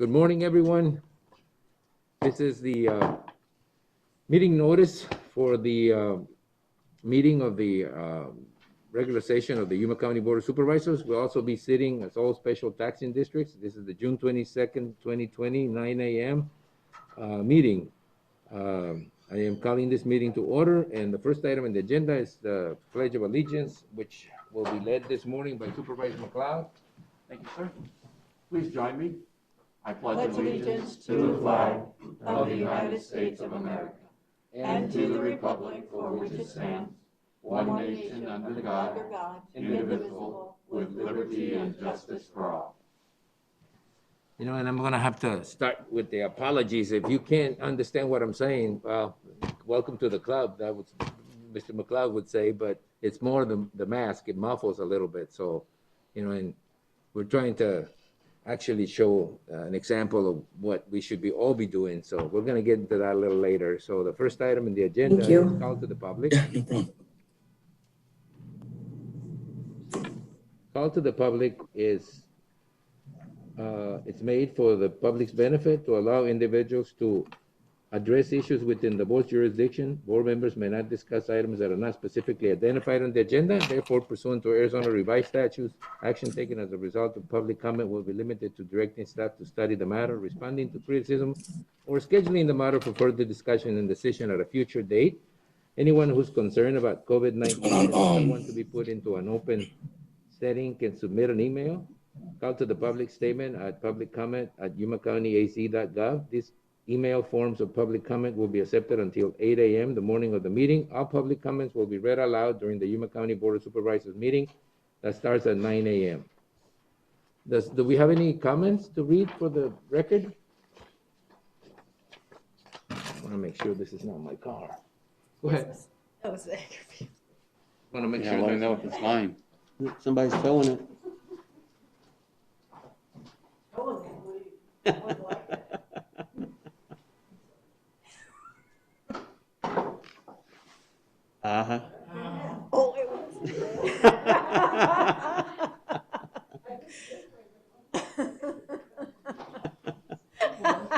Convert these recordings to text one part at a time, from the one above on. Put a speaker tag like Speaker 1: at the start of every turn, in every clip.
Speaker 1: Good morning, everyone. This is the meeting notice for the meeting of the regular session of the Yuma County Board of Supervisors. We'll also be sitting as all special taxing districts. This is the June 22nd, 2020, 9 a.m. Meeting. I am calling this meeting to order, and the first item on the agenda is the Pledge of Allegiance, which will be led this morning by Supervisor McLeod.
Speaker 2: Thank you, sir. Please join me. I pledge allegiance to the flag of the United States of America and to the republic for which it stands, one nation under God, indivisible, with liberty and justice for all.
Speaker 1: You know, and I'm going to have to start with the apologies. If you can't understand what I'm saying, well, welcome to the club. That was Mr. McLeod would say, but it's more the mask. It muffles a little bit. So, you know, and we're trying to actually show an example of what we should all be doing. So we're going to get into that a little later. So the first item in the agenda is call to the public. Call to the public is it's made for the public's benefit to allow individuals to address issues within the board's jurisdiction. Board members may not discuss items that are not specifically identified on the agenda. Therefore, pursuant to Arizona revised statutes, action taken as a result of public comment will be limited to directing staff to study the matter, responding to criticism, or scheduling the matter for further discussion and decision at a future date. Anyone who's concerned about COVID-19 and doesn't want to be put into an open setting can submit an email. Call to the public statement at publiccomment@yumacountyaz.gov. This email forms of public comment will be accepted until 8 a.m. the morning of the meeting. All public comments will be read aloud during the Yuma County Board of Supervisors meeting that starts at 9 a.m. Do we have any comments to read for the record? I want to make sure this is not my car. Go ahead.
Speaker 3: That was it.
Speaker 1: Want to make
Speaker 2: Yeah,
Speaker 1: sure
Speaker 2: let me
Speaker 1: that's
Speaker 2: know if it's mine.
Speaker 4: Somebody's towing it. Uh-huh.
Speaker 3: Oh, it was.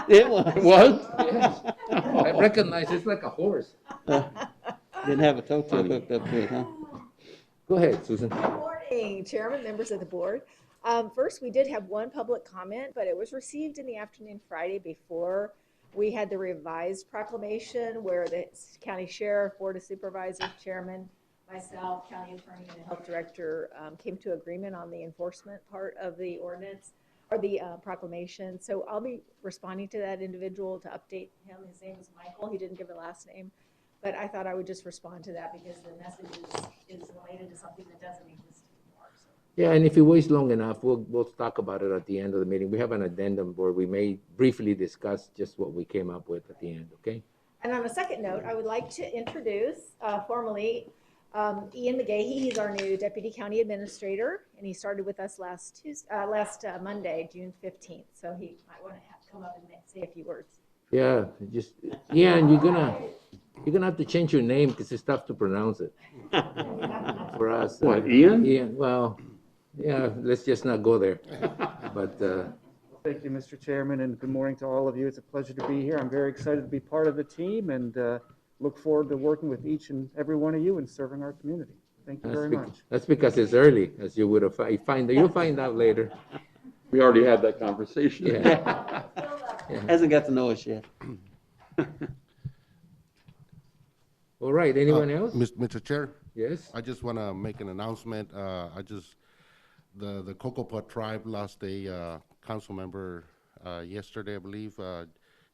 Speaker 4: It was.
Speaker 2: What?
Speaker 1: Yes. I recognize it's like a horse.
Speaker 4: Didn't have a tow truck hooked up to it, huh?
Speaker 1: Go ahead, Susan.
Speaker 3: Good morning, Chairman, members of the board. First, we did have one public comment, but it was received in the afternoon Friday before we had the revised proclamation where the county sheriff, board of supervisors, chairman, myself, county attorney, and health director came to agreement on the enforcement part of the ordinance or the proclamation. So I'll be responding to that individual to update him. His name is Michael. He didn't give a last name, but I thought I would just respond to that because the message is related to something that doesn't exist anymore. So.
Speaker 1: Yeah, and if you wait long enough, we'll talk about it at the end of the meeting. We have an addendum where we may briefly discuss just what we came up with at the end, okay?
Speaker 3: And on a second note, I would like to introduce formally Ian McGahey. He's our new Deputy County Administrator, and he started with us last Monday, June 15th. So he might want to come up and say a few words.
Speaker 1: Yeah, and you're gonna have to change your name because it's tough to pronounce it for us.
Speaker 2: What, Ian?
Speaker 1: Ian, well, yeah, let's just not go there. But
Speaker 5: Thank you, Mr. Chairman, and good morning to all of you. It's a pleasure to be here. I'm very excited to be part of the team and look forward to working with each and every one of you and serving our community. Thank you very much.
Speaker 1: that's because it's early, as you would have you'll find out later.
Speaker 2: We already had that conversation.
Speaker 1: Yeah.
Speaker 4: Hasn't got to know us yet.
Speaker 1: All right, anyone else?
Speaker 6: Mr. Chair,
Speaker 1: Yes?
Speaker 6: I just want to make an announcement. The Cocopah tribe lost a council member yesterday, I believe,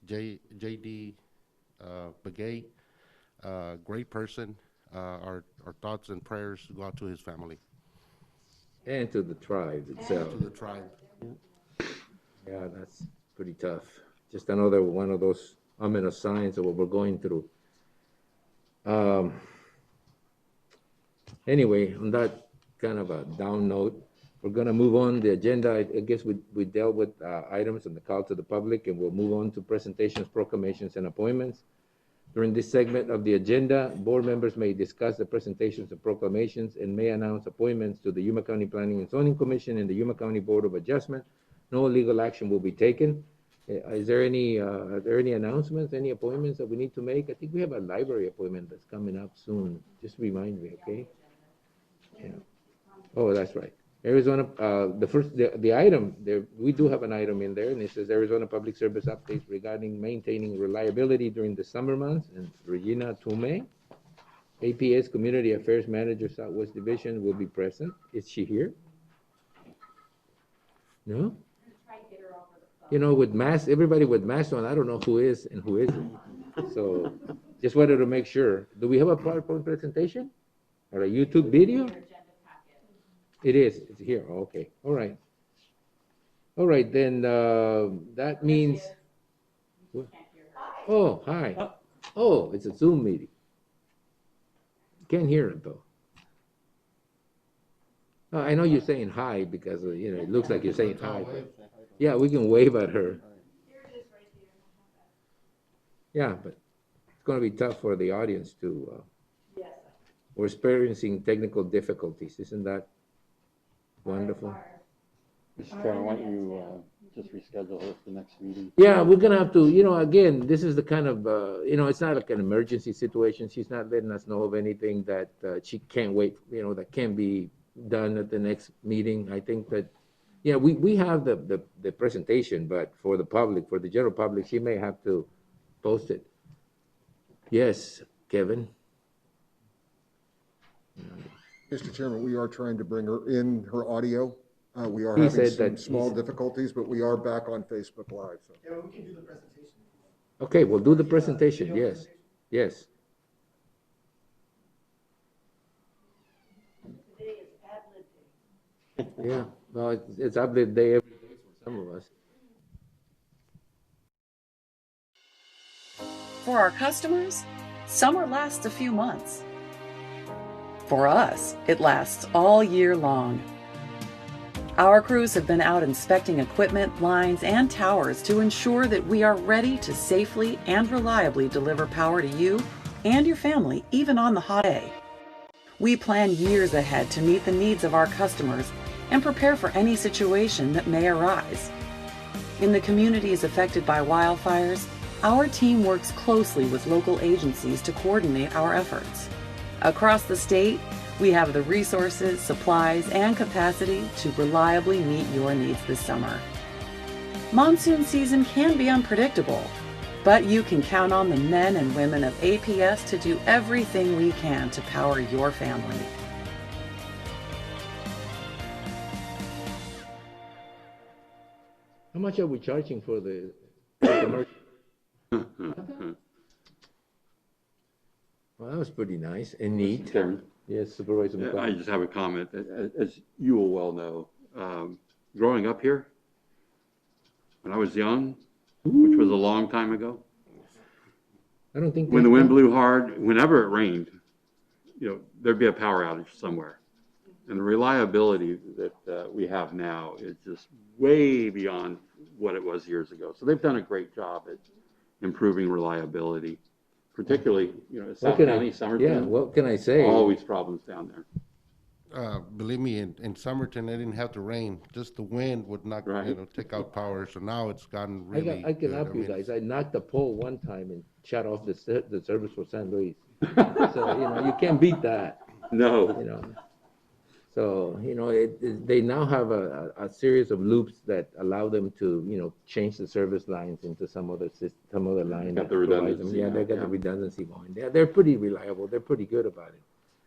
Speaker 6: J.D. Begay, great person. Our thoughts and prayers go out to his family.
Speaker 1: And to the tribe itself.
Speaker 6: To the tribe.
Speaker 1: Yeah, that's pretty tough. Just another one of those ominous signs of what we're going through. Anyway, on that kind of a down note, we're going to move on the agenda. I guess we dealt with items on the call to the public, and we'll move on to presentations, proclamations, and appointments. During this segment of the agenda, board members may discuss the presentations and proclamations and may announce appointments to the Yuma County Planning and Zoning Commission and the Yuma County Board of Adjustment. No legal action will be taken. Is there any, are there any announcements, any appointments that we need to make? I think we have a library appointment that's coming up soon. Just remind me, okay? Yeah. Oh, that's right. Arizona, the item, there, we do have an item in there, and it says Arizona Public Service updates regarding maintaining reliability during the summer months, and Regina Tume, APS Community Affairs Manager, Southwest Division, will be present. Is she here? No? You know, with masks, everybody with masks on, I don't know who is and who isn't. So, just wanted to make sure. Do we have a PowerPoint presentation? Or a YouTube video? It is, it's here, okay, all right. All right, then, that means. Oh, hi. Oh, it's a Zoom meeting. Can't hear it, though. I know you're saying hi because, you know, it looks like you're saying hi. But yeah, we can wave at her. Yeah, but it's gonna be tough for the audience to, we're experiencing technical difficulties, isn't that wonderful?
Speaker 7: Mr. Chairman, why don't you just reschedule her for the next meeting?
Speaker 1: Yeah, we're gonna have to, you know, again, this is the kind of, you know, it's not like an emergency situation. She's not letting us know of anything that she can't wait, you know, that can be done at the next meeting. I think that, yeah, we have the presentation, but for the public, for the general public, she may have to post it. Yes, Kevin?
Speaker 8: Mr. Chairman, we are trying to bring her in her audio. We are
Speaker 1: He
Speaker 8: having
Speaker 1: said
Speaker 8: some
Speaker 1: that
Speaker 8: small
Speaker 1: he's-
Speaker 8: difficulties, but we are back on Facebook Live. So.
Speaker 9: Yeah, we can do the presentation.
Speaker 1: Okay, we'll do the presentation, yes, yes.
Speaker 9: Today is ad lib day.
Speaker 1: Yeah, well, it's update day every day for some of us.
Speaker 10: For our customers, summer lasts a few months. For us, it lasts all year long. Our crews have been out inspecting equipment, lines, and towers to ensure that we are ready to safely and reliably deliver power to you and your family, even on the hot day. We plan years ahead to meet the needs of our customers and prepare for any situation that may arise. In the communities affected by wildfires, our team works closely with local agencies to coordinate our efforts. Across the state, we have the resources, supplies, and capacity to reliably meet your needs this summer. Monsoon season can be unpredictable, but you can count on the men and women of APS to do everything we can to power your family.
Speaker 1: How much are we charging for the commercial? Well, that was pretty nice and neat.
Speaker 7: Mr. Chairman,
Speaker 1: Yes, Supervisor
Speaker 7: I
Speaker 1: McCall.
Speaker 7: just have a comment. As you will well know, growing up here, when I was young, which was a long time ago,
Speaker 1: I don't think.
Speaker 7: when the wind blew hard, whenever it rained, you know, there'd be a power outage somewhere. And the reliability that we have now is just way beyond what it was years ago. So they've done a great job at improving reliability, particularly, you know, South County,
Speaker 1: Yeah,
Speaker 7: Somerton,
Speaker 1: what can I say?
Speaker 7: always problems down there.
Speaker 6: Believe me, in Somerton, they didn't have to rain, just the wind would knock,
Speaker 7: Right.
Speaker 6: take out power, so now it's gotten
Speaker 1: I
Speaker 6: really.
Speaker 1: can
Speaker 6: good.
Speaker 1: help you
Speaker 6: mean,
Speaker 1: guys. I knocked the pole one time and shut off the service for San Luis. So, you know, you can't beat that,
Speaker 7: No.
Speaker 1: you know. So, you know, they now have a series of loops that allow them to, you know, change the service lines into some other line.
Speaker 7: Got
Speaker 1: that
Speaker 7: the
Speaker 1: provides them.
Speaker 7: redundancy
Speaker 1: Yeah,
Speaker 7: now,
Speaker 1: they got the
Speaker 7: yeah.
Speaker 1: redundancy going. They're pretty reliable. They're pretty good about it.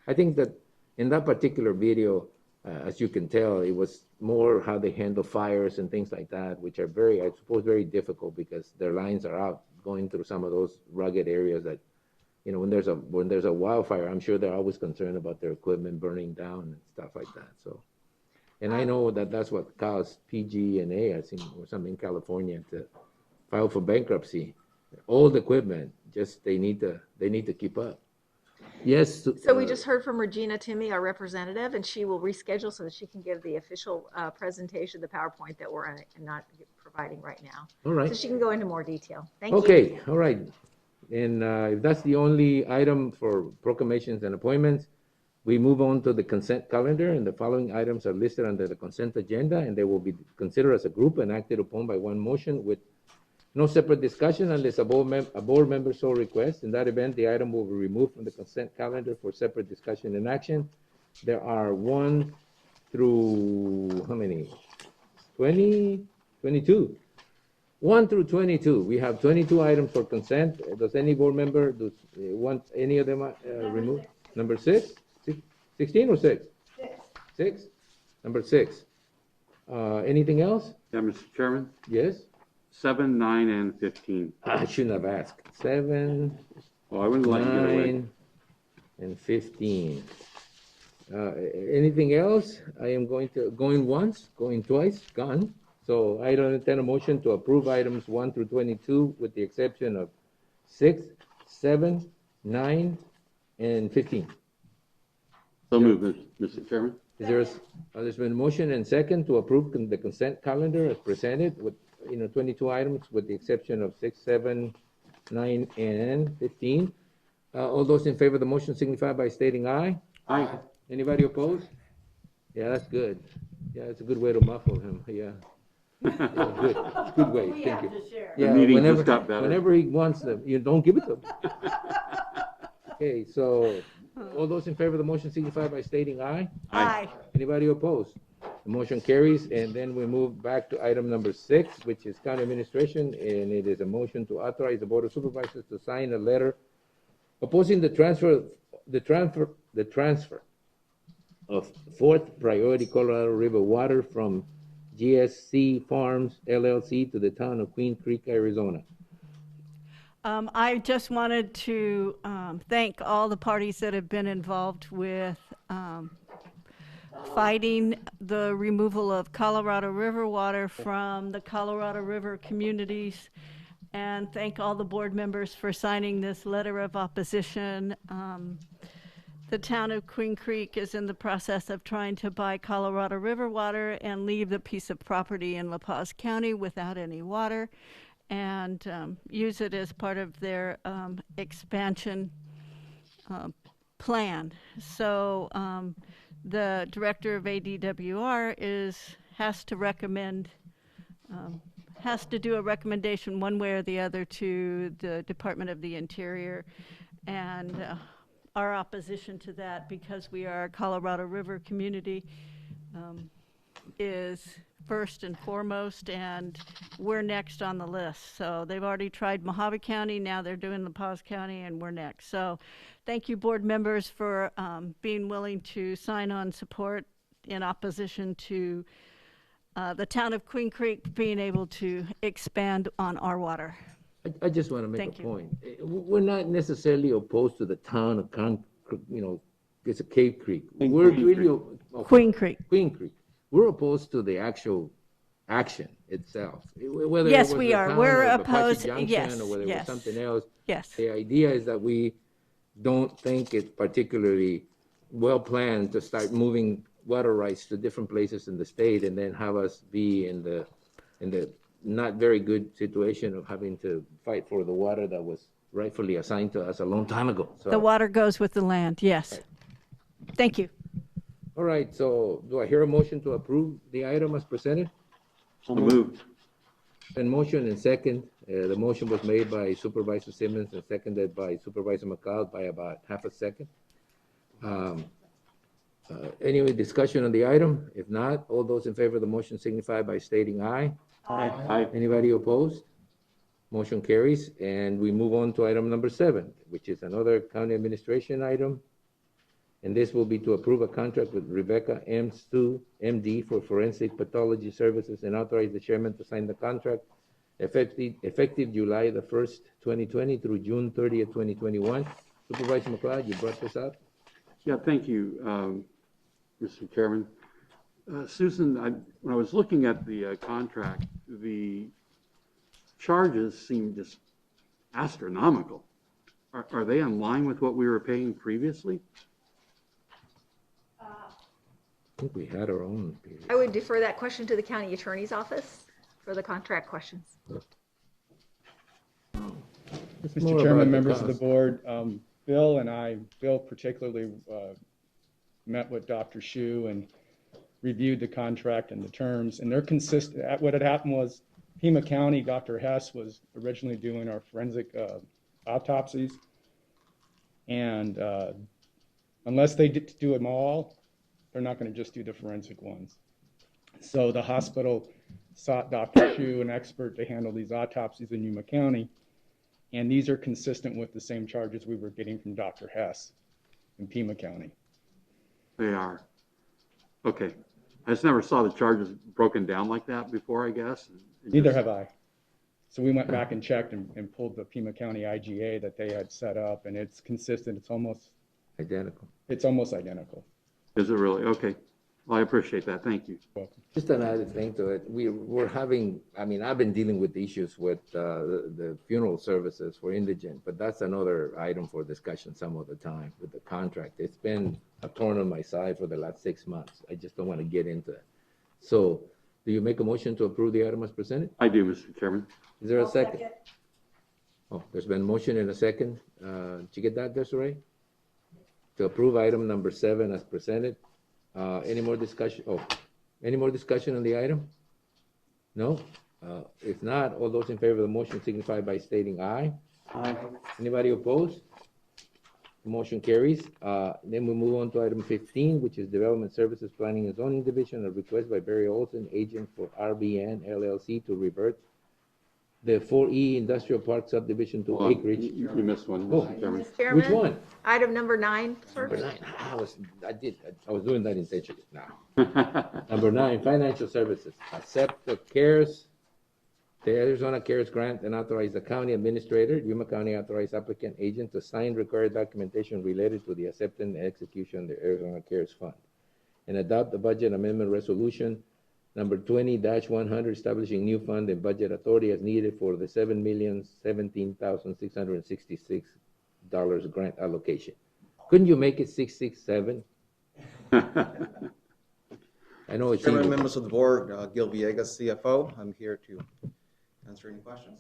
Speaker 1: I think that in that particular video, as you can tell, it was more how they handle fires and things like that, which are very, I suppose, very difficult because their lines are out going through some of those rugged areas that, you know, when there's a wildfire, I'm sure they're always concerned about their equipment burning down and stuff like that. So, and I know that that's what caused PG&A, I think, or something in California to file for bankruptcy. Old equipment, just they need to keep up. Yes.
Speaker 3: So we just heard from Regina Timmy, our representative, and she will reschedule so that she can give the official presentation, the PowerPoint that we're not providing right now.
Speaker 1: All right.
Speaker 3: So she can go into more detail. Thank you.
Speaker 1: Okay, all right. And if that's the only item for proclamations and appointments, we move on to the consent calendar, and the following items are listed under the consent agenda, and they will be considered as a group and acted upon by one motion with No separate discussion unless a board member so requests. In that event, the item will be removed from the consent calendar for separate discussion and action. There are 1 through, how many? 20, 22. 1 through 22. We have 22 items for consent. Does any board member want any of them removed? Number 6? 16 or 6? 6. Number 6. Anything else?
Speaker 7: Yeah, Mr. Chairman,
Speaker 1: Yes?
Speaker 7: 7, 9, and 15.
Speaker 1: I shouldn't have asked. 7,
Speaker 7: Well, I wouldn't let you get away.
Speaker 1: 9, and 15. Anything else? I am going once, going twice, gone. So I don't entertain a motion to approve items 1 through 22 with the exception of 6, 7, 9, and 15.
Speaker 7: So moved, Mr. Chairman.
Speaker 1: There's been a motion and second to approve the consent calendar as presented with, 22 items with the exception of 6, 7, 9, and 15. All those in favor of the motion signify by stating aye.
Speaker 7: Aye.
Speaker 1: Anybody opposed? Yeah, that's good. Yeah, it's a good way to muffle him, yeah. Yeah, good way,
Speaker 9: We
Speaker 1: thank
Speaker 9: have
Speaker 1: you.
Speaker 9: to share.
Speaker 1: Yeah,
Speaker 7: meeting
Speaker 1: whenever,
Speaker 7: just got better.
Speaker 1: whenever he wants them, you don't give it to him. Okay, so all those in favor of the motion signify by stating aye.
Speaker 9: Aye.
Speaker 1: Anybody opposed? The motion carries, and then we move back to item number 6, which is county administration, and it is a motion to authorize the board of supervisors to sign a letter opposing the transfer of fourth priority Colorado River water from GSC Farms LLC to the town of Queen Creek, Arizona.
Speaker 11: I just wanted to thank all the parties that have been involved with fighting the removal of Colorado River water from the Colorado River communities, and thank all the board members for signing this letter of opposition. The town of Queen Creek is in the process of trying to buy Colorado River water and leave the piece of property in La Paz County without any water, and use it as part of their expansion plan. So the director of ADWR has to do a recommendation one way or the other to the Department of the Interior, and our opposition to that, because we are a Colorado River community, is first and foremost, and we're next on the list. So they've already tried Mojave County, now they're doing La Paz County, and we're next. So thank you, board members, for being willing to sign on support in opposition to the town of Queen Creek being able to expand on our water.
Speaker 1: I just want to make
Speaker 11: Thank
Speaker 1: a
Speaker 11: you.
Speaker 1: point. We're not necessarily opposed to the town of it's a Cave Creek. We're really
Speaker 11: Queen Creek.
Speaker 1: Queen Creek. We're opposed to the actual action itself. Whether
Speaker 11: Yes,
Speaker 1: it was
Speaker 11: we
Speaker 1: the
Speaker 11: are.
Speaker 1: town
Speaker 11: We're
Speaker 1: of Apache
Speaker 11: opposed-
Speaker 1: Junction,
Speaker 11: yes,
Speaker 1: or whether it
Speaker 11: yes.
Speaker 1: was something else.
Speaker 11: Yes.
Speaker 1: The idea is that we don't think it's particularly well planned to start moving water rights to different places in the state and then have us be in the not very good situation of having to fight for the water that was rightfully assigned to us a long time ago. So,
Speaker 11: The water goes with the land, yes. Thank you.
Speaker 1: all right, so do I hear a motion to approve the item as presented?
Speaker 7: So moved.
Speaker 1: And motion and second. The motion was made by Supervisor Simmons and seconded by Supervisor McLeod by about half a second. Any discussion on the item? If not, all those in favor of the motion signify by stating aye.
Speaker 7: Aye.
Speaker 1: Anybody opposed? Motion carries, and we move on to item number 7, which is another county administration item. And this will be to approve a contract with Rebecca M. Stu, MD, for forensic pathology services and authorize the chairman to sign the contract effective July the 1st, 2020 through June 30th, 2021. Supervisor McLeod, you brought this up?
Speaker 7: Yeah, thank you, Mr. Chairman. Susan, when I was looking at the contract, the charges seem just astronomical. Are they in line with what we were paying previously?
Speaker 1: I think we had our own.
Speaker 3: I would defer that question to the county attorney's office for the contract questions.
Speaker 1: More
Speaker 5: Mr.
Speaker 1: about
Speaker 5: Chairman,
Speaker 1: the
Speaker 5: members of the
Speaker 1: cost.
Speaker 5: board, Bill particularly met with Dr. Shu and reviewed the contract and the terms, and they're consistent. What had happened was
Speaker 12: Pima County, Dr. Hess was originally doing our forensic autopsies. And unless they do them all, they're not going to just do the forensic ones. So the hospital sought Dr. Chu, an expert, to handle these autopsies in Yuma County. And these are consistent with the same charges we were getting from Dr. Hess in Pima County.
Speaker 7: They are. Okay. I just never saw the charges broken down like that before, I guess.
Speaker 12: Neither have I. So we went back and checked and pulled the Pima County IGA that they had set up, and it's consistent. It's almost
Speaker 1: Identical.
Speaker 12: It's almost identical.
Speaker 7: Is it really? Okay. Well, I appreciate that. Thank you.
Speaker 12: Welcome.
Speaker 1: Just another thing to it, we're having, I mean, I've been dealing with issues with the funeral services for indigent, but that's another item for discussion some other time with the contract. It's been a thorn on my side for the last 6 months. I just don't want to get into it. So, do you make a motion to approve the item as presented?
Speaker 7: I do, Mr. Chairman.
Speaker 1: Is there a second? Oh, there's been a motion and a second. Did you get that, Desiree? To approve item number 7 as presented. Any more discussion? Oh, any more discussion on the item? No? If not, all those in favor of the motion signify by stating aye.
Speaker 4: Aye.
Speaker 1: Anybody opposed? The motion carries. Then we move on to item 15, which is Development Services Planning and Zoning Division, a request by Barry Olson, agent for RBN LLC, to revert the 4E Industrial Park subdivision to acreage.
Speaker 7: You missed one,
Speaker 1: Oh.
Speaker 7: Mr. Chairman.
Speaker 3: Mr. Chairman?
Speaker 1: Which one?
Speaker 3: Item number 9
Speaker 1: Number
Speaker 3: first.
Speaker 1: 9. I was doing that intentionally. Now, number 9, financial services. Accept the CARES, the Arizona CARES grant, and authorize the county administrator, Yuma County authorized applicant agent, to sign required documentation related to the acceptance and execution of the Arizona CARES fund, and adopt the budget amendment resolution number 20-100, establishing new fund and budget authority as needed for the $7,017,666 grant allocation. Couldn't you make it 667? I know it's
Speaker 13: Chairman,
Speaker 1: easy.
Speaker 13: members of the board, Gil Villegas, CFO. I'm here to answer any questions.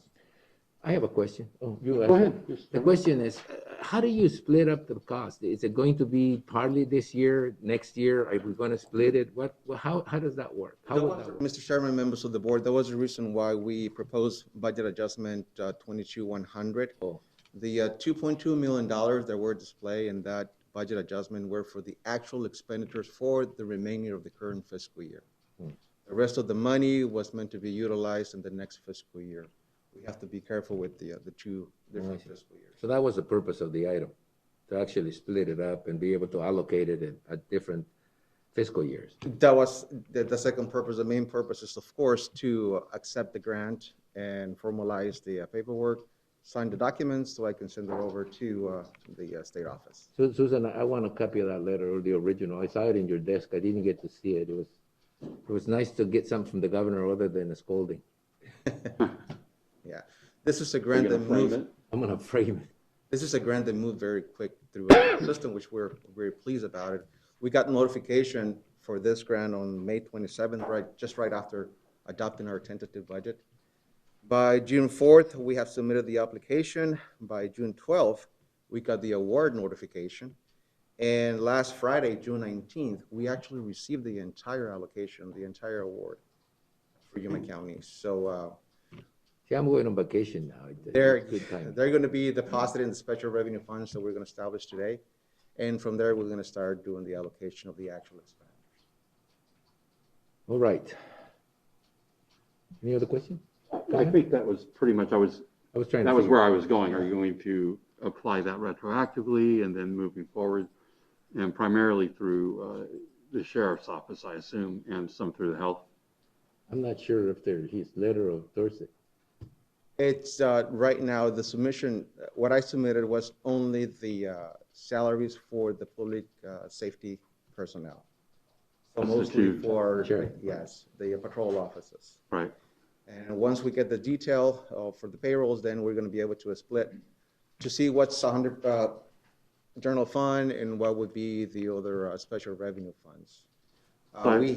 Speaker 1: I have a question. Oh, you
Speaker 7: Go
Speaker 1: ask.
Speaker 7: ahead.
Speaker 1: The question is, how do you split up the cost? Is it going to be partly this year, next year? Are we going to split it? How does that work? How would that work?
Speaker 13: Mr. Chairman, members of the board, that was the reason why we proposed budget adjustment 22-100.
Speaker 1: Oh.
Speaker 13: The $2.2 million that were displayed in that budget adjustment were for the actual expenditures for the remainder of the current fiscal year. The rest of the money was meant to be utilized in the next fiscal year. We have to be careful with the two different fiscal years.
Speaker 1: So that was the purpose of the item, to actually split it up and be able to allocate it at different fiscal years.
Speaker 13: That was the second purpose. The main purpose is, of course, to accept the grant and formalize the paperwork, sign the documents so I can send it over to the state office.
Speaker 1: So, Susan, I want a copy of that letter, or the original. I saw it in your desk. I didn't get to see it. It was nice to get something from the governor other than a scolding.
Speaker 13: Yeah, this is a grant that moved.
Speaker 1: I'm gonna frame it.
Speaker 13: This is a grant that moved very quick through the system, which we're very pleased about it. We got notification for this grant on May 27th, just right after adopting our tentative budget. By June 4th, we have submitted the application. By June 12th, we got the award notification. And last Friday, June 19th, we actually received the entire allocation, the entire award for Yuma County. So
Speaker 1: See, I'm going on vacation now.
Speaker 13: they're
Speaker 1: Good time.
Speaker 13: going to be deposited in the special revenue funds that we're going to establish today. And from there, we're going to start doing the allocation of the actual expenditures.
Speaker 1: All right. Any other question?
Speaker 7: I think that was pretty much,
Speaker 1: I was trying to
Speaker 7: that was
Speaker 1: figure-
Speaker 7: where I was going. Are you going to apply that retroactively and then moving forward? And primarily through the sheriff's office, I assume, and some through the health?
Speaker 1: I'm not sure if his letter of Thursday.
Speaker 13: It's right now, the submission, what I submitted was only the salaries for the public safety personnel. So
Speaker 7: That's the
Speaker 13: mostly
Speaker 7: two.
Speaker 13: for,
Speaker 1: Sure.
Speaker 13: yes, the patrol officers.
Speaker 7: Right.
Speaker 13: And once we get the detail for the payrolls, then we're going to be able to split to see what's 100 general fund and what would be the other special revenue funds.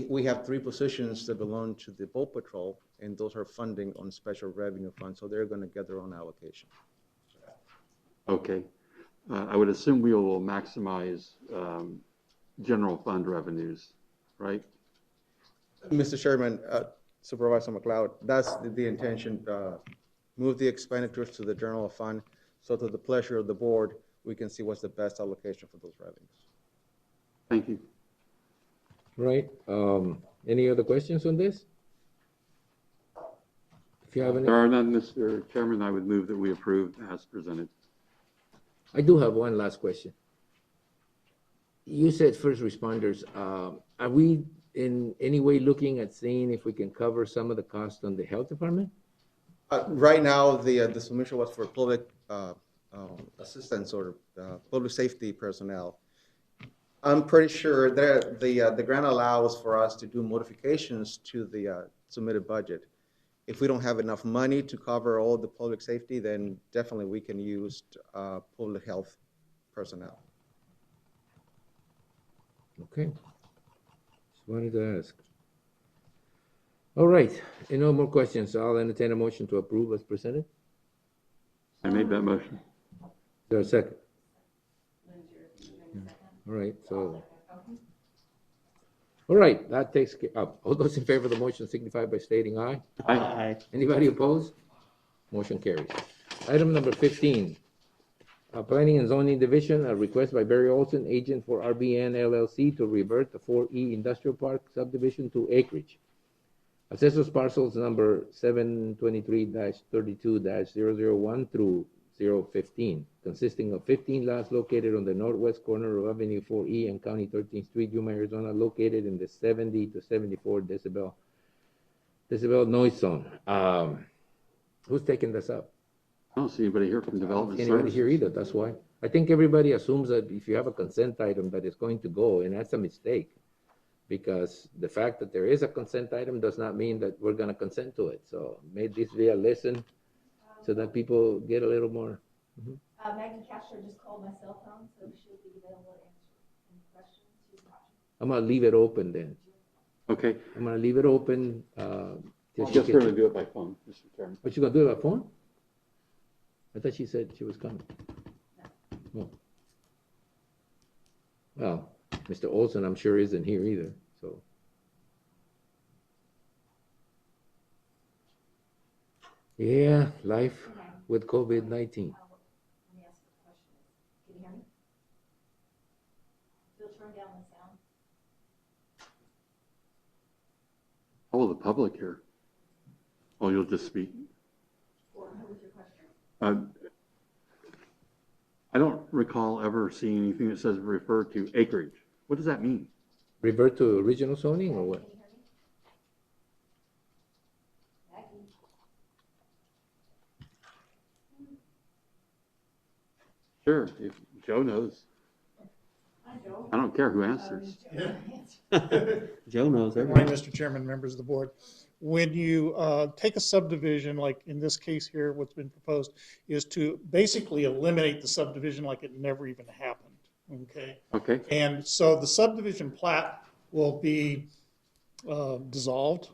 Speaker 13: We have 3 positions that belong to the boat patrol, and those are funding on special revenue funds, so they're going to get their own allocation.
Speaker 7: Okay. I would assume we will maximize general fund revenues, right?
Speaker 13: Mr. Chairman, Supervisor McLeod, that's the intention. Move the expenditures to the general fund, so to the pleasure of the board, we can see what's the best allocation for those revenues.
Speaker 7: Thank you.
Speaker 1: Right, any other questions on this? If you have any,
Speaker 7: There are none, Mr. Chairman. I would move that we approve as presented.
Speaker 1: I do have one last question. You said first responders, are we in any way looking at seeing if we can cover some of the costs on the health department?
Speaker 13: Right now, the submission was for public assistance or public safety personnel. I'm pretty sure that the grant allows for us to do modifications to the submitted budget. If we don't have enough money to cover all the public safety, then definitely we can use public health personnel.
Speaker 1: Okay, just wanted to ask. All right, no more questions. I'll entertain a motion to approve as presented.
Speaker 7: I made that motion.
Speaker 1: Is there a second? All right, so. All right, that takes care of. All those in favor of the motion signify by stating aye.
Speaker 7: Aye.
Speaker 1: Anybody opposed? Motion carries. Item number 15, Planning and Zoning Division, a request by Barry Olson, agent for RBN LLC, to revert the 4E Industrial Park subdivision to acreage. Assessors parcels number 723-32-001 through 015, consisting of 15 lots located on the northwest corner of Avenue 4E and County 13th Street, Yuma, Arizona, located in the 70 to 74 decibel noise zone. Who's taking this up?
Speaker 7: I don't see anybody here from Development
Speaker 1: Anybody
Speaker 7: Services.
Speaker 1: here either, that's why. I think everybody assumes that if you have a consent item that it's going to go, and that's a mistake. Because the fact that there is a consent item does not mean that we're gonna consent to it. So may this be a lesson so that people get a little more.
Speaker 3: Maggie Castro just called my cell phone, so she'll be available to answer any questions. She's watching.
Speaker 1: I'm gonna leave it open then.
Speaker 7: Okay.
Speaker 1: I'm gonna leave it open.
Speaker 7: I'll just really do it by phone, Mr. Chairman.
Speaker 1: What, you gonna do it by phone? I thought she said she was coming. No. Well, Mr. Olson, I'm sure isn't here either, so. Yeah, life with COVID-19.
Speaker 3: Let me ask you a question. Can you hear me? Still turn down the sound?
Speaker 7: How will the public hear? Oh, you'll just speak.
Speaker 3: Or what was your question?
Speaker 7: I don't recall ever seeing anything that says refer to acreage. What does that mean?
Speaker 1: Revert to original zoning or what?
Speaker 7: Sure, if Joe knows. I don't care who answers.
Speaker 4: Joe knows
Speaker 14: Good morning,
Speaker 4: everything.
Speaker 14: Mr. Chairman, members of the board. When you take a subdivision, like in this case here, what's been proposed is to basically eliminate the subdivision like it never even happened, okay?
Speaker 7: Okay.
Speaker 14: And so the subdivision plat will be dissolved,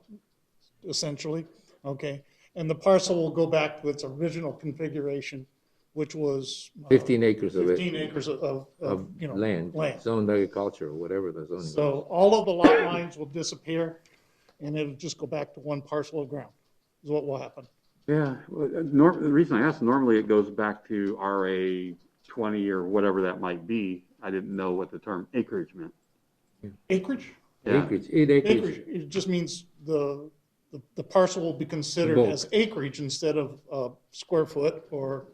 Speaker 14: essentially, okay? And the parcel will go back to its original configuration, which was
Speaker 1: 15 acres of it.
Speaker 14: 15 acres of you know,
Speaker 1: land, zoned agriculture, or whatever the zoning.
Speaker 14: So all of the lot lines will disappear, and it'll just go back to one parcel of ground, is what will happen.
Speaker 7: Yeah, well, the reason I asked, normally it goes back to RA 20 or whatever that might be. I didn't know what the term acreage meant.
Speaker 14: Acreage?
Speaker 7: Yeah.
Speaker 1: Acreage, 8 acres.
Speaker 14: Acreage, it just means the parcel will be considered
Speaker 1: Bulk.
Speaker 14: as acreage instead of square foot or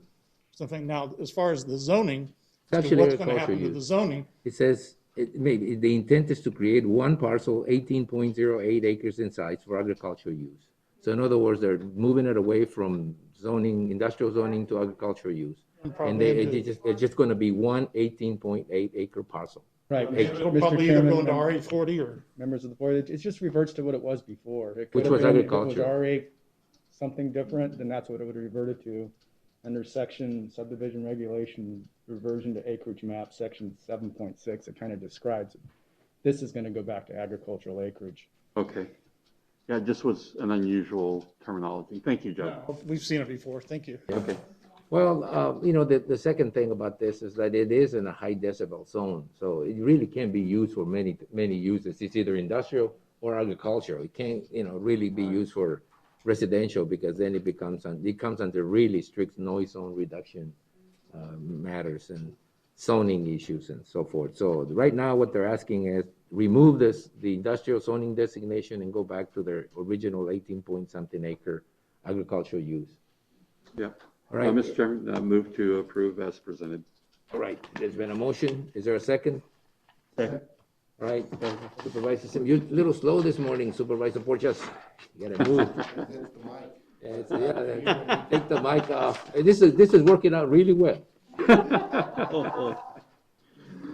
Speaker 14: something. Now, as far as the zoning, as to
Speaker 1: Actually,
Speaker 14: what's going to
Speaker 1: agriculture
Speaker 14: happen to
Speaker 1: use.
Speaker 14: the zoning,
Speaker 1: It says, maybe, the intent is to create one parcel, 18.08 acres in size for agricultural use. So in other words, they're moving it away from zoning, industrial zoning to agricultural use. And it's just gonna be one 18.8 acre parcel.
Speaker 12: Right.
Speaker 14: it'll
Speaker 12: Mr.
Speaker 14: probably either go
Speaker 12: Chairman,
Speaker 14: into RA40 or,
Speaker 12: members of the board, it just reverts to what it was before. It could
Speaker 1: Which
Speaker 12: have
Speaker 1: was
Speaker 12: been-
Speaker 1: agriculture.
Speaker 12: If it was RA something different, then that's what it would have reverted to. Under section subdivision regulation, reversion to acreage map, section 7.6, it kind of describes it. This is going to go back to agricultural acreage.
Speaker 7: Okay. Yeah, it just was an unusual terminology. Thank you, Joe.
Speaker 14: we've seen it before, thank you.
Speaker 7: Okay.
Speaker 1: Well, you know, the second thing about this is that it is in a high decibel zone. So it really can be used for many uses. It's either industrial or agricultural. It can't, really be used for residential because then it comes under really strict noise zone reduction matters and zoning issues and so forth. So right now, what they're asking is remove the industrial zoning designation and go back to their original 18 point something acre agricultural use.
Speaker 7: Yeah.
Speaker 1: All right.
Speaker 7: Mr. Chairman, move to approve as presented.
Speaker 1: All right, there's been a motion. Is there a second?
Speaker 4: Second.
Speaker 1: All right, Supervisor Sim, you're a little slow this morning, Supervisor Porchas. You gotta move. Take the mic off. This is working out really well.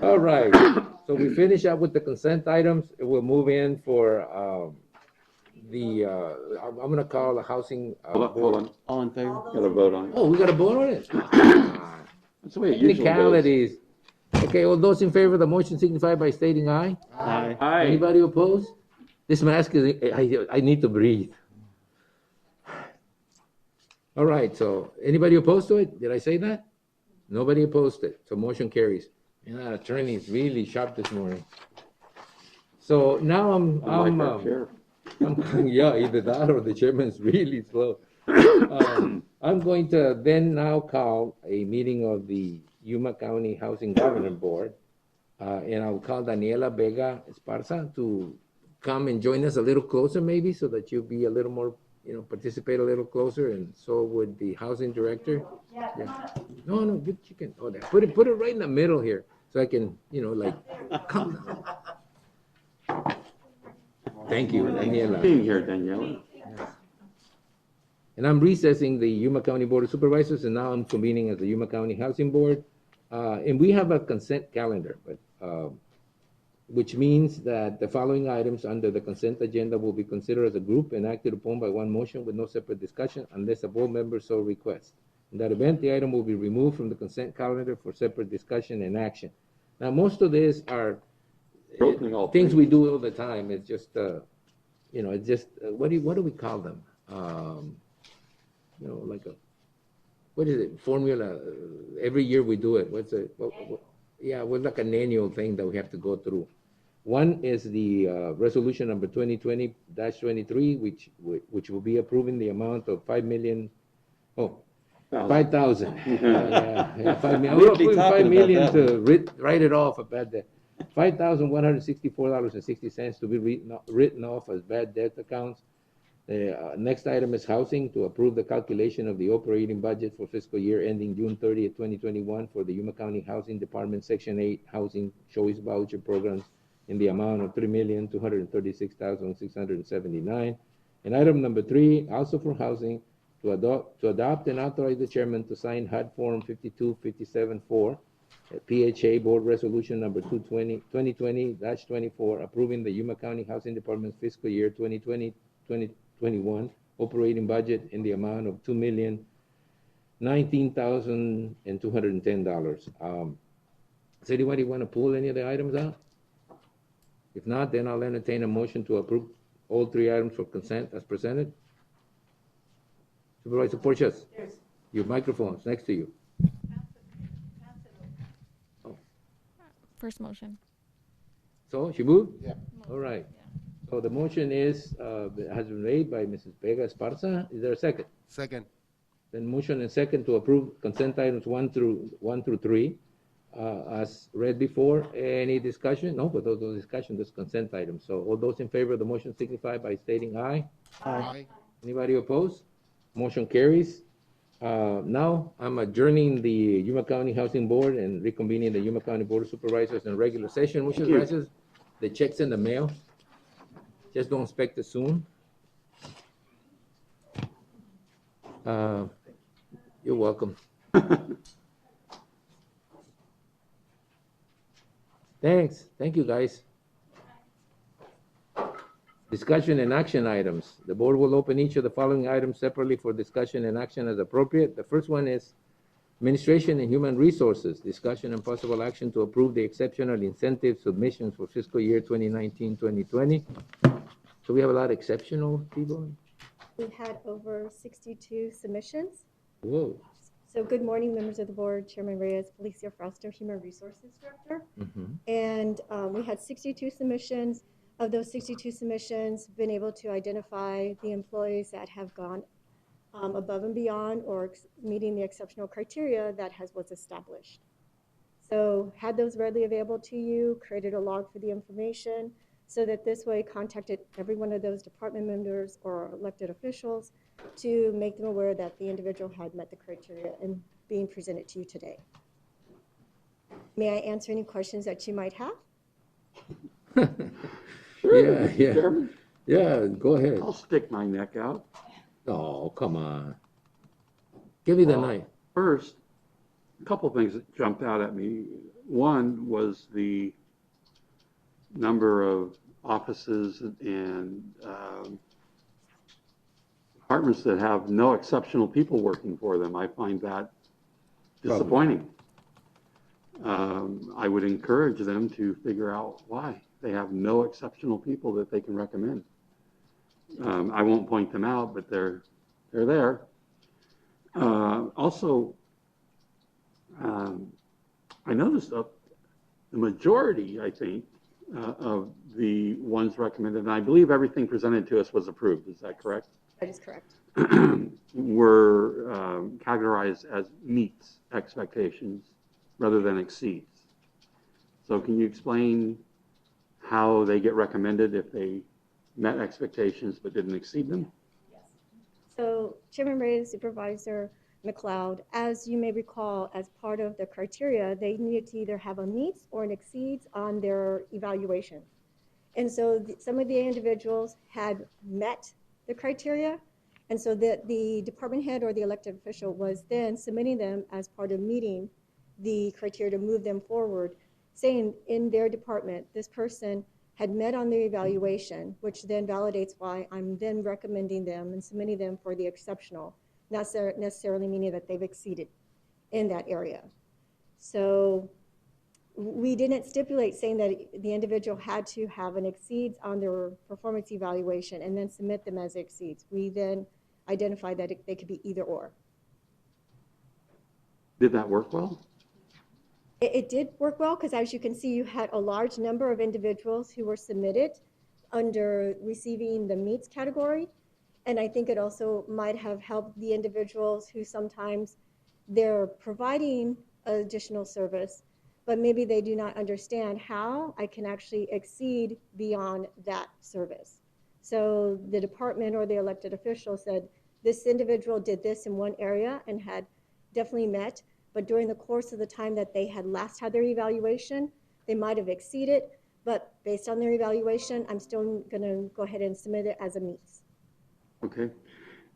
Speaker 1: All right, so we finish up with the consent items. We'll move in for I'm gonna call the housing.
Speaker 7: Hold on.
Speaker 4: All in favor?
Speaker 7: Got to vote on it.
Speaker 1: Oh, we gotta vote on it?
Speaker 7: That's the way it usually goes.
Speaker 1: Technicalities. Okay, all those in favor of the motion signify by stating aye.
Speaker 4: Aye.
Speaker 7: Aye.
Speaker 1: Anybody opposed? This mask is, I need to breathe. All right, so anybody opposed to it? Did I say that? Nobody opposed it, so motion carries. That attorney is really sharp this morning. So now yeah, either that or the chairman's really slow. I'm going to then now call a meeting of the Yuma County Housing Governance Board, and I'll call Daniela Vega Esparza to come and join us a little closer maybe so that you'll be a little more, participate a little closer, and so would the housing director. Yeah. No, good chicken. Oh, there. Put it right in the middle here so I can, come down. Thank you, Daniela.
Speaker 7: Being here, Daniela.
Speaker 1: And I'm recessing the Yuma County Board of Supervisors, and now I'm convening as the Yuma County Housing Board. And we have a consent calendar, but which means that the following items under the consent agenda will be considered as a group and acted upon by one motion with no separate discussion unless a board member so requests. In that event, the item will be removed from the consent calendar for separate discussion and action. Now, most of these are things we do all the time. It's just, it's just, what do we call them? Like what is it? Formula. Every year we do it. What's it? Yeah, it was like an annual thing that we have to go through. One is the resolution number 2020-23, which will be approving the amount of $5 million. Oh, 5,000. Yeah, 5 million. We're approving $5 million to write it off a bad debt. $5,164.60 to be written off as bad debt accounts. The next item is housing, to approve the calculation of the operating budget for fiscal year ending June 30th, 2021 for the Yuma County Housing Department Section 8 Housing Choice Voucher Programs in the amount of $3,236,679. And item number 3, also for housing, to adopt and authorize the chairman to sign HUD Form 52574, PHA Board Resolution number 2020-24, approving the Yuma County Housing Department's fiscal year 2020-2021 operating budget in the amount of $2,019,210. Does anybody want to pull any of the items out? If not, then I'll entertain a motion to approve all 3 items for consent as presented. Supervisor Porchas, your microphone's next to you.
Speaker 15: First motion.
Speaker 1: So she moved? Yeah. All right. So the motion has been made by Mrs. Vega Esparza. Is there a second?
Speaker 6: Second.
Speaker 1: Then motion and second to approve consent items 1 through 3 as read before. Any discussion? No, but those discussion, those consent items. So all those in favor of the motion signify by stating aye.
Speaker 6: Aye.
Speaker 1: Anybody opposed? Motion carries. Now I'm adjourning the Yuma County Housing Board and reconvening the Yuma County Board of Supervisors in regular session. Muchas gracias. The check's in the mail. Just don't expect it soon. You're welcome. Thanks. Thank you, guys. Discussion and action items. The board will open each of the following items separately for discussion and action as appropriate. The first one is Administration and Human Resources, discussion and possible action to approve the exceptional incentive submissions for fiscal year 2019-2020. So we have a lot of exceptional people.
Speaker 16: We've had over 62 submissions.
Speaker 1: Whoa.
Speaker 16: So good morning, members of the board, Chairman Reyes, Felicia Froster, Human Resources Director. And we had 62 submissions. of those 62 submissions, been able to identify the employees that have gone above and beyond or meeting the exceptional criteria that was established. So had those readily available to you, created a log for the information, so that this way contacted every one of those department members or elected officials to make them aware that the individual had met the criteria and being presented to you today. May I answer any questions that you might have?
Speaker 1: Yeah, yeah.
Speaker 7: Chairman?
Speaker 1: Yeah, go ahead.
Speaker 7: I'll stick my neck out.
Speaker 1: Oh, come on. Give me the knife.
Speaker 7: First, a couple of things that jumped out at me. One was the number of offices and departments that have no exceptional people working for them. I find that disappointing. I would encourage them to figure out why they have no exceptional people that they can recommend. I won't point them out, but they're there. Also, I noticed the majority, I think, of the ones recommended, and I believe everything presented to us was approved. Is that correct?
Speaker 16: That is correct.
Speaker 7: Were categorized as meets expectations rather than exceeds. So can you explain how they get recommended if they met expectations but didn't exceed them?
Speaker 16: So Chairman Ray, Supervisor McLeod, as you may recall, as part of the criteria, they needed to either have a meets or an exceeds on their evaluation. And so some of the individuals had met the criteria, and so the department head or the elected official was then submitting them as part of meeting the criteria to move them forward, saying in their department, this person had met on their evaluation, which then validates why I'm then recommending them and submitting them for the exceptional, not necessarily meaning that they've exceeded in that area. So we didn't stipulate saying that the individual had to have an exceeds on their performance evaluation and then submit them as exceeds. We then identified that they could be either or.
Speaker 7: Did that work well?
Speaker 16: It did work well because, as you can see, you had a large number of individuals who were submitted under receiving the meets category. And I think it also might have helped the individuals who sometimes they're providing additional service, but maybe they do not understand how I can actually exceed beyond that service. So the department or the elected official said, this individual did this in one area and had definitely met, but during the course of the time that they had last had their evaluation, they might have exceeded, but based on their evaluation, I'm still gonna go ahead and submit it as a meets.
Speaker 7: Okay.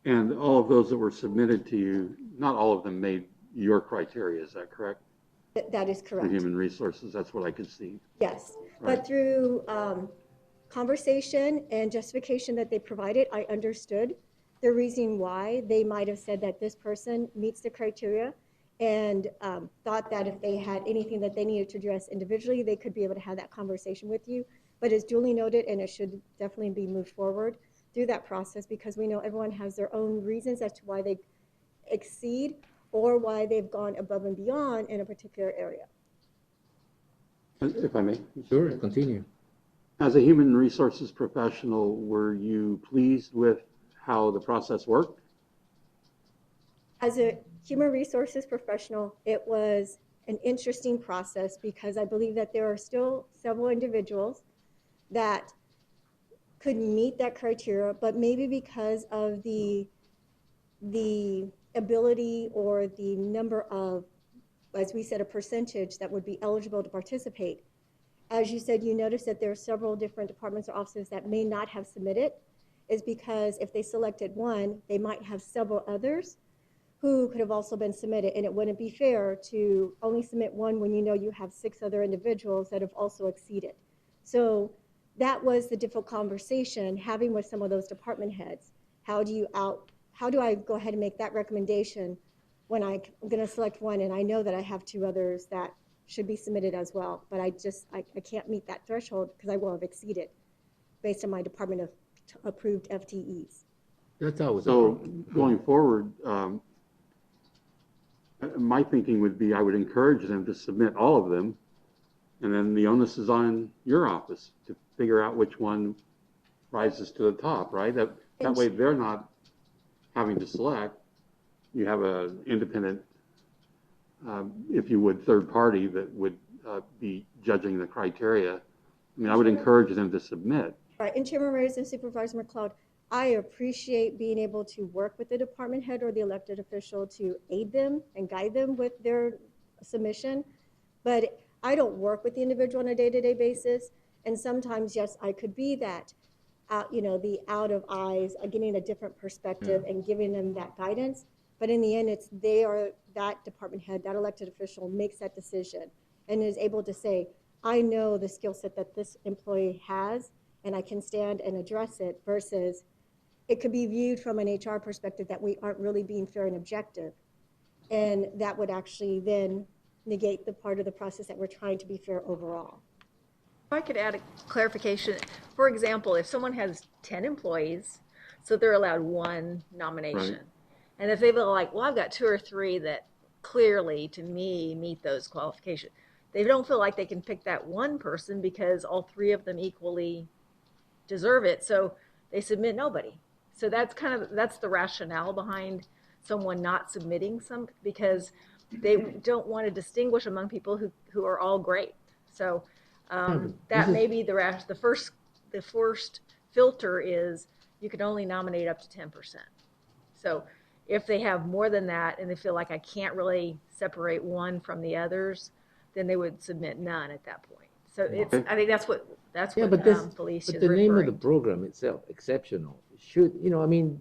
Speaker 7: And all of those that were submitted to you, not all of them made your criteria, is that correct?
Speaker 16: That is correct.
Speaker 7: For human resources, that's what I could see.
Speaker 16: Yes,
Speaker 7: Right.
Speaker 16: but through conversation and justification that they provided, I understood the reason why they might have said that this person meets the criteria and thought that if they had anything that they needed to address individually, they could be able to have that conversation with you. But it's duly noted, and it should definitely be moved forward through that process because we know everyone has their own reasons as to why they exceed or why they've gone above and beyond in a particular area.
Speaker 7: If I may.
Speaker 1: Sure, continue.
Speaker 7: As a human resources professional, were you pleased with how the process worked?
Speaker 16: As a human resources professional, it was an interesting process because I believe that there are still several individuals that could meet that criteria, but maybe because of the ability or the number of, as we said, a percentage that would be eligible to participate. As you said, you noticed that there are several different departments or offices that may not have submitted, is because if they selected one, they might have several others who could have also been submitted, and it wouldn't be fair to only submit one when you know you have 6 other individuals that have also exceeded. So that was the difficult conversation having with some of those department heads. How do I go ahead and make that recommendation when I'm going to select one and I know that I have 2 others that should be submitted as well, but I can't meet that threshold because I will have exceeded based on my department of approved FTEs.
Speaker 1: That's how it's.
Speaker 7: So going forward, my thinking would be I would encourage them to submit all of them, and then the onus is on your office to figure out which one rises to the top, right? That way they're not having to select. You have an independent, if you would, third party that would be judging the criteria. I mean, I would encourage them to submit.
Speaker 16: Right, and Chairman Reyes and Supervisor McLeod, I appreciate being able to work with the department head or the elected official to aid them and guide them with their submission, but I don't work with the individual on a day-to-day basis, and sometimes, yes, I could be that, the out of eyes, getting a different perspective and giving them that guidance, but in the end, that department head, that elected official makes that decision and is able to say, I know the skill set that this employee has, and I can stand and address it, versus it could be viewed from an HR perspective that we aren't really being fair and objective. And that would actually then negate the part of the process that we're trying to be fair overall.
Speaker 3: If I could add a clarification. For example, if someone has 10 employees, so they're allowed one nomination.
Speaker 7: Right.
Speaker 3: And if they feel like, well, I've got 2 or 3 that clearly, to me, meet those qualifications, they don't feel like they can pick that one person because all 3 of them equally deserve it, so they submit nobody. So that's the rationale behind someone not submitting some, because they don't want to distinguish among people who are all great. So that may be the first filter is you can only nominate up to 10%. So if they have more than that and they feel like I can't really separate one from the others, then they would submit none at that point. So I think that's what Felicia is
Speaker 1: the name of the
Speaker 3: referring to.
Speaker 1: program itself, exceptional, should, I mean,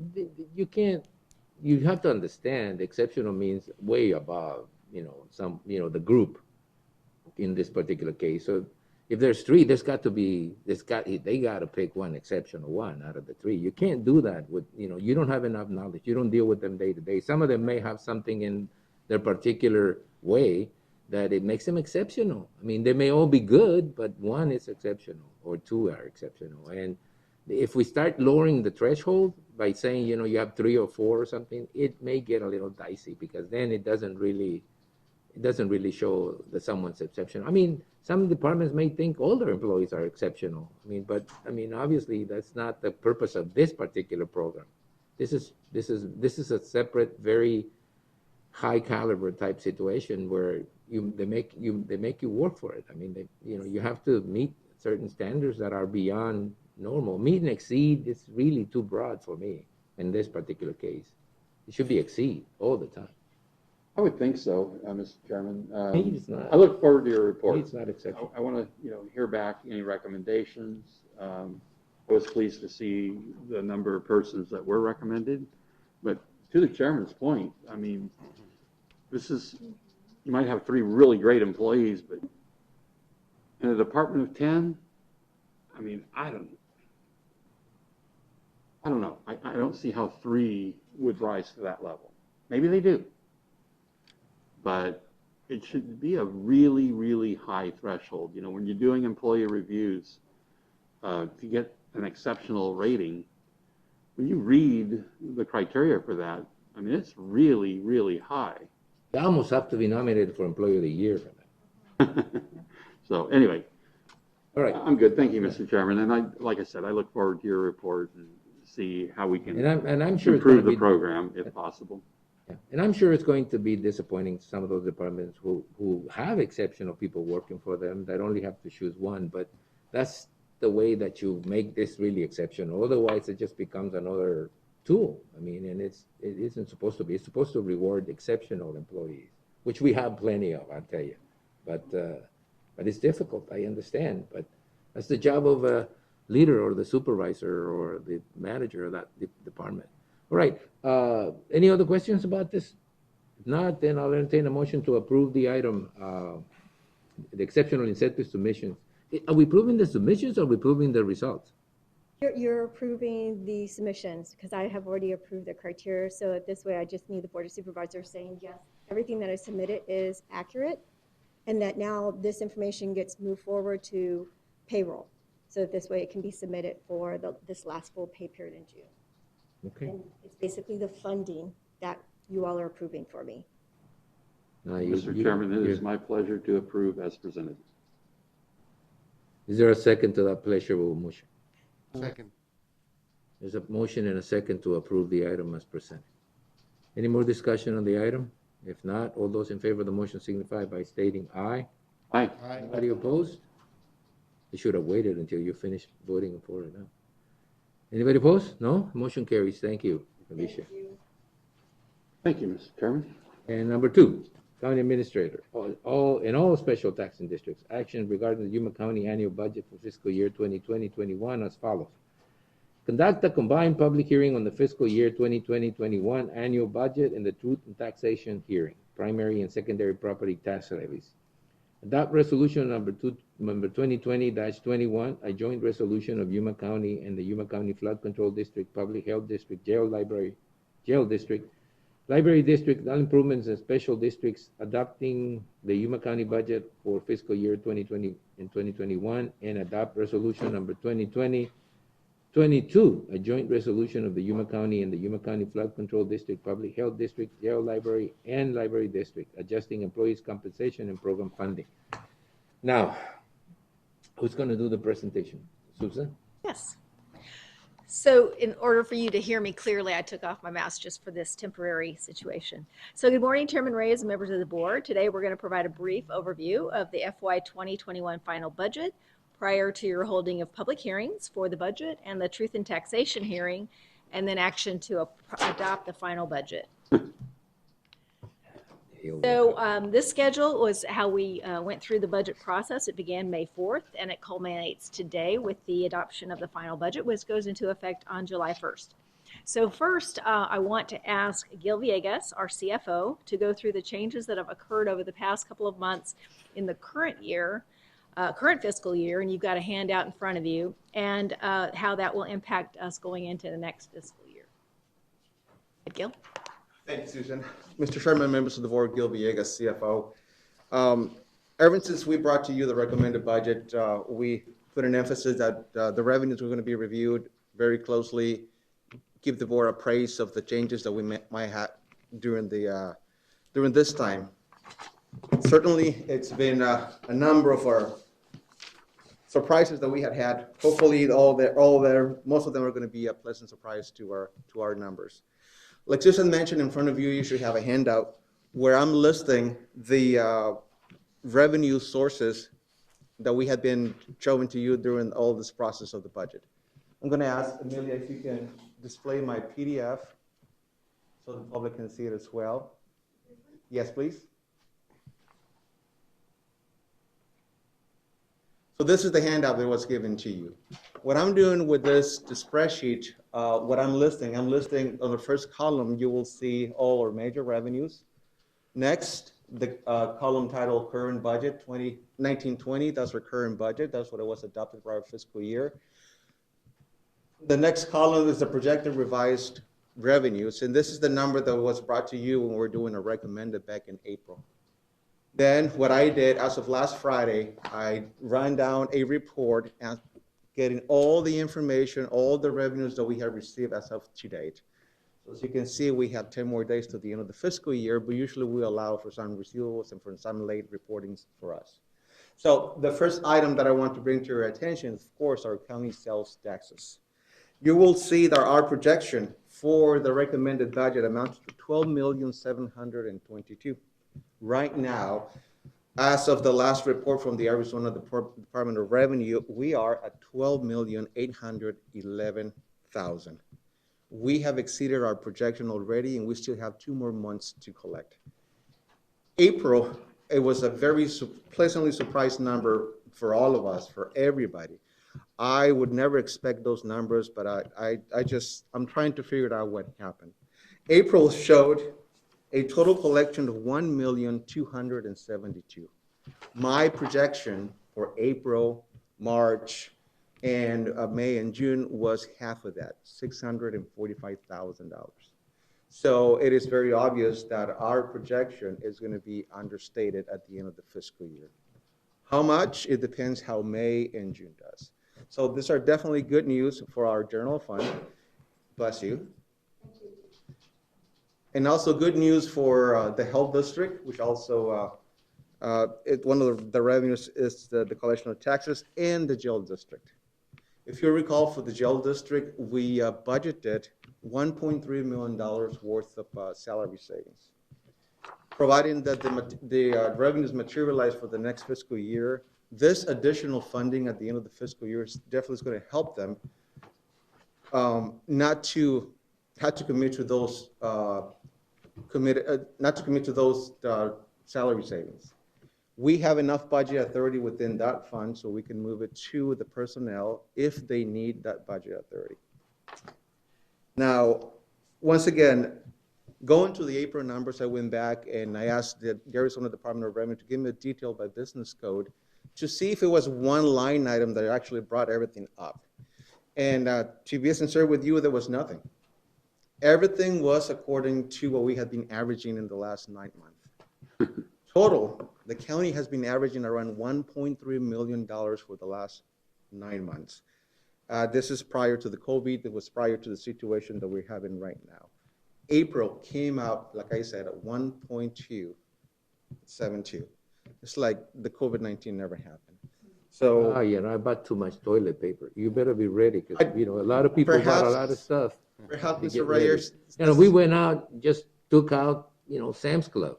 Speaker 1: you have to understand exceptional means way above, the group in this particular case. So if there's 3, they got to pick one exceptional one out of the 3. You can't do that with, you don't have enough knowledge. You don't deal with them day to day. Some of them may have something in their particular way that it makes them exceptional. I mean, they may all be good, but one is exceptional or 2 are exceptional. And if we start lowering the threshold by saying, you have 3 or 4 or something, it may get a little dicey, because then it doesn't really show that someone's exceptional. I mean, some departments may think all their employees are exceptional. But obviously that's not the purpose of this particular program. This is a separate, very high caliber type situation where they make you work for it. I mean, you have to meet certain standards that are beyond normal. Meet and exceed is really too broad for me in this particular case. It should be exceed all the time.
Speaker 7: I would think so, Mr. Chairman.
Speaker 1: He's not.
Speaker 7: I look forward to your report.
Speaker 1: He's not exceptional.
Speaker 7: I want to, hear back any recommendations. I was pleased to see the number of persons that were recommended, but to the chairman's point, I mean, you might have 3 really great employees, but in a department of 10, I mean, I don't know. I don't see how 3 would rise to that level. Maybe they do. But it should be a really, really high threshold. When you're doing employee reviews, to get an exceptional rating, when you read the criteria for that, I mean, it's really, really high.
Speaker 1: You almost have to be nominated for Employee of the Year for that.
Speaker 7: So anyway,
Speaker 1: all right.
Speaker 7: I'm good. Thank you, Mr. Chairman. And like I said, I look forward to your report and see how we can
Speaker 1: I'm sure
Speaker 7: improve the program if possible.
Speaker 1: Yeah. And I'm sure it's going to be disappointing to some of those departments who have exceptional people working for them that only have to choose one, but that's the way that you make this really exceptional. Otherwise, it just becomes another tool. I mean, and it isn't supposed to be. It's supposed to reward exceptional employees, which we have plenty of, I'll tell you. But it's difficult, I understand. But that's the job of a leader or the supervisor or the manager of that department. All right. Any other questions about this? If not, then I'll entertain a motion to approve the item, the exceptional incentive submissions. Are we approving the submissions or are we approving the results?
Speaker 16: You're approving the submissions because I have already approved the criteria. So this way, I just need the Board of Supervisors saying, yes, everything that I submitted is accurate, and that now this information gets moved forward to payroll. So that this way it can be submitted for this last full pay period in June.
Speaker 1: Okay.
Speaker 16: And it's basically the funding that you all are approving for me.
Speaker 7: Mr. Chairman, it is my pleasure to approve as presented.
Speaker 1: Is there a second to that pleasurable motion?
Speaker 6: Second.
Speaker 1: There's a motion and a second to approve the item as presented. Any more discussion on the item? If not, all those in favor of the motion signify by stating aye.
Speaker 7: Aye.
Speaker 1: Anybody opposed? You should have waited until you finished voting for it now. Anybody opposed? No? Motion carries. Thank you, Alicia.
Speaker 7: Thank you, Mr. Chairman.
Speaker 1: And number 2, County Administrator, in all special taxing districts, action regarding the Yuma County annual budget for fiscal year 2020-21 as follows. Conduct a combined public hearing on the fiscal year 2020-21 annual budget and the truth and taxation hearing, primary and secondary property tax levies. Adopt resolution number 2020-21, a joint resolution of Yuma County and the Yuma County Flood Control District, Public Health District, Jail District, Library District, all improvements and special districts, adopting the Yuma County budget for fiscal year 2020 and 2021, and adopt resolution number 2020-22, a joint resolution of the Yuma County and the Yuma County Flood Control District, Public Health District, Jail Library, and Library District, adjusting employees' compensation and program funding. Now, who's going to do the presentation? Susan?
Speaker 3: Yes. So in order for you to hear me clearly, I took off my mask just for this temporary situation. So good morning, Chairman Reyes and members of the board. Today we're going to provide a brief overview of the FY 2021 final budget prior to your holding of public hearings for the budget and the truth and taxation hearing, and then action to adopt the final budget. So this schedule was how we went through the budget process. It began May 4th and it culminates today with the adoption of the final budget, which goes into effect on July 1st. So first, I want to ask Gil Villegas, our CFO, to go through the changes that have occurred over the past couple of months in the current year, current fiscal year, and you've got a handout in front of you, and how that will impact us going into the next fiscal year. Gil?
Speaker 13: Thank you, Susan. Mr. Chairman, members of the board, Gil Villegas, CFO. Ever since we brought to you the recommended budget, we put an emphasis that the revenues were going to be reviewed very closely, keep the board appraised of the changes that we might have during this time. Certainly, it's been a number of our surprises that we had. Hopefully, most of them are going to be a pleasant surprise to our numbers. Like Susan mentioned, in front of you, you should have a handout where I'm listing the revenue sources that we have been showing to you during all this process of the budget. I'm going to ask Amelia if you can display my PDF so the public can see it as well. Yes, please. So this is the handout that was given to you. What I'm doing with this spreadsheet, what I'm listing on the first column, you will see all our major revenues. Next, the column titled Current Budget 1920, that's our current budget. That's what it was adopted for our fiscal year. The next column is the projected revised revenues, and this is the number that was brought to you when we were doing a recommended back in April. Then what I did as of last Friday, I ran down a report and getting all the information, all the revenues that we have received as of to date. So as you can see, we have 10 more days to the end of the fiscal year, but usually we allow for some receivables and for some late reportings for us. So the first item that I want to bring to your attention is, of course, our county sales taxes. You will see that our projection for the recommended budget amounts to $12,722,000. Right now, as of the last report from the Arizona Department of Revenue, we are at $12,811,000. We have exceeded our projection already, and we still have 2 more months to collect. April, it was a very pleasantly surprised number for all of us, for everybody. I would never expect those numbers, but I'm trying to figure out what happened. April showed a total collection of $1,272,000. My projection for April, March, and May and June was half of that, $645,000. So it is very obvious that our projection is going to be understated at the end of the fiscal year. How much? It depends how May and June does. So these are definitely good news for our general fund. Bless you. And also good news for the health district, which also One of the revenues is the collection of taxes in the jail district. If you recall, for the jail district, we budgeted $1.3 million worth of salary savings. Providing that the revenues materialize for the next fiscal year, this additional funding at the end of the fiscal year is definitely going to help them not to have to commit to those salary savings. We have enough budget authority within that fund so we can move it to the personnel if they need that budget authority. Now, once again, going to the April numbers, I went back and I asked the Arizona Department of Revenue to give me a detail by business code to see if it was one line item that actually brought everything up. And to be sincere with you, there was nothing. Everything was according to what we had been averaging in the last 9 months. Total, the county has been averaging around $1.3 million for the last 9 months. This is prior to the COVID. It was prior to the situation that we're having right now. April came out, like I said, at 1.272. It's like the COVID-19 never happened. So,
Speaker 1: I bought too much toilet paper. You better be ready because, a lot of people bought a lot of stuff.
Speaker 13: Perhaps,
Speaker 1: to
Speaker 13: Mr.
Speaker 1: get ready.
Speaker 13: Reyes,
Speaker 1: We went out, just took out, Sam's Club,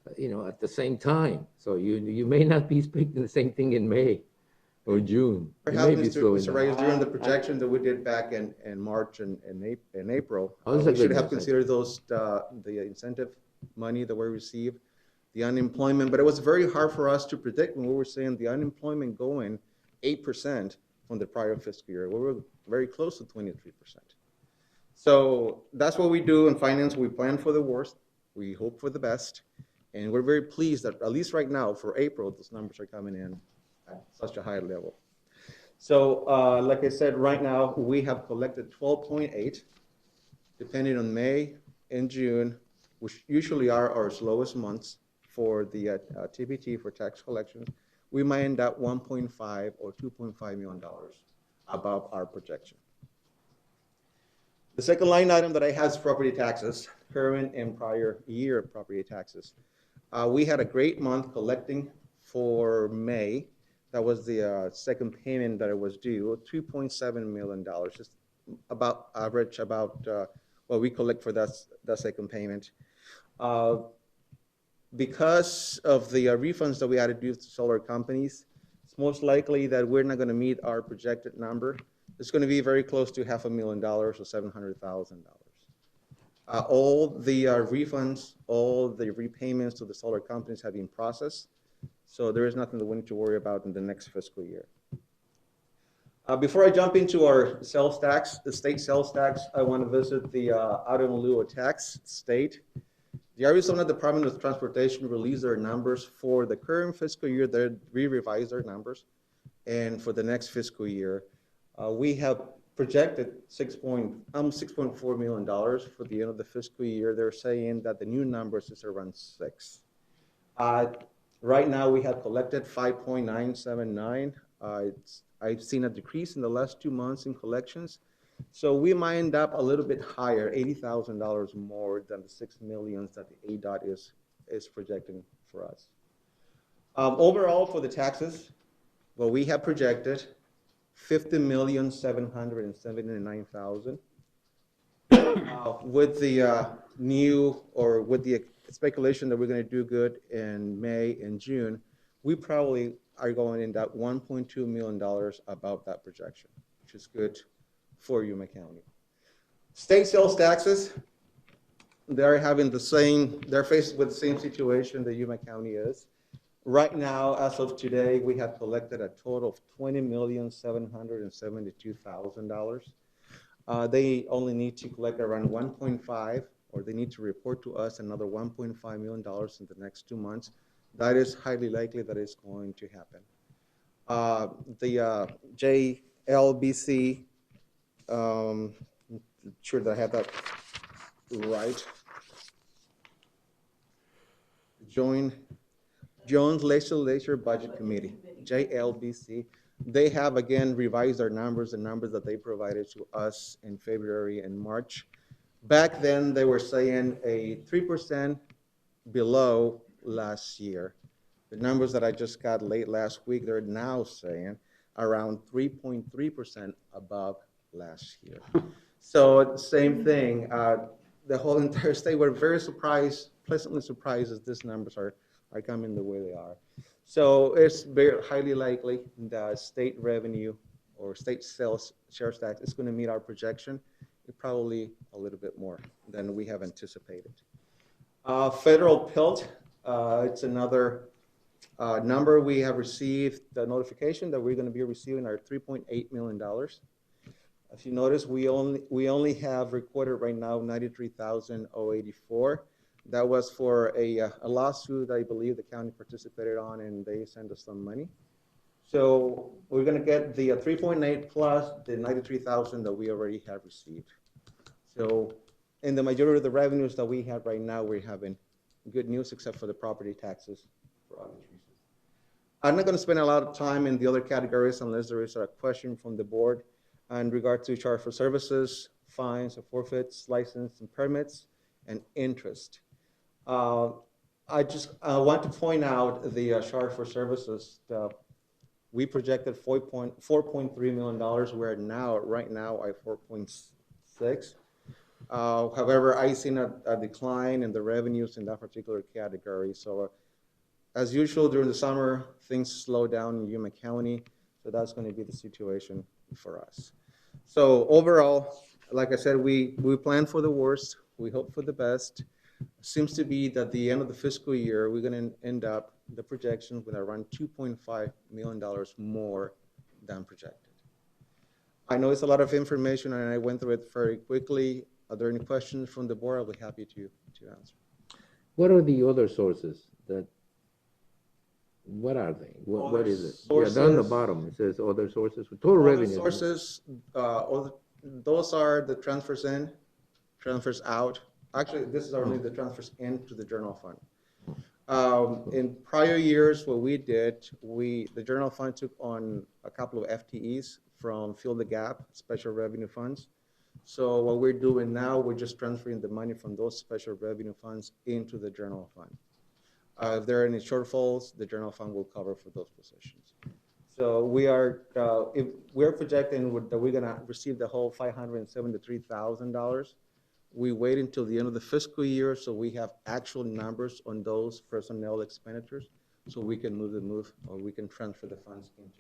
Speaker 1: at the same time. So you may not be expecting the same thing in May or June.
Speaker 13: perhaps, Mr. Reyes, during the projection that we did back in March and April, we should have considered those, the incentive money that we received, the unemployment, but it was very hard for us to predict when we were saying the unemployment going 8% from the prior fiscal year. We were very close to 23%. So that's what we do in finance. We plan for the worst, we hope for the best, and we're very pleased that at least right now for April, those numbers are coming in at such a high level. So like I said, right now we have collected 12.8, depending on May and June, which usually are our slowest months for the TBT for tax collection. We might end up 1.5 or $2.5 million above our projection. The second line item that I have is property taxes, current and prior year property taxes. We had a great month collecting for May. That was the second payment that it was due, $2.7 million, just about average, about what we collect for that second payment. Because of the refunds that we had to do to solar companies, it's most likely that we're not going to meet our projected number. It's going to be very close to $500,000 or $700,000. All the refunds, all the repayments to the solar companies have been processed, so there is nothing that we need to worry about in the next fiscal year. Before I jump into our sales tax, the state sales tax, I want to visit the auto in lieu of tax state. The Arizona Department of Transportation released their numbers for the current fiscal year. They revised their numbers, and for the next fiscal year, we have projected $6.4 million for the end of the fiscal year. They're saying that the new numbers is around 6. Right now, we have collected 5.979. I've seen a decrease in the last 2 months in collections. So we might end up a little bit higher, $80,000 more than the $6 million that the ADOT is projecting for us. Overall, for the taxes, what we have projected, $50,779,000. With the with the speculation that we're going to do good in May and June, we probably are going to end up $1.2 million above that projection, which is good for Yuma County. State sales taxes, they're faced with the same situation that Yuma County is. Right now, as of today, we have collected a total of $20,772,000. They only need to collect around 1.5, or they need to report to us another $1.5 million in the next 2 months. That is highly likely that it's going to happen. The JLBC, sure that I have that right. Jones Legislature Budget Committee, JLBC. They have again revised their numbers, the numbers that they provided to us in February and March. Back then, they were saying a 3% below last year. The numbers that I just got late last week, they're now saying around 3.3% above last year. So same thing, the whole entire state, we're very surprised, pleasantly surprised as these numbers are coming the way they are. So it's very highly likely that state revenue or state sales share tax is going to meet our projection, probably a little bit more than we have anticipated. Federal PILT, it's another number. We have received the notification that we're going to be receiving our $3.8 million. If you notice, we only have recorded right now 93,084. That was for a lawsuit I believe the county participated on, and they sent us some money. So we're going to get the 3.8 plus the 93,000 that we already have received. So in the majority of the revenues that we have right now, we're having good news except for the property taxes for obvious reasons. I'm not going to spend a lot of time in the other categories unless there is a question from the board in regard to charge for services, fines or forfeits, license and permits, and interest. I just want to point out the charge for services. We projected $4.3 million. We're now, right now, at 4.6. However, I've seen a decline in the revenues in that particular category. So as usual, during the summer, things slow down in Yuma County. So that's going to be the situation for us. So overall, like I said, we plan for the worst. We hope for the best. Seems to be that the end of the fiscal year, we're going to end up the projections with around $2.5 million more than projected. I know it's a lot of information and I went through it very quickly. Are there any questions from the board? I'll be happy to answer.
Speaker 1: What are the other sources what are they? What is it?
Speaker 13: Sources,
Speaker 1: down the bottom it says other sources. Total revenue.
Speaker 13: Sources, those are the transfers in, transfers out. Actually, this is only the transfers into the general fund. In prior years, what we did, the general fund took on a couple of FTEs from Fill the Gap, special revenue funds. So what we're doing now, we're just transferring the money from those special revenue funds into the general fund. If there are any shortfalls, the general fund will cover for those positions. So if we're projecting that we're going to receive the whole $573,000, we wait until the end of the fiscal year so we have actual numbers on those personnel expenditures so we can or we can transfer the funds into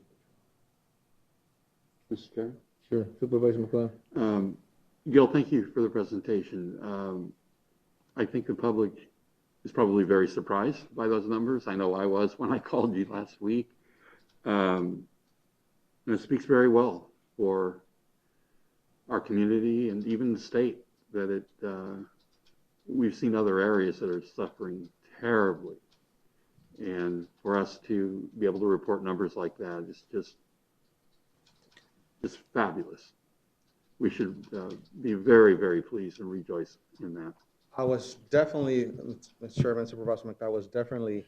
Speaker 13: the.
Speaker 7: Mr. Chair?
Speaker 1: Sure. Supervisor McLeod.
Speaker 7: Gil, thank you for the presentation. I think the public is probably very surprised by those numbers. I know I was when I called you last week. And it speaks very well for our community and even the state that we've seen other areas that are suffering terribly. And for us to be able to report numbers like that is just fabulous. We should be very, very pleased and rejoice in that.
Speaker 13: I was definitely, Mr. Chairman, Supervisor McDowell, was definitely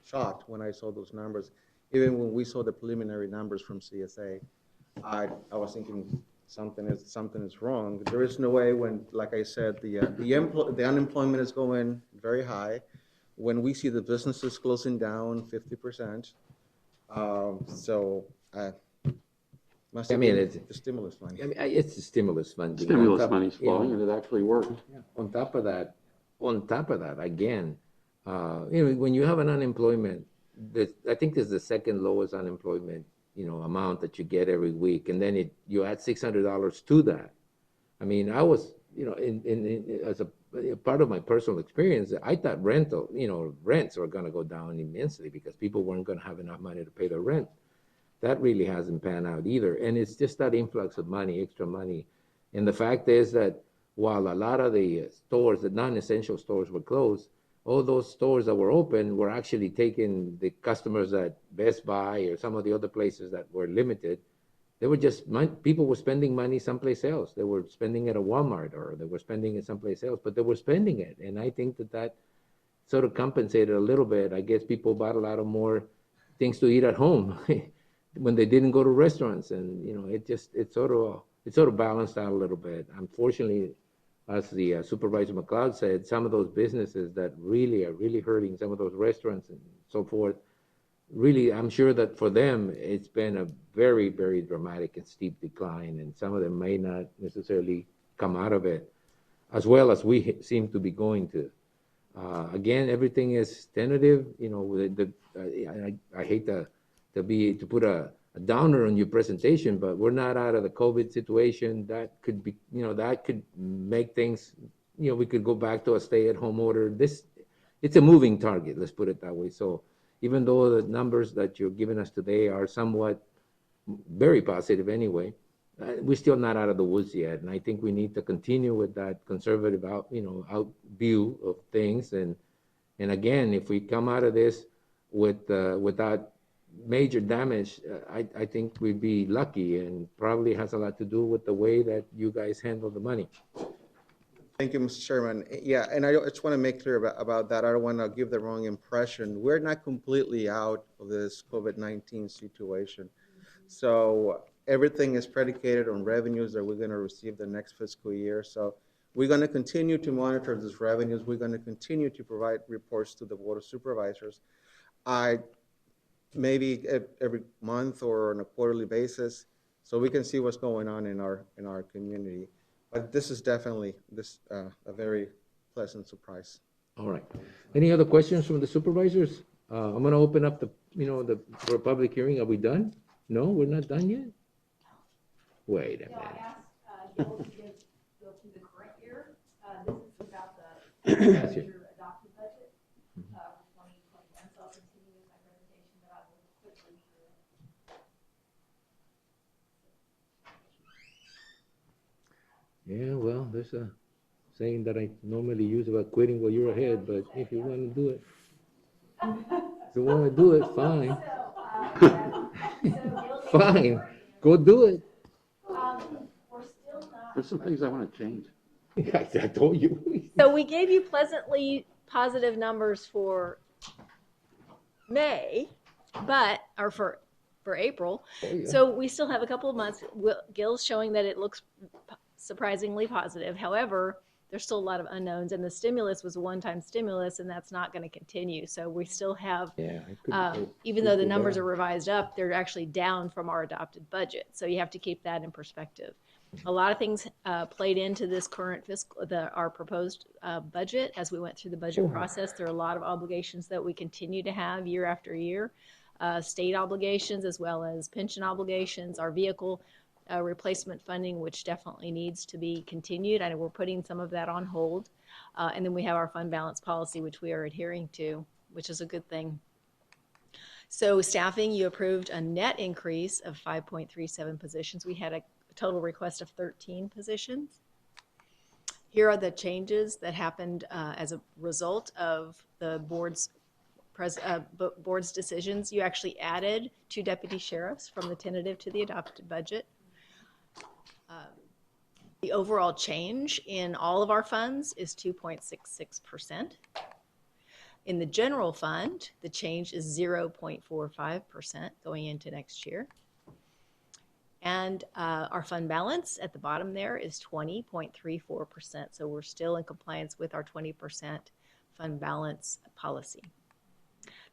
Speaker 13: shocked when I saw those numbers. Even when we saw the preliminary numbers from CSA, I was thinking something is wrong. There is no way when, like I said, the unemployment is going very high. When we see the businesses closing down 50%, it's the stimulus money.
Speaker 1: I mean, it's the stimulus funding.
Speaker 7: Stimulus money's flowing, and it actually worked.
Speaker 1: On top of that, again, when you have an unemployment, I think this is the second lowest unemployment, amount that you get every week, and then you add $600 to that. I mean, I was, as a part of my personal experience, I thought rents were going to go down immensely because people weren't going to have enough money to pay their rent. That really hasn't panned out either. And it's just that influx of money, extra money. And the fact is that while a lot of the stores, the non-essential stores were closed, all those stores that were open were actually taking the customers at Best Buy or some of the other places that were limited. They were people were spending money someplace else. They were spending it at Walmart or they were spending it someplace else, but they were spending it. And I think that sort of compensated a little bit. I guess people bought a lot of more things to eat at home when they didn't go to restaurants. And, it sort of balanced out a little bit. Unfortunately, as the Supervisor McLeod said, some of those businesses that really are hurting, some of those restaurants and so forth. Really, I'm sure that for them, it's been a very, very dramatic and steep decline, and some of them may not necessarily come out of it as well as we seem to be going to. Again, everything is tentative. You know, I hate to put a downer on your presentation, but we're not out of the COVID situation. That could be, you know, that could make things, you know, we could go back to a stay-at-home order. It's a moving target, let's put it that way. So even though the numbers that you're giving us today are somewhat very positive anyway, we're still not out of the woods yet. And I think we need to continue with that conservative out view of things. And again, if we come out of this without major damage, I think we'd be lucky, and probably has a lot to do with the way that you guys handle the money.
Speaker 13: Thank you, Mr. Chairman. Yeah, and I just want to make clear about that. I don't want to give the wrong impression. We're not completely out of this COVID-19 situation. So everything is predicated on revenues that we're going to receive the next fiscal year. So we're going to continue to monitor these revenues. We're going to continue to provide reports to the Board of Supervisors. Maybe every month or on a quarterly basis, so we can see what's going on in our community. But this is definitely a very pleasant surprise.
Speaker 1: All right. Any other questions from the supervisors? I'm going to open up for a public hearing. Are we done? No, we're not done yet? Wait a minute.
Speaker 3: I asked Gil to go through the current year. This is about the your adopted budget for 2021. So I'll continue with my presentation, but I will quickly through it.
Speaker 1: Yeah, well, there's a saying that I normally use about quitting while you're ahead, but if you want to do it, fine. Fine, go do it.
Speaker 7: There's some things I want to change.
Speaker 1: I told you.
Speaker 3: So we gave you pleasantly positive numbers for May, or for April.
Speaker 1: Oh, yeah.
Speaker 3: So we still have a couple of months. Gil's showing that it looks surprisingly positive. However, there's still a lot of unknowns, and the stimulus was a one-time stimulus, and that's not going to continue. So we still have, even though the numbers are revised up, they're actually down from our adopted budget. So you have to keep that in perspective. A lot of things played into this current our proposed budget as we went through the budget process. There are a lot of obligations that we continue to have year after year, state obligations as well as pension obligations, our vehicle replacement funding, which definitely needs to be continued. I know we're putting some of that on hold. And then we have our fund balance policy, which we are adhering to, which is a good thing. So staffing, you approved a net increase of 5.37 positions. We had a total request of 13 positions. Here are the changes that happened as a result of the board's decisions. You actually added 2 deputy sheriffs from the tentative to the adopted budget. The overall change in all of our funds is 2.66%. In the general fund, the change is 0.45% going into next year. And our fund balance at the bottom there is 20.34%. So we're still in compliance with our 20% fund balance policy.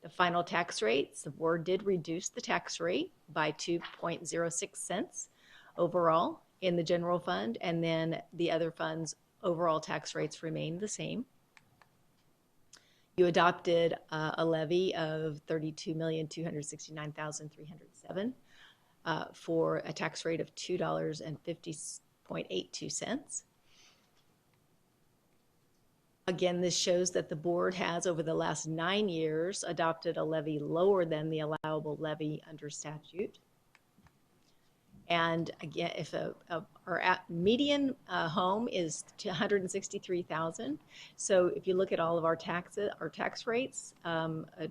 Speaker 3: The final tax rates, the board did reduce the tax rate by 2.06 cents overall in the general fund, and then the other funds overall tax rates remain the same. You adopted a levy of $32,269,307 for a tax rate of $2.50.82. Again, this shows that the board has, over the last 9 years, adopted a levy lower than the allowable levy under statute. And again, if our median home is to $163,000, so if you look at all of our tax rates, a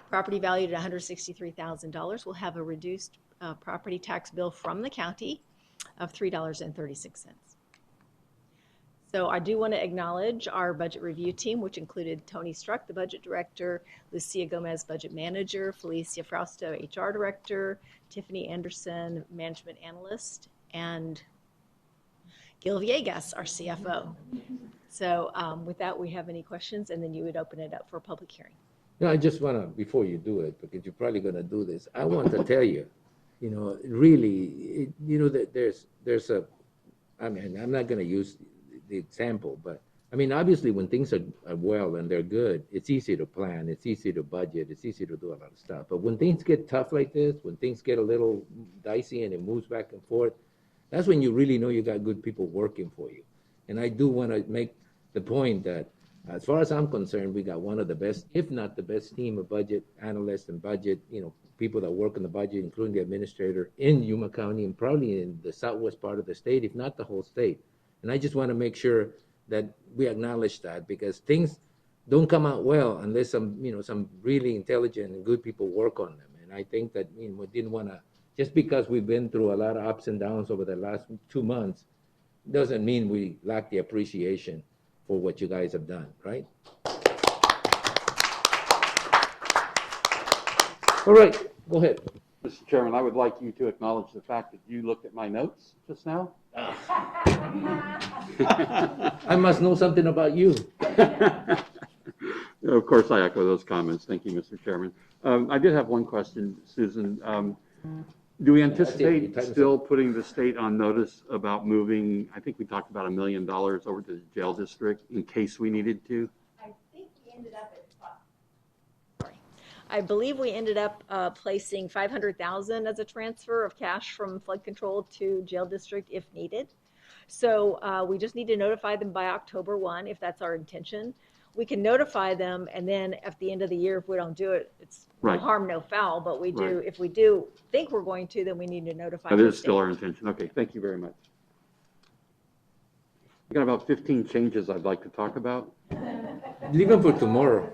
Speaker 3: property valued at $163,000 will have a reduced property tax bill from the county of $3.36. So I do want to acknowledge our budget review team, which included Tony Struck, the budget director, Lucia Gomez, budget manager, Felicia Frausto, HR director, Tiffany Anderson, management analyst, and Gil Villegas, our CFO. So with that, we have any questions, and then you would open it up for a public hearing.
Speaker 1: No, I just wanna, before you do it, because you're probably gonna do this, I want to tell you, really, that there's a, I mean, I'm not gonna use the example, but, I mean, obviously, when things are well and they're good, it's easy to plan, it's easy to budget, it's easy to do a lot of stuff. But when things get tough like this, when things get a little dicey and it moves back and forth, that's when you really know you got good people working for you. And I do want to make the point that, as far as I'm concerned, we got one of the best, if not the best team of budget analysts and budget, people that work in the budget, including the administrator in Yuma County and probably in the southwest part of the state, if not the whole state. And I just want to make sure that we acknowledge that, because things don't come out well unless some really intelligent and good people work on them. And I think that, we didn't want to, just because we've been through a lot of ups and downs over the last 2 months, doesn't mean we lack the appreciation for what you guys have done, right? All right, go ahead.
Speaker 7: Mr. Chairman, I would like you to acknowledge the fact that you looked at my notes just now.
Speaker 1: I must know something about you.
Speaker 7: Of course, I echo those comments. Thank you, Mr. Chairman. I did have one question, Susan. Do we anticipate still putting the state on notice about moving, I think we talked about $1 million over to the jail district in case we needed to?
Speaker 3: I think we ended up I believe we ended up placing $500,000 as a transfer of cash from flood control to jail district if needed. So we just need to notify them by October 1 if that's our intention. We can notify them, and then at the end of the year, if we don't do it, it's no harm, no foul. But we do, if we do think we're going to, then we need to notify.
Speaker 7: That is still our intention. Okay, thank you very much. We got about 15 changes I'd like to talk about.
Speaker 1: Leave them for tomorrow.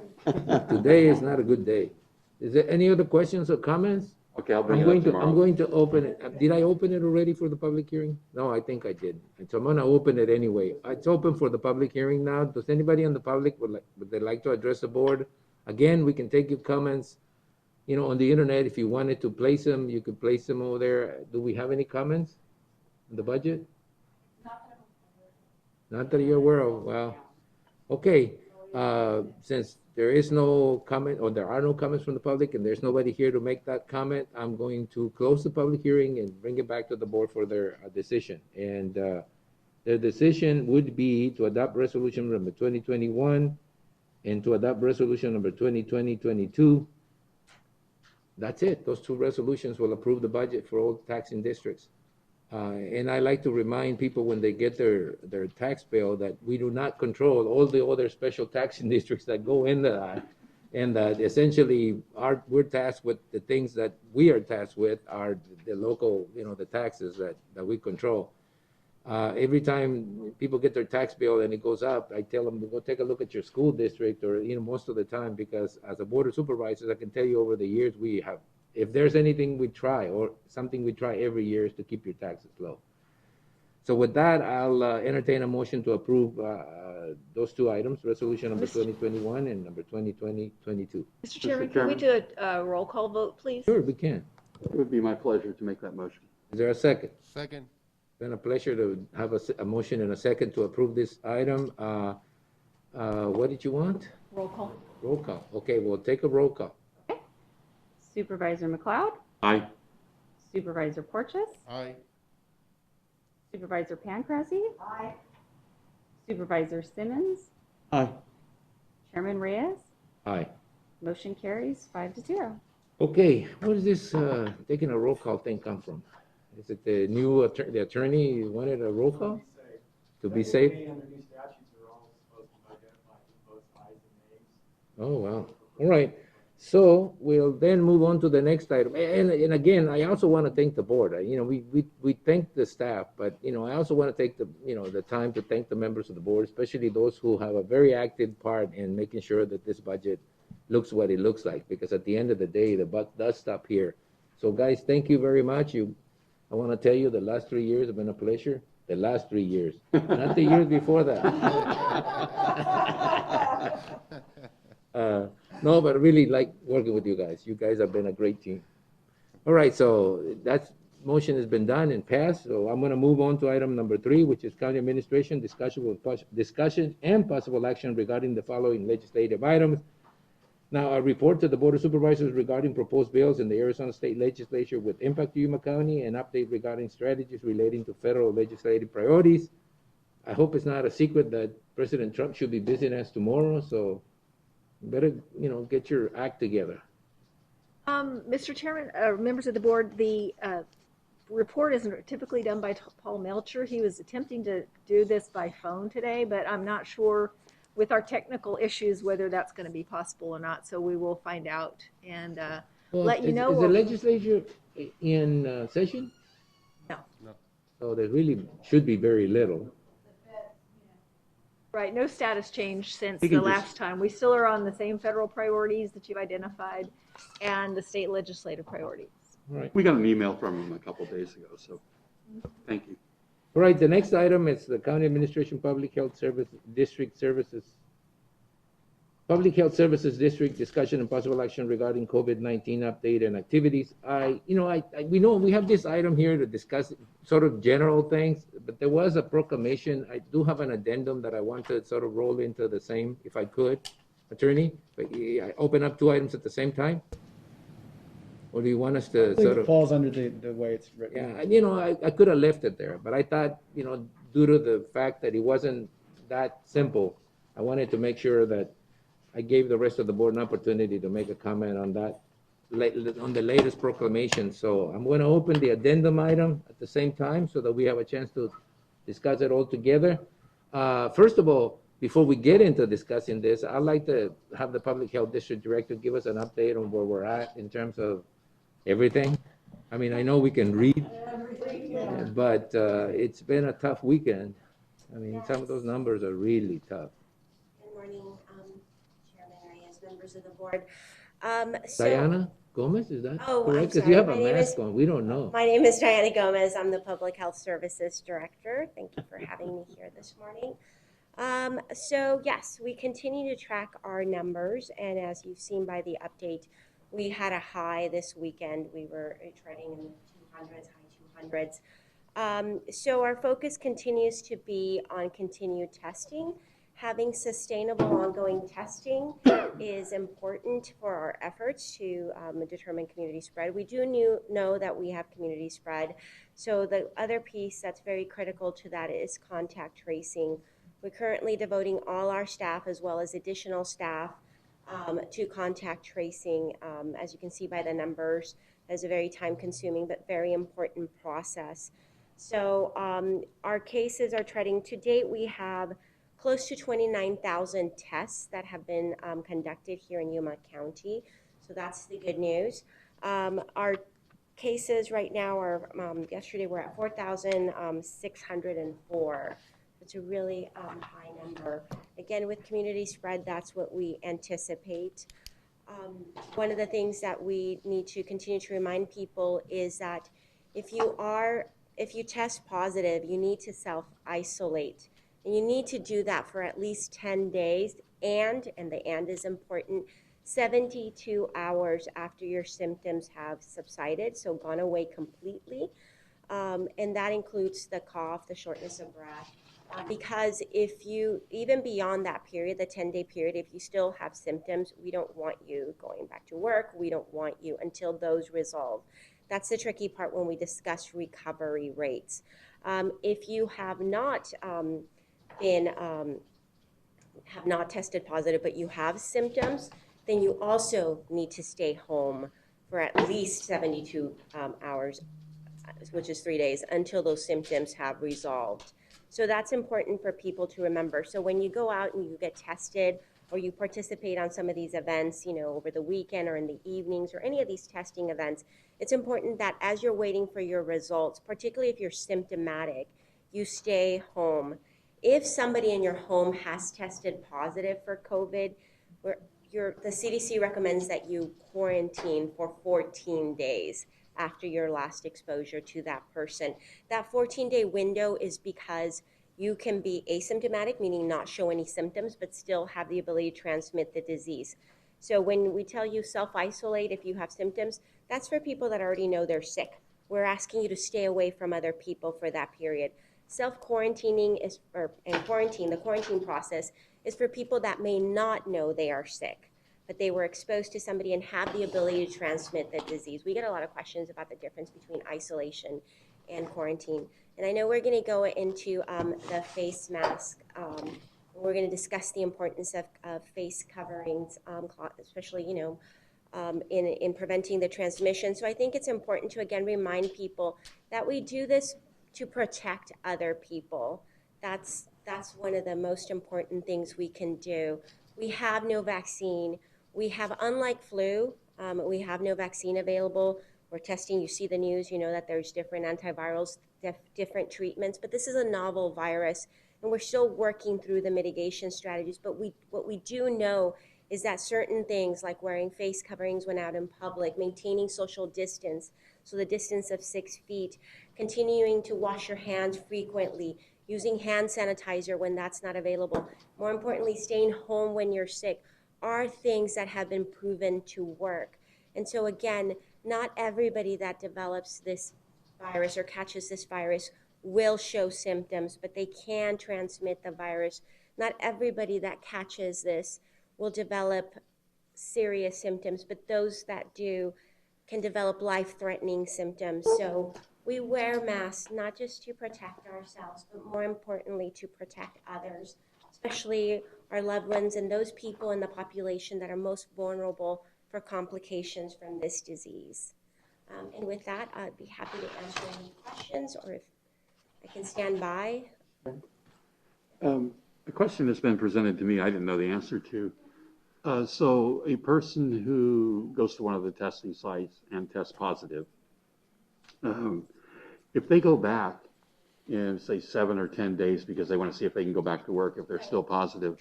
Speaker 1: Today is not a good day. Is there any other questions or comments?
Speaker 7: Okay, I'll bring it up tomorrow.
Speaker 1: I'm going to open it. Did I open it already for the public hearing? No, I think I did. And so I'm going to open it anyway. It's open for the public hearing now. Does anybody on the public would they like to address the board? Again, we can take your comments, on the internet. If you wanted to place them, you could place them over there. Do we have any comments on the budget? Not that you're aware of. Well, okay. Since there is no comment, or there are no comments from the public, and there's nobody here to make that comment, I'm going to close the public hearing and bring it back to the board for their decision. And their decision would be to adopt resolution number 2021 and to adopt resolution number 2020-22. That's it. Those two resolutions will approve the budget for all taxing districts. And I like to remind people when they get their tax bill that we do not control all the other special taxing districts that go into that. And that essentially we're tasked with the things that we are tasked with are the local, the taxes that we control. Every time people get their tax bill and it goes up, I tell them to go take a look at your school district, or, most of the time, because as a board of supervisors, I can tell you over the years we have, if there's anything we try, or something we try every year, is to keep your taxes low. So with that, I'll entertain a motion to approve those two items, resolution number 2021 and number 2020-22.
Speaker 3: Mr. Chairman, can we do a roll call vote, please?
Speaker 1: Sure, we can.
Speaker 7: It would be my pleasure to make that motion.
Speaker 1: Is there a second?
Speaker 6: Second.
Speaker 1: It's been a pleasure to have a motion and a second to approve this item. What did you want?
Speaker 3: Roll call.
Speaker 1: Roll call. Okay, we'll take a roll call.
Speaker 17: Supervisor McLeod?
Speaker 7: Aye.
Speaker 17: Supervisor Porches?
Speaker 6: Aye.
Speaker 17: Supervisor Pancrazy?
Speaker 9: Aye.
Speaker 17: Supervisor Simmons?
Speaker 4: Aye.
Speaker 17: Chairman Reyes?
Speaker 1: Aye.
Speaker 17: Motion carries 5-0.
Speaker 1: Okay, what is this taking a roll call thing come from? Is it the new the attorney wanted a roll call? To be safe? Oh, wow. All right. So we'll then move on to the next item. And again, I also want to thank the board. We thank the staff, but, I also want to take the time to thank the members of the board, especially those who have a very active part in making sure that this budget looks what it looks like, because at the end of the day, the buck does stop here. So guys, thank you very much. I want to tell you the last 3 years have been a pleasure. The last 3 years, not the years before that. No, but I really like working with you guys. You guys have been a great team. All right, so that motion has been done and passed. So I'm going to move on to item number 3, which is county administration discussion and possible action regarding the following legislative items. Now, a report to the Board of Supervisors regarding proposed bills in the Arizona State Legislature with impact to Yuma County, and update regarding strategies relating to federal legislative priorities. I hope it's not a secret that President Trump should be visiting us tomorrow, so better, get your act together.
Speaker 3: Mr. Chairman, members of the board, the report is typically done by Paul Melcher. He was attempting to do this by phone today, but I'm not sure with our technical issues whether that's going to be possible or not. So we will find out and let you know.
Speaker 1: Is the legislature in session?
Speaker 3: No.
Speaker 1: So there really should be very little.
Speaker 3: Right, no status change since
Speaker 1: We
Speaker 3: the
Speaker 1: can
Speaker 3: last time. We still are on the same federal priorities that you've identified and the state legislative priorities.
Speaker 1: Right.
Speaker 7: We got an email from him a couple days ago, so thank you.
Speaker 1: All right, the next item is the County Administration Public Health Service District Services. Public Health Services District discussion and possible action regarding COVID-19 update and activities. We know we have this item here to discuss sort of general things, but there was a proclamation. I do have an addendum that I want to sort of roll into the same, if I could, Attorney. But I open up two items at the same time? Or do you want us to sort
Speaker 12: It
Speaker 1: of?
Speaker 12: falls under the way it's written.
Speaker 1: Yeah, I could have left it there, but I thought, due to the fact that it wasn't that simple, I wanted to make sure that I gave the rest of the board an opportunity to make a comment on that, on the latest proclamation. So I'm going to open the addendum item at the same time so that we have a chance to discuss it all together. First of all, before we get into discussing this, I'd like to have the Public Health District Director give us an update on where we're at in terms of everything. I mean, I know we can read, but it's been a tough weekend. I mean, some of those numbers are really tough.
Speaker 18: Good morning, Chairman Reyes, members of the board.
Speaker 1: Diana Gomez, is that
Speaker 18: Oh,
Speaker 1: correct?
Speaker 18: I'm
Speaker 1: Because
Speaker 18: sorry.
Speaker 1: you have
Speaker 18: My
Speaker 1: a
Speaker 18: name
Speaker 1: mask
Speaker 18: is-
Speaker 1: on. We don't know.
Speaker 18: My name is Diana Gomez. I'm the Public Health Services Director. Thank you for having me here this morning. So yes, we continue to track our numbers, and as you've seen by the update, we had a high this weekend. We were treading in the 200s, high 200s. So our focus continues to be on continued testing. Having sustainable ongoing testing is important for our efforts to determine community spread. We do know that we have community spread. So the other piece that's very critical to that is contact tracing. We're currently devoting all our staff as well as additional staff to contact tracing. As you can see by the numbers, it's a very time-consuming but very important process. So our cases are treading. To date, we have close to 29,000 tests that have been conducted here in Yuma County. So that's the good news. Our cases right now are, yesterday we're at 4,604. It's a really high number. Again, with community spread, that's what we anticipate. One of the things that we need to continue to remind people is that if you test positive, you need to self-isolate. And you need to do that for at least 10 days, and the and is important, 72 hours after your symptoms have subsided, so gone away completely. And that includes the cough, the shortness of breath. Because if you, even beyond that period, the 10-day period, if you still have symptoms, we don't want you going back to work. We don't want you until those resolve. That's the tricky part when we discuss recovery rates. If you have not have not tested positive, but you have symptoms, then you also need to stay home for at least 72 hours, which is 3 days, until those symptoms have resolved. So that's important for people to remember. So when you go out and you get tested, or you participate on some of these events, over the weekend or in the evenings or any of these testing events, it's important that as you're waiting for your results, particularly if you're symptomatic, you stay home. If somebody in your home has tested positive for COVID, the CDC recommends that you quarantine for 14 days after your last exposure to that person. That 14-day window is because you can be asymptomatic, meaning not show any symptoms, but still have the ability to transmit the disease. So when we tell you self-isolate if you have symptoms, that's for people that already know they're sick. We're asking you to stay away from other people for that period. Self-quarantining the quarantine process is for people that may not know they are sick. but they were exposed to somebody and have the ability to transmit the disease. We get a lot of questions about the difference between isolation and quarantine. And I know we're going to go into the face mask. We're going to discuss the importance of face coverings, especially, in preventing the transmission. So I think it's important to, again, remind people that we do this to protect other people. That's one of the most important things we can do. We have no vaccine. We have, unlike flu, we have no vaccine available. We're testing, you see the news, you know that there's different antivirals, different treatments, but this is a novel virus, and we're still working through the mitigation strategies. But what we do know is that certain things like wearing face coverings when out in public, maintaining social distance, so the distance of 6 feet, continuing to wash your hands frequently, using hand sanitizer when that's not available, more importantly, staying home when you're sick, are things that have been proven to work. And so again, not everybody that develops this virus or catches this virus will show symptoms, but they can transmit the virus. Not everybody that catches this will develop serious symptoms, but those that do can develop life-threatening symptoms. So we wear masks not just to protect ourselves, but more importantly to protect others, especially our loved ones and those people in the population that are most vulnerable for complications from this disease. And with that, I'd be happy to answer any questions, or if I can stand by.
Speaker 7: A question that's been presented to me, I didn't know the answer to. So a person who goes to one of the testing sites and tests positive, if they go back in, say, 7 or 10 days because they want to see if they can go back to work if they're still positive,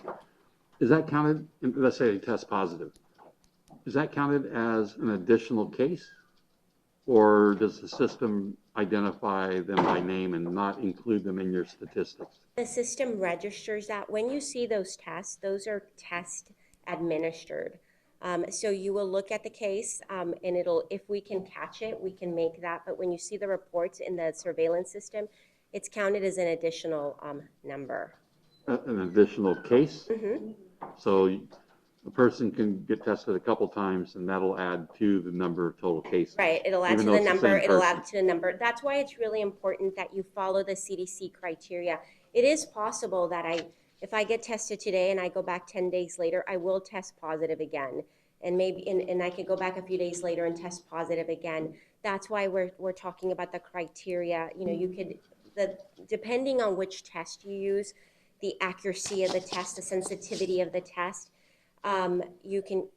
Speaker 7: is that counted? Let's say they test positive. Is that counted as an additional case? Or does the system identify them by name and not include them in your statistics?
Speaker 18: The system registers that. When you see those tests, those are test administered. So you will look at the case, and if we can catch it, we can make that. But when you see the reports in the surveillance system, it's counted as an additional number.
Speaker 7: An additional case?
Speaker 18: Mm-hmm.
Speaker 7: So a person can get tested a couple times and that'll add to the number of total cases.
Speaker 18: Right, it'll add to the number, it'll add to the number. That's why it's really important that you follow the CDC criteria. It is possible that if I get tested today and I go back 10 days later, I will test positive again. And maybe, and I could go back a few days later and test positive again. That's why we're talking about the criteria. You know, depending on which test you use, the accuracy of the test, the sensitivity of the test, you can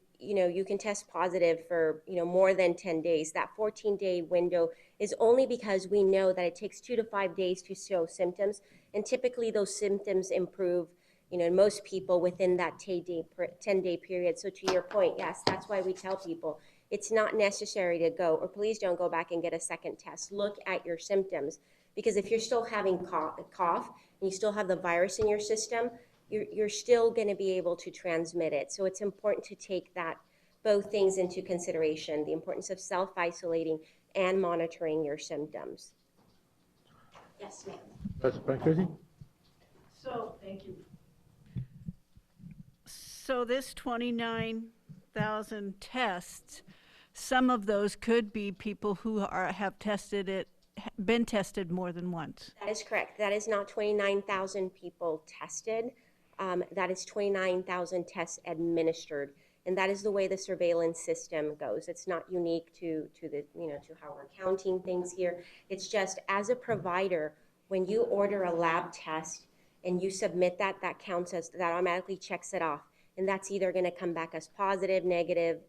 Speaker 18: test positive for, more than 10 days. That 14-day window is only because we know that it takes 2 to 5 days to show symptoms. And typically those symptoms improve, in most people within that 10-day period. So to your point, yes, that's why we tell people it's not necessary to go, or please don't go back and get a second test. Look at your symptoms, because if you're still having cough and you still have the virus in your system, you're still going to be able to transmit it. So it's important to take both things into consideration, the importance of self-isolating and monitoring your symptoms. Yes, ma'am.
Speaker 1: That's Chrissy?
Speaker 11: So, thank you. So this 29,000 tests, some of those could be people who have been tested more than once.
Speaker 18: That is correct. That is not 29,000 people tested. That is 29,000 tests administered, and that is the way the surveillance system goes. It's not unique to how we're counting things here. It's just, as a provider, when you order a lab test and you submit that counts as, that automatically checks it off, and that's either going to come back as positive, negative,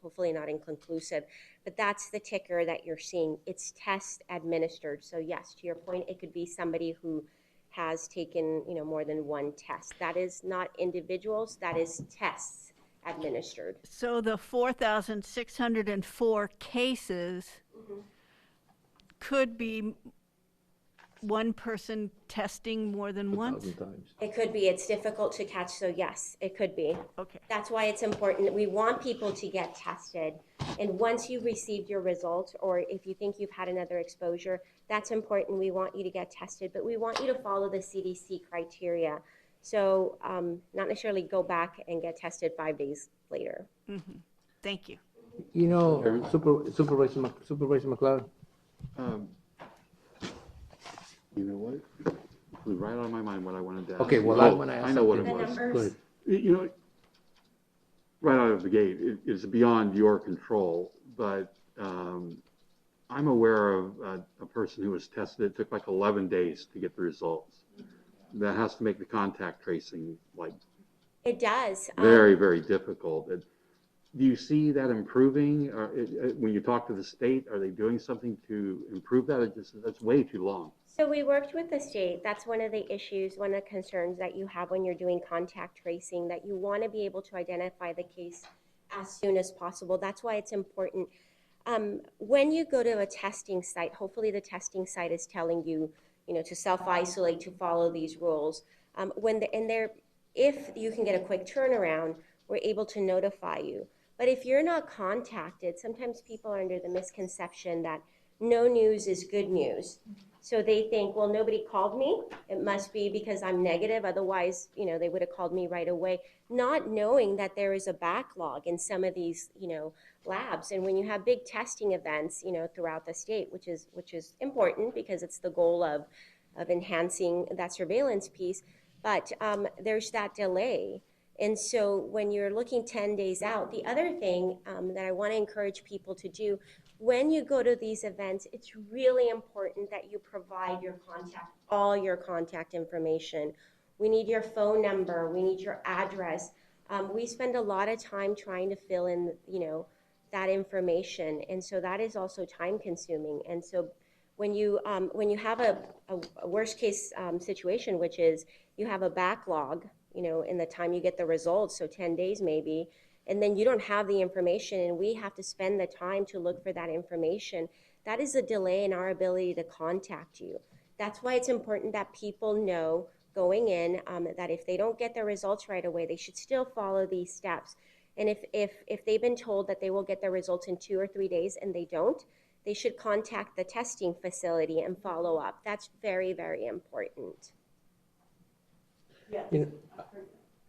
Speaker 18: hopefully not inconclusive, but that's the ticker that you're seeing. It's test administered. So yes, to your point, it could be somebody who has taken, more than one test. That is not individuals, that is tests administered.
Speaker 11: So the 4,604 cases could be one person testing more than once?
Speaker 1: Times.
Speaker 18: It could be. It's difficult to catch, so yes, it could be.
Speaker 11: Okay.
Speaker 18: That's why it's important. We want people to get tested. And once you've received your results, or if you think you've had another exposure, that's important. We want you to get tested, but we want you to follow the CDC criteria. So not necessarily go back and get tested 5 days later.
Speaker 11: Thank you.
Speaker 1: You know, Supervisor McLeod,
Speaker 7: You know what? It flew right out of my mind what I wanted to ask.
Speaker 1: okay, well,
Speaker 7: Oh,
Speaker 1: I want to ask
Speaker 7: I know what it
Speaker 1: something.
Speaker 7: was.
Speaker 1: Go ahead.
Speaker 7: You know, right out of the gate, it's beyond your control, but I'm aware of a person who was tested. It took like 11 days to get the results. That has to make the contact tracing like
Speaker 18: It does.
Speaker 7: very, very difficult. Do you see that improving? Or when you talk to the state, are they doing something to improve that? Or just that's way too long.
Speaker 18: So we worked with the state. That's one of the issues, one of the concerns that you have when you're doing contact tracing, that you want to be able to identify the case as soon as possible. That's why it's important. When you go to a testing site, hopefully the testing site is telling you, to self-isolate, to follow these rules. If you can get a quick turnaround, we're able to notify you. But if you're not contacted, sometimes people are under the misconception that no news is good news. So they think, well, nobody called me. It must be because I'm negative. Otherwise, they would have called me right away. Not knowing that there is a backlog in some of these, labs. And when you have big testing events, throughout the state, which is important because it's the goal of enhancing that surveillance piece, but there's that delay. And so when you're looking 10 days out, the other thing that I want to encourage people to do, when you go to these events, it's really important that you provide all your contact information. We need your phone number. We need your address. We spend a lot of time trying to fill in, that information. And so that is also time consuming. And so when you have a worst case situation, which is you have a backlog, in the time you get the results, so 10 days maybe, and then you don't have the information and we have to spend the time to look for that information, that is a delay in our ability to contact you. That's why it's important that people know going in that if they don't get their results right away, they should still follow these steps. And if they've been told that they will get their results in 2 or 3 days and they don't, they should contact the testing facility and follow up. That's very, very important.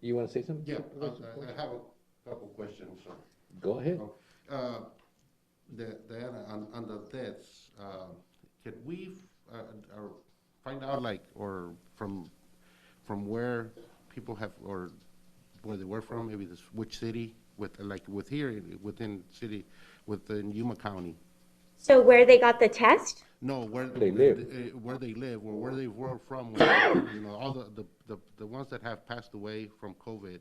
Speaker 1: You want to say something?
Speaker 6: Yeah, I have a couple questions.
Speaker 1: Go ahead.
Speaker 6: On the deaths, can we find out or from where people have, or where they were from, maybe which city, within Yuma County?
Speaker 18: So where they got the test?
Speaker 6: No, where
Speaker 1: they live,
Speaker 6: or where they were from. All the ones that have passed away from COVID.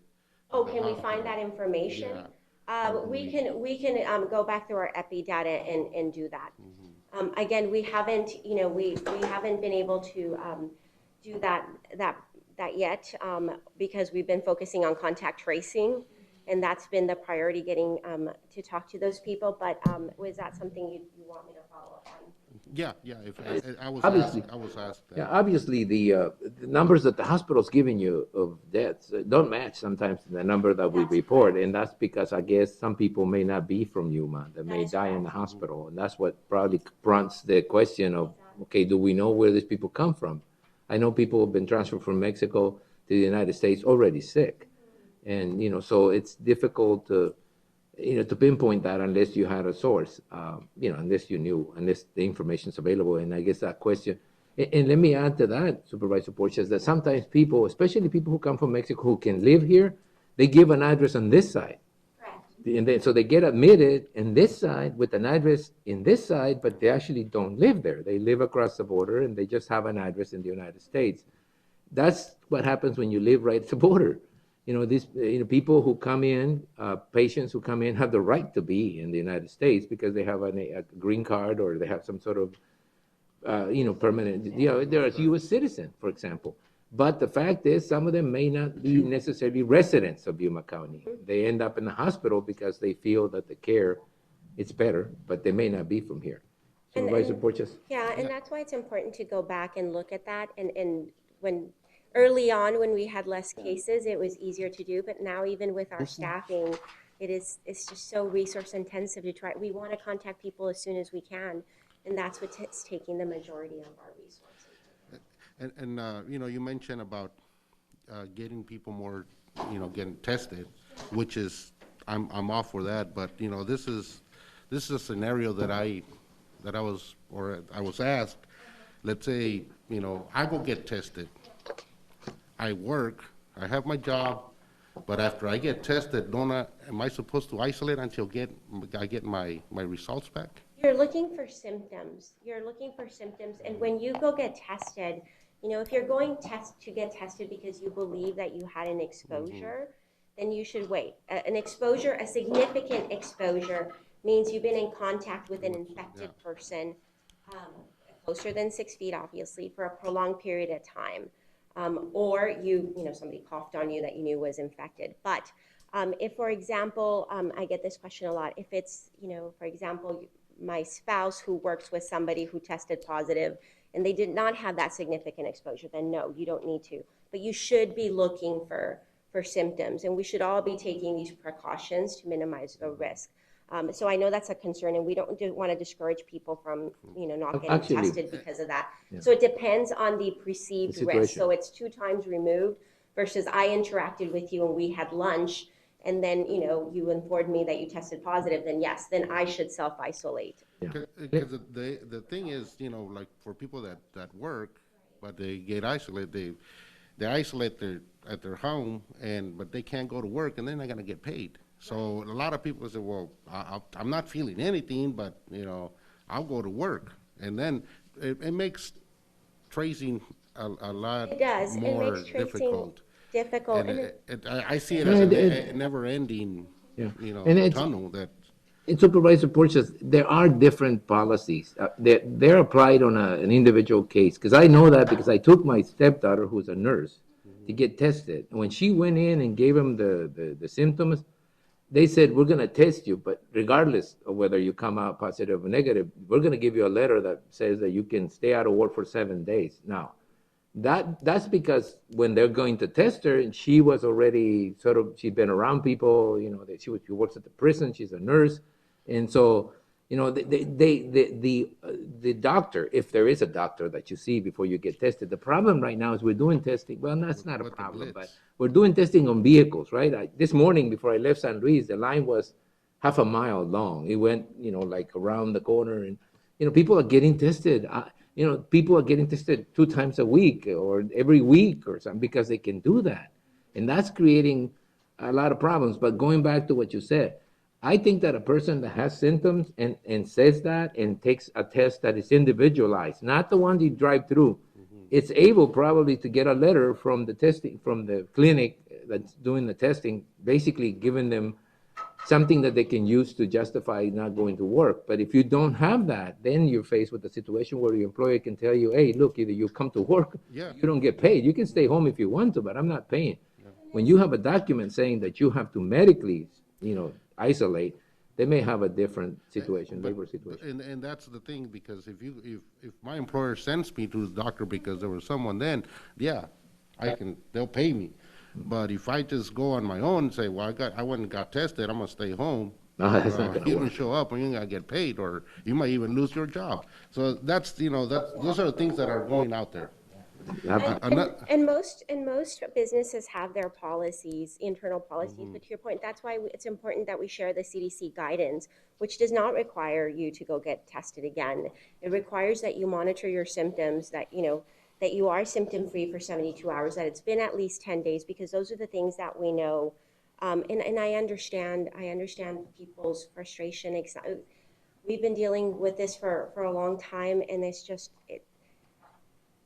Speaker 18: Oh, can we find that information?
Speaker 6: Yeah.
Speaker 18: We can go back through our EPI data and do that.
Speaker 6: Mm-hmm.
Speaker 18: Again, we haven't been able to do that yet because we've been focusing on contact tracing, and that's been the priority, getting to talk to those people. But was that something you want me to follow up on?
Speaker 6: Yeah. If I was asked.
Speaker 1: Yeah, obviously the numbers that the hospital's giving you of deaths don't match sometimes the number that we report, and that's because I guess some people may not be from Yuma that may die in the hospital, and that's what probably prompts the question of, okay, do we know where these people come from? I know people have been transferred from Mexico to the United States already sick, and so it's difficult to pinpoint that unless you had a source, unless you knew, unless the information's available. And I guess that question, and let me add to that, Supervisor Porches, that sometimes people, especially people who come from Mexico who can live here, they give an address on this side. And then, so they get admitted in this side with an address in this side, but they actually don't live there. They live across the border and they just have an address in the United States. That's what happens when you live right at the border. These people who come in, patients who come in, have the right to be in the United States because they have a green card or they have some sort of, permanent, they're a U.S. citizen, for example. But the fact is, some of them may not be necessarily residents of Yuma County. They end up in the hospital because they feel that the care is better, but they may not be from here. Supervisor Porches?
Speaker 18: Yeah, and that's why it's important to go back and look at that. And when early on, when we had less cases, it was easier to do. But now, even with our staffing, it's just so resource intensive to try. We want to contact people as soon as we can, and that's what's taking the majority of our resources.
Speaker 6: And you mentioned about getting people more, getting tested, which is I'm all for that, but, you know, this is a scenario that I was asked. Let's say, you know, I go get tested. I work, I have my job, but after I get tested, am I supposed to isolate until I get my results back?
Speaker 18: You're looking for symptoms. You're looking for symptoms, and when you go get tested, you know, if you're going to get tested because you believe that you had an exposure, then you should wait. An exposure, a significant exposure, means you've been in contact with an infected person, closer than 6 feet, obviously, for a prolonged period of time. Or you know, somebody coughed on you that you knew was infected. But if, for example, I get this question a lot, if it's, you know, for example, my spouse who works with somebody who tested positive and they did not have that significant exposure, then no, you don't need to. But you should be looking for symptoms, and we should all be taking these precautions to minimize the risk. So I know that's a concern, and we don't want to discourage people from, you know, not getting tested because of that.
Speaker 1: Yeah.
Speaker 18: So it depends on the perceived
Speaker 1: The
Speaker 18: risk.
Speaker 1: situation.
Speaker 18: So it's 2 times removed versus I interacted with you and we had lunch, and then, you know, you informed me that you tested positive, then yes, then I should self-isolate.
Speaker 6: Because the thing is, you know, like for people that work, but they get isolated, they isolate at their home, but they can't go to work, and then they're gonna get paid. So a lot of people say, well, I'm not feeling anything, but, you know, I'll go to work, and then it makes tracing a lot
Speaker 18: It does. It
Speaker 6: more
Speaker 18: makes tracing
Speaker 6: difficult.
Speaker 18: difficult.
Speaker 6: And
Speaker 18: And
Speaker 6: I see it as a never-ending,
Speaker 1: Yeah.
Speaker 6: you know,
Speaker 1: And it's-
Speaker 6: tunnel that.
Speaker 1: In Supervisor Porches, there are different policies. They're applied on an individual case, because I know that because I took my stepdaughter, who's a nurse, to get tested. And when she went in and gave him the symptoms, they said, we're going to test you, but regardless of whether you come out positive or negative, we're going to give you a letter that says that you can stay out of work for 7 days. Now, that's because when they're going to test her, and she was already she'd been around people, you know, that she works at the prison, she's a nurse. And so, you know, the doctor, if there is a doctor that you see before you get tested, the problem right now is we're doing testing. Well, that's not a problem, but we're doing testing on vehicles, right? This morning before I left San Luis, the line was half a mile long. It went, you know, like around the corner, and, you know, people are getting tested. You know, people are getting tested 2 times a week or every week or something because they can do that. And that's creating a lot of problems. But going back to what you said, I think that a person that has symptoms and says that and takes a test that is individualized, not the one you drive through, it's able probably to get a letter from the testing, from the clinic that's doing the testing, basically giving them something that they can use to justify not going to work. But if you don't have that, then you're faced with a situation where your employer can tell you, hey, look, either you come to work, you don't get paid. You can stay home if you want to, but I'm not paying. When you have a document saying that you have to medically, you know, isolate, they may have a different situation, labor situation.
Speaker 6: And that's the thing, because if my employer sends me to the doctor because there was someone, then they'll pay me. But if I just go on my own and say, well, I went and got tested, I'm gonna stay home.
Speaker 1: No, that's not gonna
Speaker 6: you
Speaker 1: work.
Speaker 6: don't show up and you're gonna get paid, or you might even lose your job. So that's, you know, those are the things that are going out there.
Speaker 18: And most businesses have their policies, internal policies, but to your point, that's why it's important that we share the CDC guidance, which does not require you to go get tested again. It requires that you monitor your symptoms, that, you know, that you are symptom-free for 72 hours, that it's been at least 10 days, because those are the things that we know. And I understand people's frustration. We've been dealing with this for a long time, and it's just,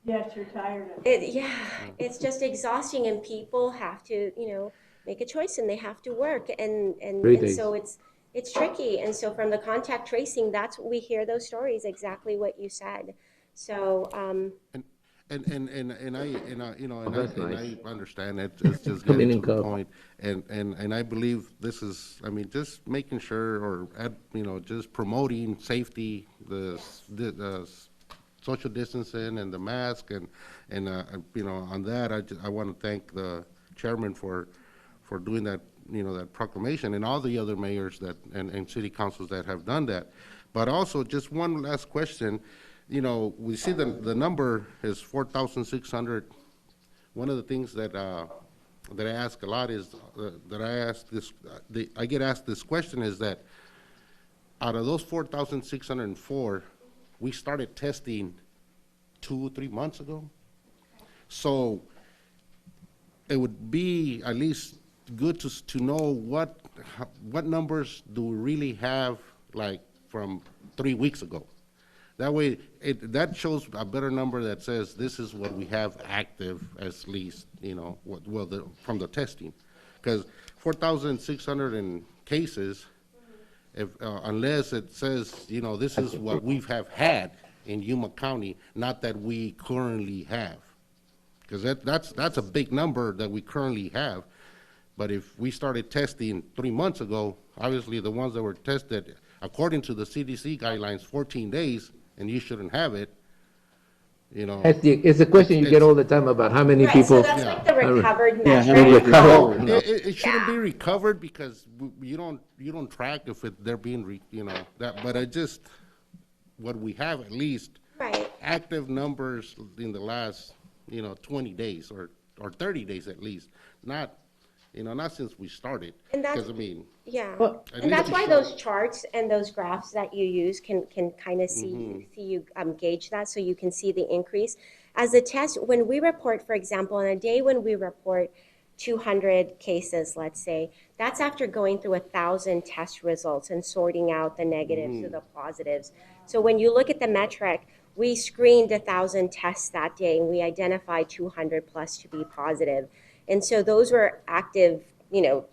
Speaker 11: Yes, you're tired of it.
Speaker 18: it's just exhausting, and people have to, you know, make a choice, and they have to work, and so it's tricky. And so from the contact tracing, that's what we hear, those stories, exactly what you said. So
Speaker 6: And I understand it. It's just
Speaker 1: Come in
Speaker 6: getting
Speaker 1: and
Speaker 6: to the
Speaker 1: go.
Speaker 6: point, and I believe this is, I mean, just making sure, or you know, just promoting safety, the social distancing and the mask, and you know, on that, I want to thank the chairman for doing that, you know, that proclamation, and all the other mayors that and city councils that have done that. But also, just one last question. You know, we see the number is 4,600. One of the things that that I ask a lot is, I get asked this question is that out of those 4,604, we started testing 2-3 months ago. So it would be at least good to know what numbers do we really have, like from 3 weeks ago. That way, that shows a better number that says this is what we have active, at least, from the testing. Because 4,600 cases, unless it says, this is what we have had in Yuma County, not that we currently have. Because that's a big number that we currently have. But if we started testing 3 months ago, obviously the ones that were tested, according to the CDC guidelines, 14 days, and you shouldn't have it,
Speaker 1: It's a question you get all the time about how many
Speaker 18: Right,
Speaker 1: people.
Speaker 18: so that's like the recovered
Speaker 1: Yeah,
Speaker 18: metric.
Speaker 1: how many recovered. No.
Speaker 6: It shouldn't be recovered because you don't track if they're being but I just what we have at least
Speaker 18: Right.
Speaker 6: active numbers in the last 20 days or 30 days at least, not since we started.
Speaker 18: And that's,
Speaker 6: because I mean,
Speaker 18: yeah,
Speaker 6: at
Speaker 18: and
Speaker 6: least
Speaker 18: that's
Speaker 6: to
Speaker 18: why
Speaker 6: show-
Speaker 18: those charts and those graphs that you use can kind of see
Speaker 6: Mhm.
Speaker 18: see you gauge that, so you can see the increase. As a test, when we report, for example, on a day when we report 200 cases, let's say, that's after going through 1,000 test results and sorting out the negatives to the positives. So when you look at the metric, we screened 1,000 tests that day, and we identified 200 plus to be positive. And so those were active,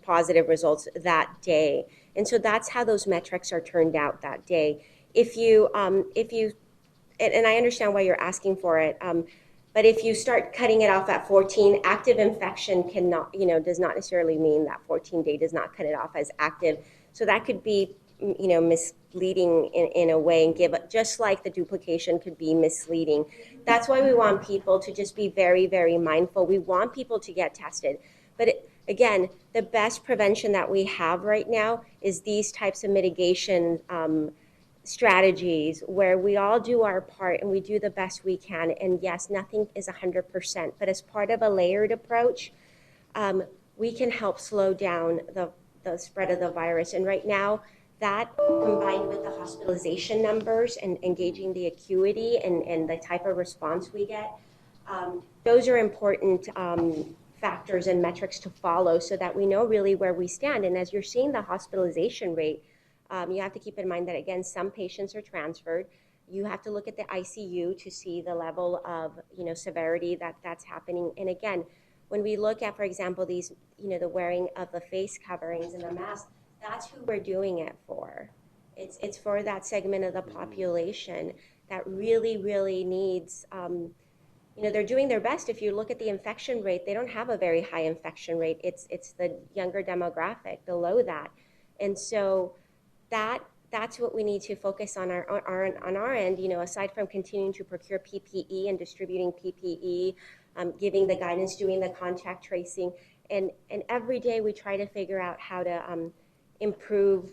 Speaker 18: positive results that day. And so that's how those metrics are turned out that day. If you, and I understand why you're asking for it, but if you start cutting it off at 14, active infection cannot, does not necessarily mean that 14-day does not cut it off as active. So that could be, misleading in a way, and give, just like the duplication could be misleading. That's why we want people to just be very, very mindful. We want people to get tested. But again, the best prevention that we have right now is these types of mitigation strategies where we all do our part and we do the best we can. And yes, nothing is 100%, but as part of a layered approach, we can help slow down the spread of the virus. And right now, that combined with the hospitalization numbers and engaging the acuity and the type of response we get, those are important factors and metrics to follow so that we know really where we stand. And as you're seeing the hospitalization rate, you have to keep in mind that, again, some patients are transferred. You have to look at the ICU to see the level of, severity that's happening. And again, when we look at, for example, these, the wearing of the face coverings and the mask, that's who we're doing it for. It's for that segment of the population that really, really needs, they're doing their best. If you look at the infection rate, they don't have a very high infection rate. It's the younger demographic below that. And so that's what we need to focus on our end, aside from continuing to procure PPE and distributing PPE, giving the guidance, doing the contact tracing. And every day we try to figure out how to improve,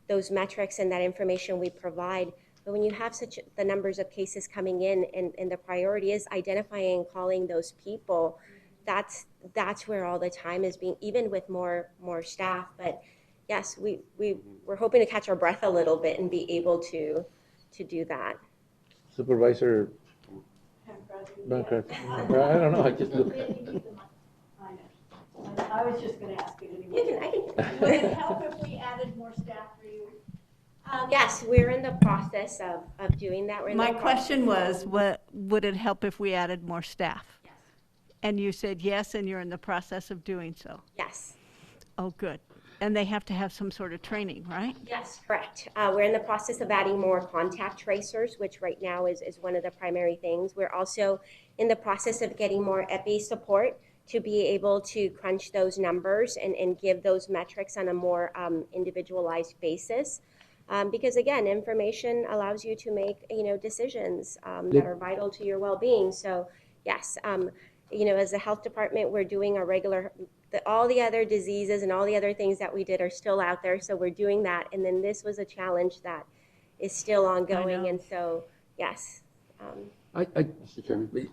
Speaker 18: those metrics and that information we provide. But when you have the numbers of cases coming in and the priority is identifying and calling those people, that's where all the time is being, even with more staff. But yes, we're hoping to catch our breath a little bit and be able to do that.
Speaker 1: Supervisor Bancroft. I don't know, I just look.
Speaker 11: I was just going to ask you anyway. Would it help if we added more staff for you?
Speaker 18: Yes, we're in the process of doing that.
Speaker 11: My question was, would it help if we added more staff?
Speaker 18: Yes.
Speaker 11: And you said yes, and you're in the process of doing so.
Speaker 18: Yes.
Speaker 11: Oh, good. And they have to have some sort of training, right?
Speaker 18: Yes, correct. We're in the process of adding more contact tracers, which right now is one of the primary things. We're also in the process of getting more epi support to be able to crunch those numbers and give those metrics on a more individualized basis. Because again, information allows you to make, decisions that are vital to your well-being. So yes, as the health department, we're doing our regular, all the other diseases and all the other things that we did are still out there. So we're doing that. And then this was a challenge that is still ongoing. And so, yes.
Speaker 1: Mr. Chairman.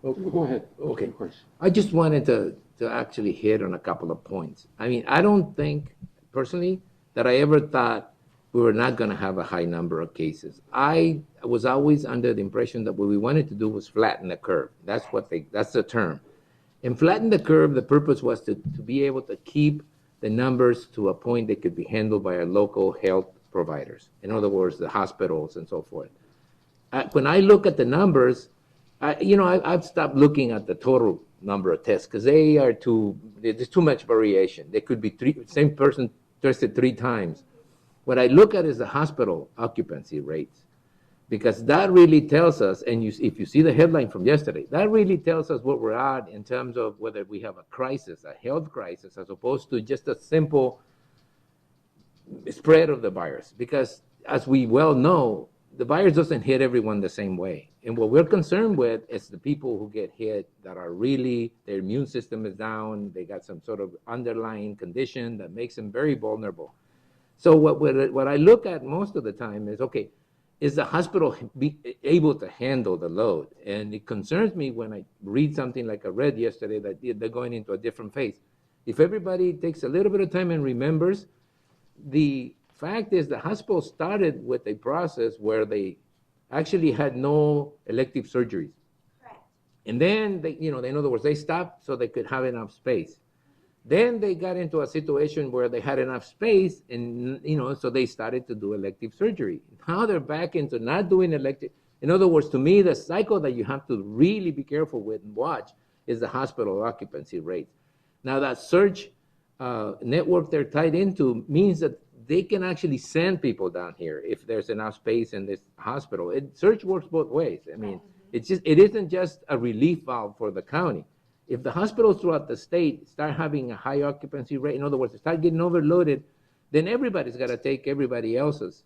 Speaker 1: Go ahead. Okay. I just wanted to actually hit on a couple of points. I mean, I don't think personally that I ever thought we were not going to have a high number of cases. I was always under the impression that what we wanted to do was flatten the curve. That's the term. And flatten the curve, the purpose was to be able to keep the numbers to a point that could be handled by our local health providers. In other words, the hospitals and so forth. When I look at the numbers, I've stopped looking at the total number of tests because there's too much variation. There could be same person tested 3 times. What I look at is the hospital occupancy rates because that really tells us, and if you see the headline from yesterday, that really tells us what we're at in terms of whether we have a crisis, a health crisis, as opposed to just a simple spread of the virus. Because as we well know, the virus doesn't hit everyone the same way. And what we're concerned with is the people who get hit that are really, their immune system is down, they got some sort of underlying condition that makes them very vulnerable. So what I look at most of the time is, okay, is the hospital able to handle the load? And it concerns me when I read something like I read yesterday that they're going into a different phase. If everybody takes a little bit of time and remembers, the fact is the hospital started with a process where they actually had no elective surgeries.
Speaker 18: Correct.
Speaker 1: And then, in other words, they stopped so they could have enough space. Then they got into a situation where they had enough space and, so they started to do elective surgery. Now they're back into not doing elective. In other words, to me, the cycle that you have to really be careful with and watch is the hospital occupancy rates. Now that surge network they're tied into means that they can actually send people down here if there's enough space in this hospital. Surge works both ways. I mean, it isn't just a relief valve for the county. If the hospitals throughout the state start having a high occupancy rate, in other words, start getting overloaded, then everybody's got to take everybody else's,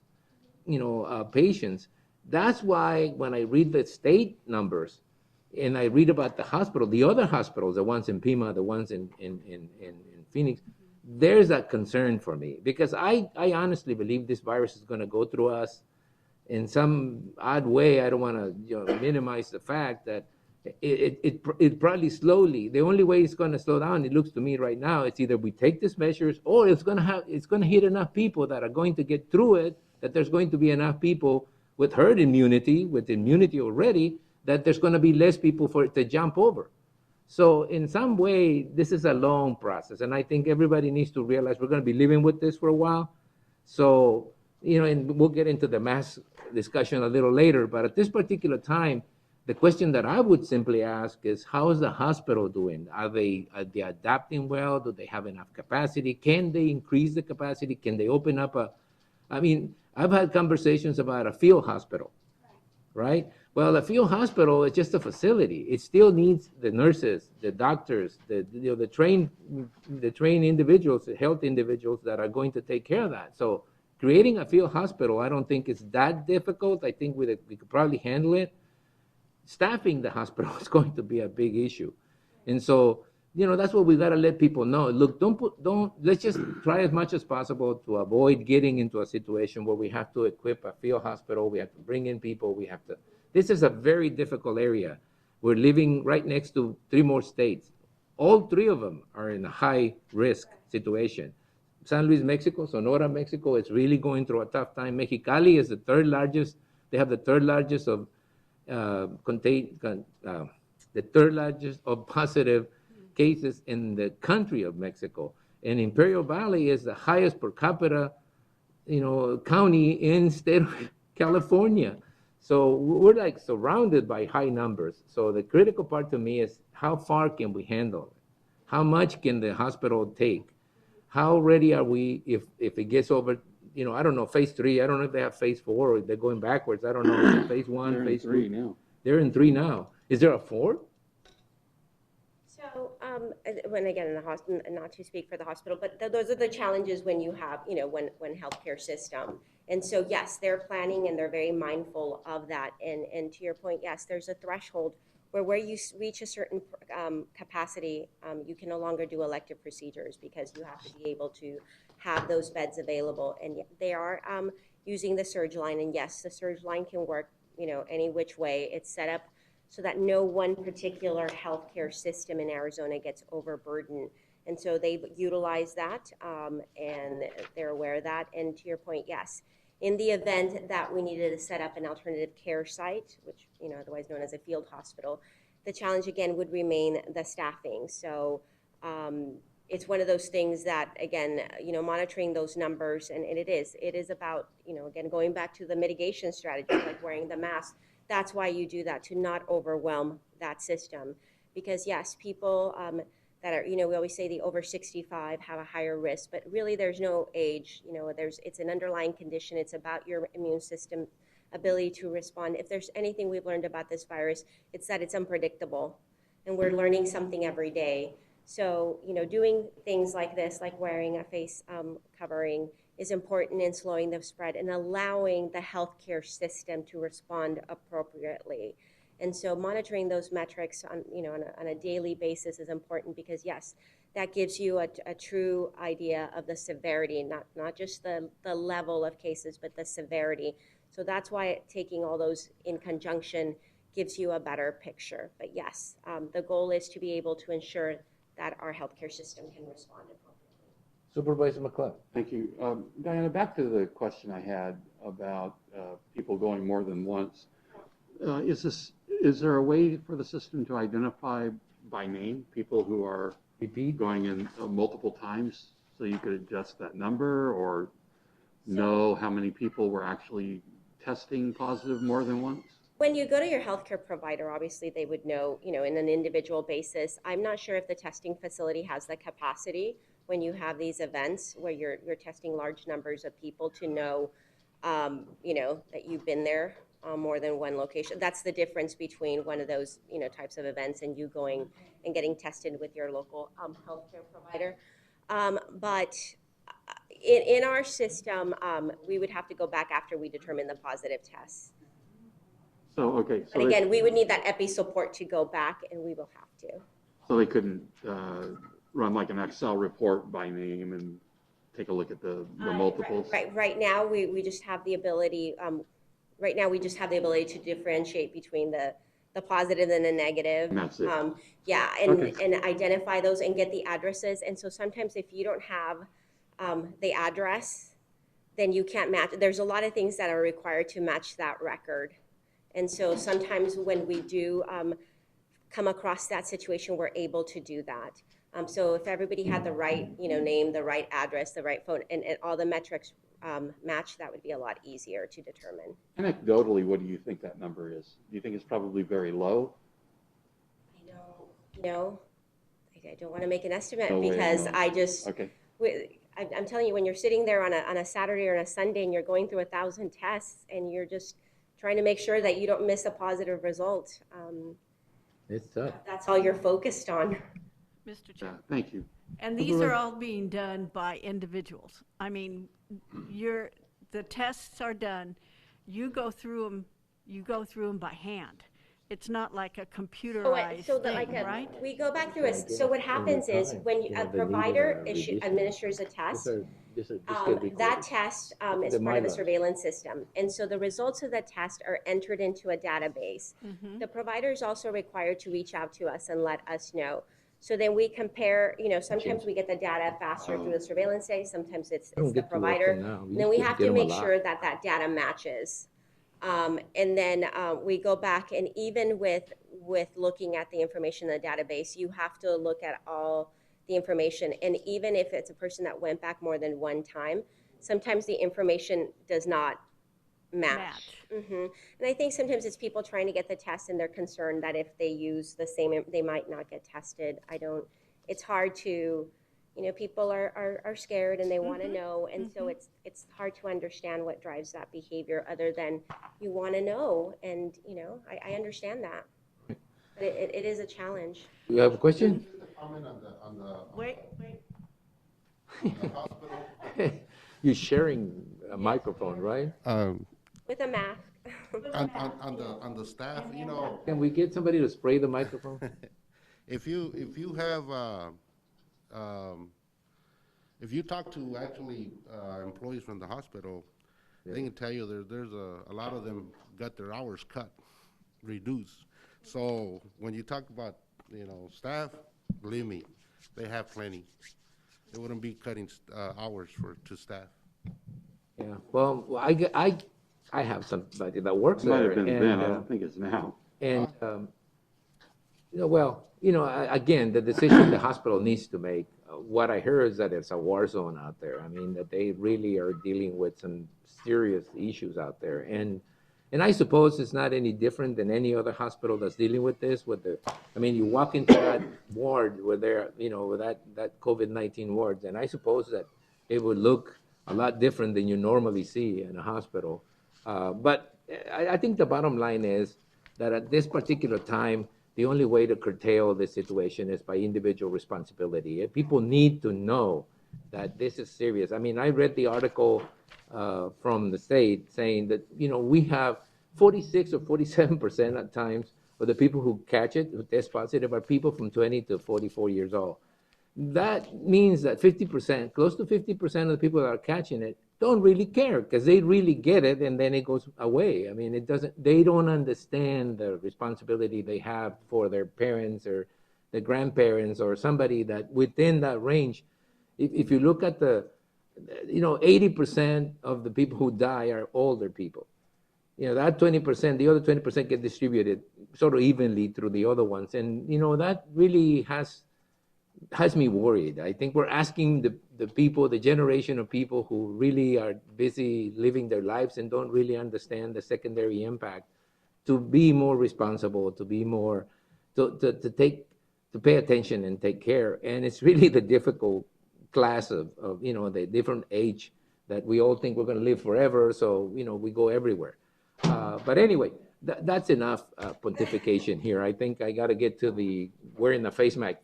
Speaker 1: patients. That's why when I read the state numbers and I read about the hospital, the other hospitals, the ones in Pima, the ones in Phoenix, there's that concern for me because I honestly believe this virus is going to go through us in some odd way. I don't want to minimize the fact that it probably slowly. The only way it's going to slow down, it looks to me right now, it's either we take these measures or it's going to hit enough people that are going to get through it, that there's going to be enough people with herd immunity, with immunity already, that there's going to be less people for it to jump over. So in some way, this is a long process, and I think everybody needs to realize we're going to be living with this for a while. So, and we'll get into the mass discussion a little later, but at this particular time, the question that I would simply ask is, how is the hospital doing? Are they adapting well? Do they have enough capacity? Can they increase the capacity? Can they open up I've had conversations about a field hospital, right? Well, a field hospital is just a facility. It still needs the nurses, the doctors, the trained individuals, the health individuals that are going to take care of that. So creating a field hospital, I don't think is that difficult. I think we could probably handle it. Staffing the hospital is going to be a big issue. And so, that's what we got to let people know. Look, let's just try as much as possible to avoid getting into a situation where we have to equip a field hospital. We have to bring in people. This is a very difficult area. We're living right next to 3 more states. All 3 of them are in a high risk situation. San Luis, Mexico, Sonora, Mexico, is really going through a tough time. Mexicali is the 3rd largest. They have the 3rd largest of the 3rd largest of positive cases in the country of Mexico. And Imperial Valley is the highest per capita, county in state of California. So we're like surrounded by high numbers. So the critical part to me is how far can we handle it? How much can the hospital take? How ready are we if it gets over, I don't know, phase 3. I don't know if they have phase 4 or they're going backwards. I don't know. Phase 1,
Speaker 6: They're
Speaker 1: phase
Speaker 6: in 3
Speaker 1: 2.
Speaker 6: now.
Speaker 1: They're in 3 now. Is there a 4?
Speaker 18: So, when again, in the hospital, not to speak for the hospital, but those are the challenges when you have, when healthcare system. And so, yes, they're planning and they're very mindful of that. And to your point, yes, there's a threshold where you reach a certain capacity, you can no longer do elective procedures because you have to be able to have those beds available. And they are using the surge line. And yes, the surge line can work, any which way. It's set up so that no one particular healthcare system in Arizona gets overburdened. And so they've utilized that, and they're aware of that. And to your point, yes, in the event that we needed to set up an alternative care site, which, you know, otherwise known as a field hospital, the challenge again would remain the staffing. So it's one of those things that, again, you know, monitoring those numbers, and it is about, you know, again, going back to the mitigation strategy, like wearing the mask. That's why you do that, to not overwhelm that system. Because yes, people that are, you know, we always say the over 65 have a higher risk, but really there's no age, you know, it's an underlying condition. It's about your immune system ability to respond. If there's anything we've learned about this virus, it's that it's unpredictable, and we're learning something every day. So, you know, doing things like this, like wearing a face covering, is important in slowing the spread and allowing the healthcare system to respond appropriately. And so monitoring those metrics on, you know, on a daily basis is important, because yes, that gives you a true idea of the severity, not just the level of cases, but the severity. So that's why taking all those in conjunction gives you a better picture. But yes, the goal is to be able to ensure that our healthcare system can respond appropriately.
Speaker 1: Supervisor McLeod.
Speaker 7: Thank you. Diana, back to the question I had about people going more than once. Is there a way for the system to identify by name people who are going in multiple times, so you could adjust that number, or know how many people were actually testing positive more than once?
Speaker 18: When you go to your healthcare provider, obviously they would know, you know, in an individual basis. I'm not sure if the testing facility has the capacity when you have these events where you're testing large numbers of people to know, you know, that you've been there more than one location. That's the difference between one of those, you know, types of events and you going and getting tested with your local healthcare provider. But in our system, we would have to go back after we determine the positive tests.
Speaker 7: So, okay. So
Speaker 18: but again, we would need that epi support to go back, and we will have to.
Speaker 7: So they couldn't run like an Excel report by name and take a look at the multiples?
Speaker 18: Right now, we just have the ability, right now, we just have the ability to differentiate between the positive and the negative.
Speaker 7: And that's it.
Speaker 18: Yeah, and identify those and get the addresses. And so sometimes if you don't have the address, then you can't match. There's a lot of things that are required to match that record. And so sometimes when we do come across that situation, we're able to do that. So if everybody had the right, you know, name, the right address, the right phone, and all the metrics match, that would be a lot easier to determine.
Speaker 7: Anecdotally, what do you think that number is? Do you think it's probably very low?
Speaker 18: I don't want to make an estimate
Speaker 7: No way,
Speaker 18: because
Speaker 7: no.
Speaker 18: I just,
Speaker 7: Okay.
Speaker 18: I'm telling you, when you're sitting there on a Saturday or on a Sunday and you're going through 1,000 tests and you're just trying to make sure that you don't miss a positive result.
Speaker 1: It's tough.
Speaker 18: That's all you're focused on.
Speaker 11: Mr. Chair.
Speaker 7: Thank you.
Speaker 11: And these are all being done by individuals. I mean, the tests are done. You go through them by hand. It's not like a computerized thing, right?
Speaker 18: We go back through it. So what happens is when a provider administers a test, that test is part of a surveillance system. And so the results of the test are entered into a database. The provider is also required to reach out to us and let us know. So then we compare, you know, sometimes we get the data faster through the surveillance day, sometimes it's the provider. And then we have to make sure that that data matches. And then we go back, and even with looking at the information in the database, you have to look at all the information. And even if it's a person that went back more than one time, sometimes the information does not match. And I think sometimes it's people trying to get the test and they're concerned that if they use the same, they might not get tested. It's hard to, you know, people are scared and they want to know. And so it's hard to understand what drives that behavior other than you want to know. And, you know, I understand that. But it is a challenge.
Speaker 1: You have a question?
Speaker 11: Wait.
Speaker 1: You're sharing a microphone, right?
Speaker 18: With a mask.
Speaker 6: on the staff, you know.
Speaker 1: Can we get somebody to spray the microphone?
Speaker 6: If you have if you talk to actually employees from the hospital, they can tell you there's a lot of them got their hours cut, reduced. So when you talk about, staff, believe me, they have plenty. They wouldn't be cutting hours to staff.
Speaker 1: Yeah, well, I have somebody that works
Speaker 7: It might
Speaker 1: there,
Speaker 7: have been
Speaker 1: and,
Speaker 7: then, I don't think it's now.
Speaker 1: and, well, again, the decision the hospital needs to make. What I heard is that it's a war zone out there. I mean, that they really are dealing with some serious issues out there, and I suppose it's not any different than any other hospital that's dealing with this. I mean, you walk into that ward where they're, with that COVID-19 ward, and I suppose that it would look a lot different than you normally see in a hospital. But I think the bottom line is that at this particular time, the only way to curtail this situation is by individual responsibility. People need to know that this is serious. I mean, I read the article from the state saying that, we have 46 or 47% at times of the people who catch it, who test positive, are people from 20 to 44 years old. That means that 50%, close to 50% of the people that are catching it don't really care because they really get it and then it goes away. I mean, they don't understand the responsibility they have for their parents or the grandparents or somebody that within that range. If you look at 80% of the people who die are older people. That 20%, the other 20% get distributed sort of evenly through the other ones. And, that really has me worried. I think we're asking the people, the generation of people who really are busy living their lives and don't really understand the secondary impact, to be more responsible, to be more, to pay attention and take care. And it's really the difficult class of the different age that we all think we're going to live forever. So, we go everywhere. But anyway, that's enough pontification here. I think I got to get to wearing the face mask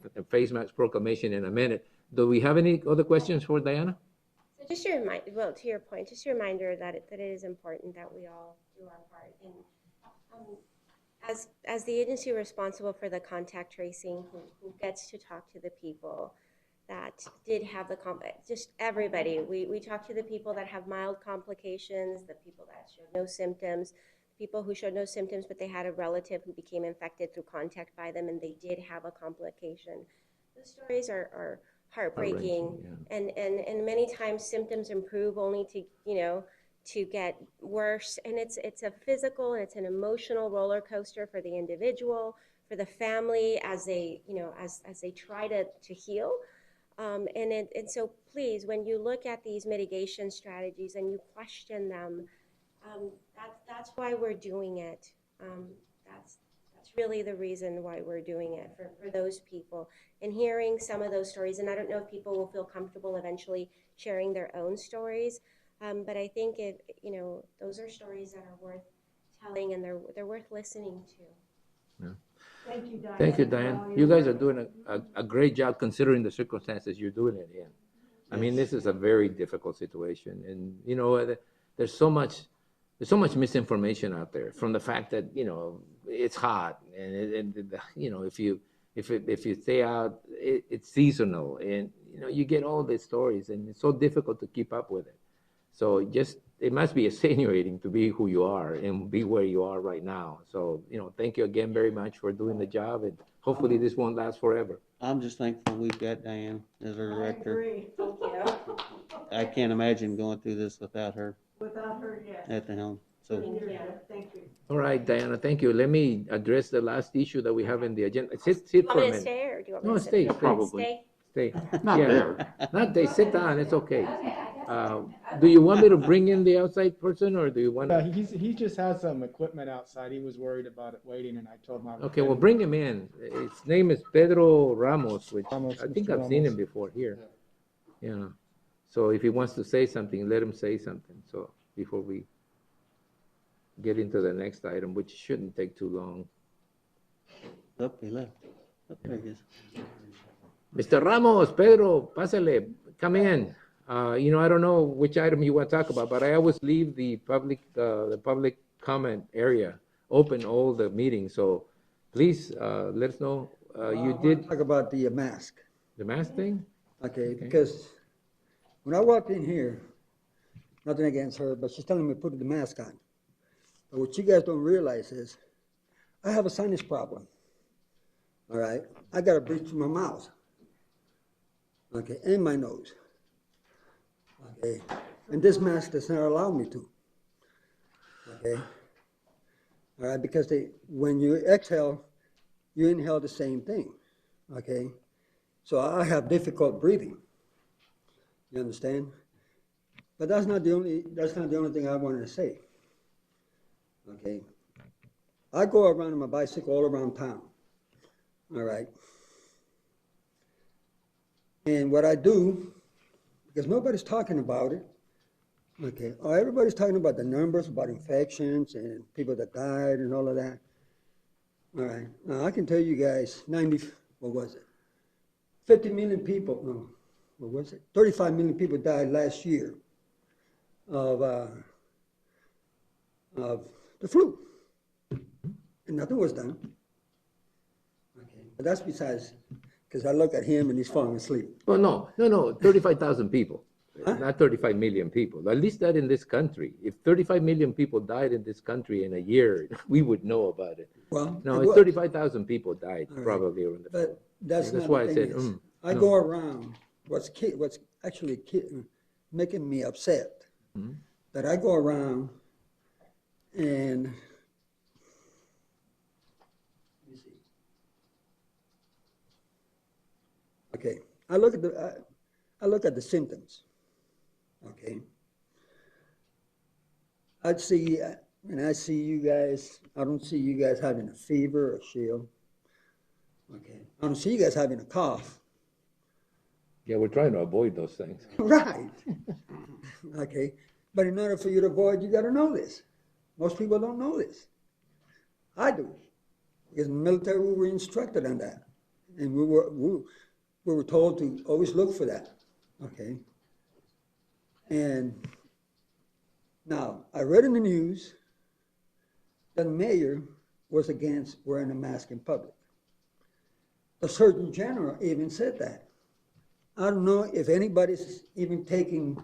Speaker 1: proclamation in a minute. Do we have any other questions for Diana?
Speaker 18: So just a reminder, well, to your point, just a reminder that it is important that we all do our part. And as the agency responsible for the contact tracing, who gets to talk to the people that did have just everybody. We talk to the people that have mild complications, the people that showed no symptoms, people who showed no symptoms, but they had a relative who became infected through contact by them and they did have a complication. The stories are heartbreaking, and many times symptoms improve only to get worse. And it's a physical and it's an emotional roller coaster for the individual, for the family as they, as they try to heal. And so please, when you look at these mitigation strategies and you question them, that's why we're doing it. That's really the reason why we're doing it, for those people. And hearing some of those stories, and I don't know if people will feel comfortable eventually sharing their own stories, but I think those are stories that are worth telling and they're worth listening to.
Speaker 1: Yeah.
Speaker 11: Thank you, Diane.
Speaker 1: Thank you, Diane. You guys are doing a great job considering the circumstances you're doing it in. I mean, this is a very difficult situation, and there's so much misinformation out there from the fact that it's hot and if you stay out, it's seasonal, and you get all these stories, and it's so difficult to keep up with it. So it must be extenuating to be who you are and be where you are right now. So, thank you again very much for doing the job, and hopefully this won't last forever.
Speaker 4: I'm just thankful we've got Diane as our director.
Speaker 11: I agree.
Speaker 18: Thank you.
Speaker 4: I can't imagine going through this without her
Speaker 11: Without her, yes.
Speaker 4: at the helm. So
Speaker 11: Thank you.
Speaker 1: All right, Diana, thank you. Let me address the last issue that we have in the agenda. Sit for a
Speaker 18: Want me to
Speaker 1: minute.
Speaker 18: stay, or do you want me
Speaker 1: No,
Speaker 18: to sit?
Speaker 1: stay,
Speaker 7: Probably.
Speaker 1: stay.
Speaker 7: Not there.
Speaker 1: Not there, sit down, it's okay. Do you want me to bring in the outside person, or do you want?
Speaker 12: He just has some equipment outside. He was worried about it waiting, and I told him I would.
Speaker 1: Okay, well, bring him in. His name is Pedro Ramos, which I think
Speaker 12: Mr.
Speaker 1: I've seen
Speaker 12: Ramos.
Speaker 1: him before here. Yeah. So if he wants to say something, let him say something. So before we get into the next item, which shouldn't take too long.
Speaker 4: Up, he left. Up there he is.
Speaker 1: Mr. Ramos, Pedro, pásale, come in. I don't know which item you want to talk about, but I always leave the public comment area open all the meetings. So please let us know. You did
Speaker 19: talk about the mask.
Speaker 1: the mask thing?
Speaker 19: Okay, because when I walked in here, nothing against her, but she's telling me to put the mask on. But what you guys don't realize is, I have a sinus problem. All right, I got to breathe through my mouth. Okay, and my nose. Okay, and this mask does not allow me to. Okay, all right, because when you exhale, you inhale the same thing. Okay, so I have difficult breathing. You understand? But that's not the only thing I wanted to say. Okay, I go around on my bicycle all around town. All right. And what I do, because nobody's talking about it, okay, everybody's talking about the numbers, about infections and people that died and all of that. All right, now I can tell you guys, 50 million people, no, what was it? 35 million people died last year of the flu, and nothing was done. Okay, but that's besides, because I look at him and he's falling asleep.
Speaker 1: Well, no, 35,000 people, not 35 million people. At least that in this country. If 35 million people died in this country in a year, we would know about it.
Speaker 19: Well,
Speaker 1: no,
Speaker 19: it
Speaker 1: it's
Speaker 19: was.
Speaker 1: 35,000 people died probably around the.
Speaker 19: But that's not
Speaker 1: why
Speaker 19: the
Speaker 1: I
Speaker 19: thing
Speaker 1: said,
Speaker 19: is, I
Speaker 1: no.
Speaker 19: go around, what's actually making me upset, that I go around and, let me see. Okay, I look at the symptoms, okay? I see you guys, I don't see you guys having a fever or chill. Okay, I don't see you guys having a cough.
Speaker 1: Yeah, we're trying to avoid those things.
Speaker 19: Right. Okay, but in order for you to avoid, you got to know this. Most people don't know this. I do, because in the military we were instructed on that, and we were told to always look for that. Okay. And now I read in the news that the mayor was against wearing a mask in public. The Surgeon General even said that. I don't know if anybody's even taking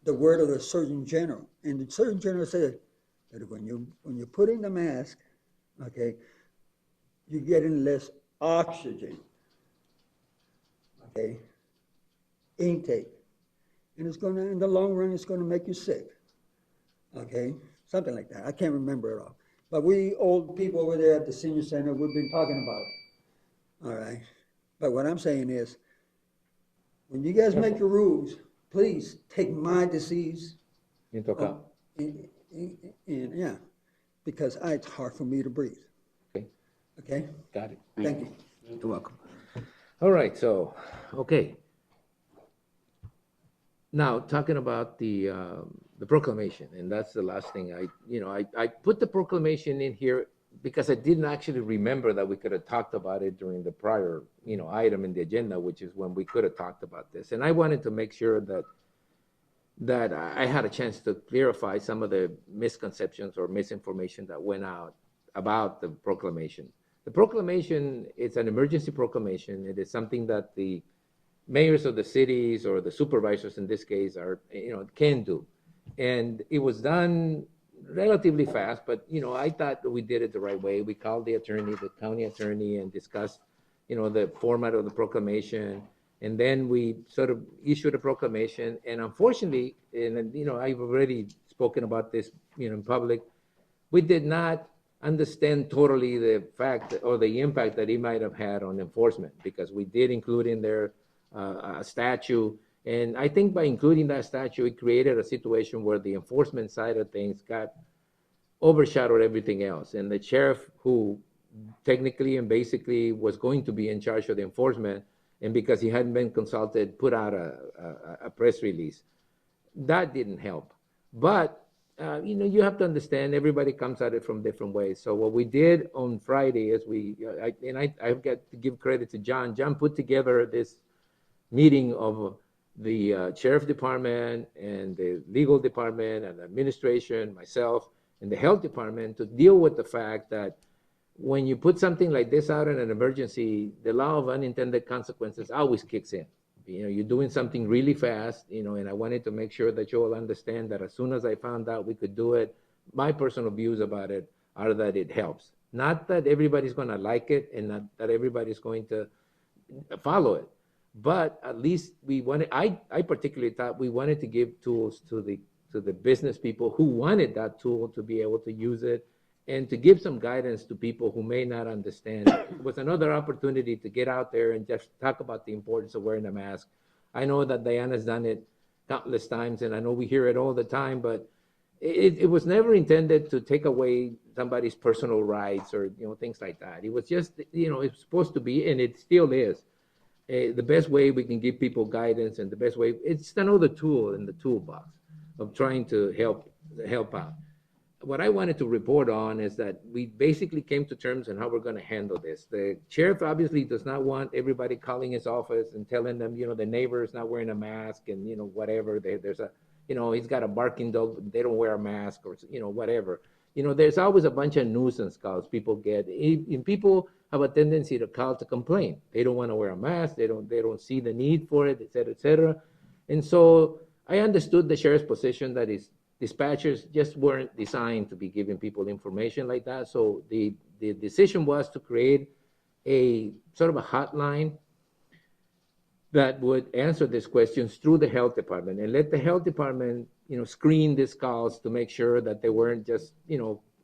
Speaker 19: the word of the Surgeon General. And the Surgeon General said that when you're putting the mask, okay, you're getting less oxygen, okay, intake. And it's going to, in the long run, it's going to make you sick, okay, something like that. I can't remember it all. But we old people over there at the senior center, we've been talking about it, all right? But what I'm saying is, when you guys make your rules, please take my disease
Speaker 1: into account.
Speaker 19: Yeah, because it's hard for me to breathe.
Speaker 1: Okay.
Speaker 19: Okay?
Speaker 1: Got it.
Speaker 19: Thank you.
Speaker 1: You're welcome. All right, so, okay. Now, talking about the proclamation, and that's the last thing I put the proclamation in here because I didn't actually remember that we could have talked about it during the prior, item in the agenda, which is when we could have talked about this. And I wanted to make sure that I had a chance to clarify some of the misconceptions or misinformation that went out about the proclamation. The proclamation is an emergency proclamation. It is something that the mayors of the cities or the supervisors in this case can do. And it was done relatively fast, but I thought that we did it the right way. We called the county attorney, and discussed the format of the proclamation, and then we sort of issued a proclamation. And unfortunately, and I've already spoken about this in public, we did not understand totally the fact or the impact that it might have had on enforcement, because we did include in there a statute. And I think by including that statute, it created a situation where the enforcement side of things got overshadowed everything else. And the sheriff, who technically and basically was going to be in charge of the enforcement, and because he hadn't been consulted, put out a press release. That didn't help. But, you have to understand, everybody comes at it from different ways. So what we did on Friday is I've got to give credit to John. John put together this meeting of the sheriff department and the legal department and the administration, myself, and the health department to deal with the fact that when you put something like this out in an emergency, the law of unintended consequences always kicks in. You're doing something really fast, and I wanted to make sure that you all understand that as soon as I found out we could do it, my personal views about it are that it helps. Not that everybody's going to like it and not that everybody's going to follow it, but at least we wanted, I particularly thought we wanted to give tools to the business people who wanted that tool to be able to use it and to give some guidance to people who may not understand. It was another opportunity to get out there and just talk about the importance of wearing a mask. I know that Diana's done it countless times, and I know we hear it all the time, but it was never intended to take away somebody's personal rights or things like that. It was just it's supposed to be, and it still is, the best way we can give people guidance, and the best way, it's another tool in the toolbox of trying to help out. What I wanted to report on is that we basically came to terms on how we're going to handle this. The sheriff obviously does not want everybody calling his office and telling them, the neighbor is not wearing a mask and, whatever. There's a, he's got a barking dog, but they don't wear a mask or, whatever. There's always a bunch of nuisance calls people get. And people have a tendency to call to complain. They don't want to wear a mask. They don't see the need for it, et cetera, et cetera. And so I understood the sheriff's position that his dispatchers just weren't designed to be giving people information like that. So the decision was to create a sort of a hotline that would answer these questions through the health department and let the health department, screen these calls to make sure that they weren't just,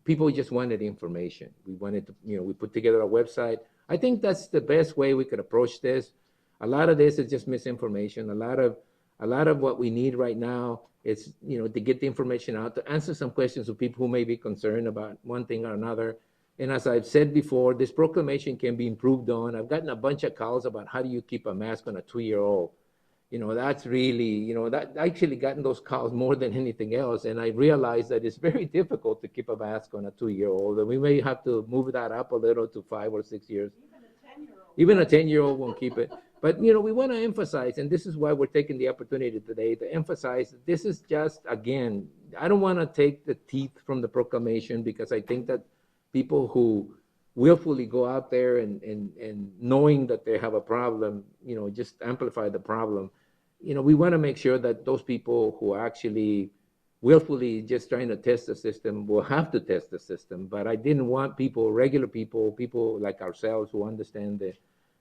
Speaker 1: people just wanted information. We wanted to, we put together a website. I think that's the best way we could approach this. A lot of this is just misinformation. A lot of what we need right now is, to get the information out, to answer some questions of people who may be concerned about one thing or another. And as I've said before, this proclamation can be improved on. I've gotten a bunch of calls about how do you keep a mask on a 2-year-old. That's really, that I actually gotten those calls more than anything else. And I realized that it's very difficult to keep a mask on a 2-year-old. And we may have to move that up a little to 5 or 6 years. Even a 10-year-old won't keep it. But, we want to emphasize, and this is why we're taking the opportunity today to emphasize that this is just, again, I don't want to take the teeth from the proclamation, because I think that people who willfully go out there and knowing that they have a problem, just amplify the problem. We want to make sure that those people who are actually willfully just trying to test the system will have to test the system. But I didn't want people, regular people like ourselves who understand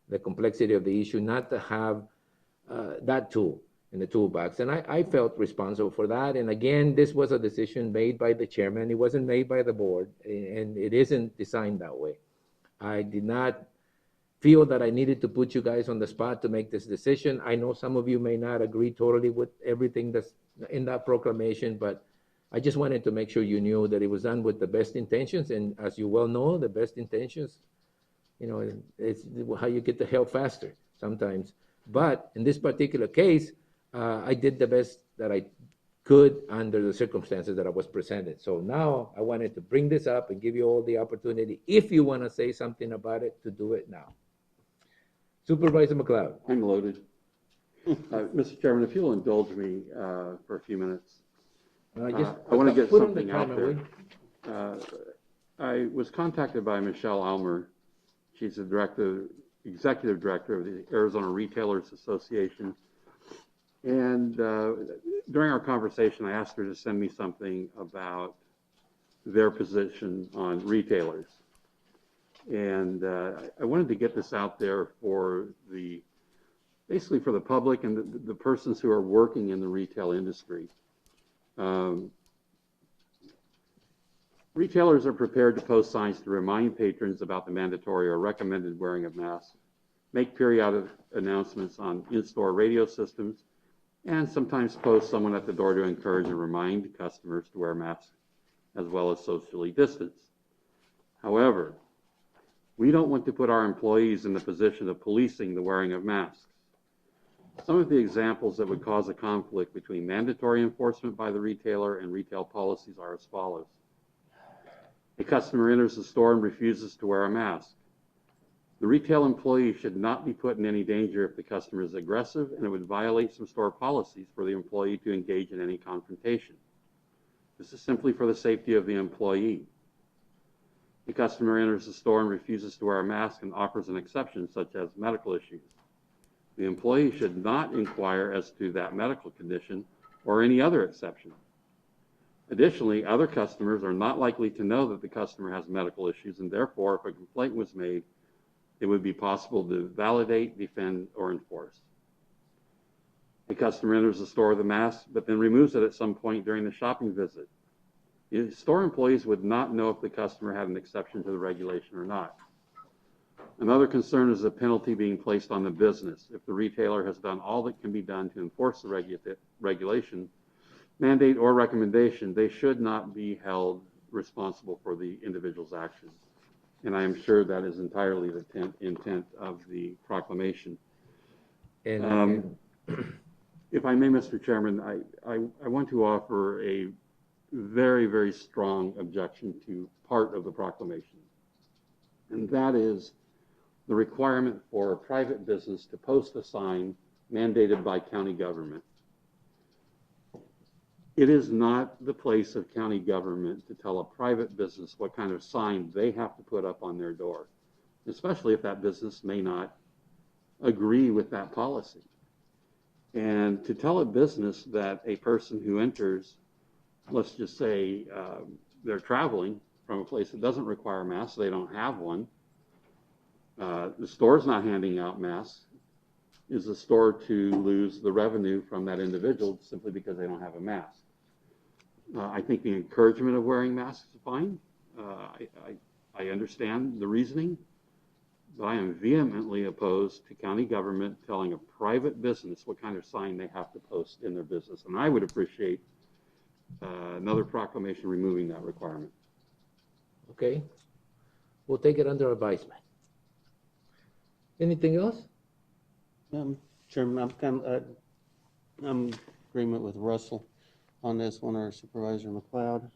Speaker 1: the complexity of the issue, not to have that tool in the toolbox. And I felt responsible for that. And again, this was a decision made by the chairman. It wasn't made by the board, and it isn't designed that way. I did not feel that I needed to put you guys on the spot to make this decision. I know some of you may not agree totally with everything that's in that proclamation, but I just wanted to make sure you knew that it was done with the best intentions. And as you well know, the best intentions, it's how you get the help faster sometimes. But in this particular case, I did the best that I could under the circumstances that I was presented. So now I wanted to bring this up and give you all the opportunity, if you want to say something about it, to do it now. Supervisor McLeod.
Speaker 7: I'm loaded. Mr. Chairman, if you'll indulge me for a few minutes. I want to get something out there. I was contacted by Michelle Almer. She's the executive director of the Arizona Retailers Association. And during our conversation, I asked her to send me something about their position on retailers. And I wanted to get this out there for basically for the public and the persons who are working in the retail industry. Retailers are prepared to post signs to remind patrons about the mandatory or recommended wearing of masks, make periodic announcements on in-store radio systems, and sometimes post someone at the door to encourage and remind customers to wear masks, as well as socially distance. However, we don't want to put our employees in the position of policing the wearing of masks. Some of the examples that would cause a conflict between mandatory enforcement by the retailer and retail policies are as follows. A customer enters the store and refuses to wear a mask. The retail employee should not be put in any danger if the customer is aggressive, and it would violate some store policies for the employee to engage in any confrontation. This is simply for the safety of the employee. The customer enters the store and refuses to wear a mask and offers an exception, such as medical issues. The employee should not inquire as to that medical condition or any other exception. Additionally, other customers are not likely to know that the customer has medical issues, and therefore, if a complaint was made, it would be possible to validate, defend, or enforce. The customer enters the store with a mask, but then removes it at some point during the shopping visit. The store employees would not know if the customer had an exception to the regulation or not. Another concern is the penalty being placed on the business. If the retailer has done all that can be done to enforce the regulation, mandate, or recommendation, they should not be held responsible for the individual's actions. And I am sure that is entirely the intent of the proclamation.
Speaker 1: And
Speaker 7: if I may, Mr. Chairman, I want to offer a very, very strong objection to part of the proclamation. And that is the requirement for a private business to post a sign mandated by county government. It is not the place of county government to tell a private business what kind of sign they have to put up on their door, especially if that business may not agree with that policy. And to tell a business that a person who enters, let's just say they're traveling from a place that doesn't require masks, they don't have one, the store's not handing out masks, is the store to lose the revenue from that individual simply because they don't have a mask? I think the encouragement of wearing masks is fine. I understand the reasoning, but I am vehemently opposed to county government telling a private business what kind of sign they have to post in their business. And I would appreciate another proclamation removing that requirement.
Speaker 1: Okay, we'll take it under advisement. Anything else?
Speaker 4: Chairman, I'm in agreement with Russell on this one, or Supervisor McLeod.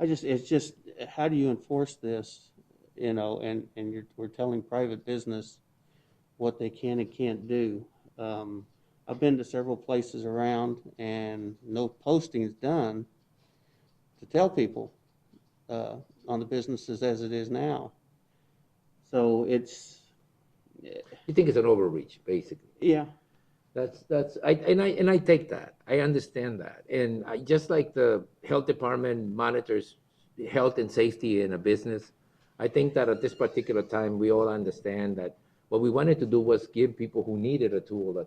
Speaker 4: It's just, how do you enforce this, and we're telling private business what they can and can't do. I've been to several places around and no posting is done to tell people on the businesses as it is now. So it's...
Speaker 1: You think it's an overreach, basically?
Speaker 4: Yeah.
Speaker 1: I take that. I understand that. And just like the health department monitors health and safety in a business, I think that at this particular time, we all understand that what we wanted to do was give people who needed a tool,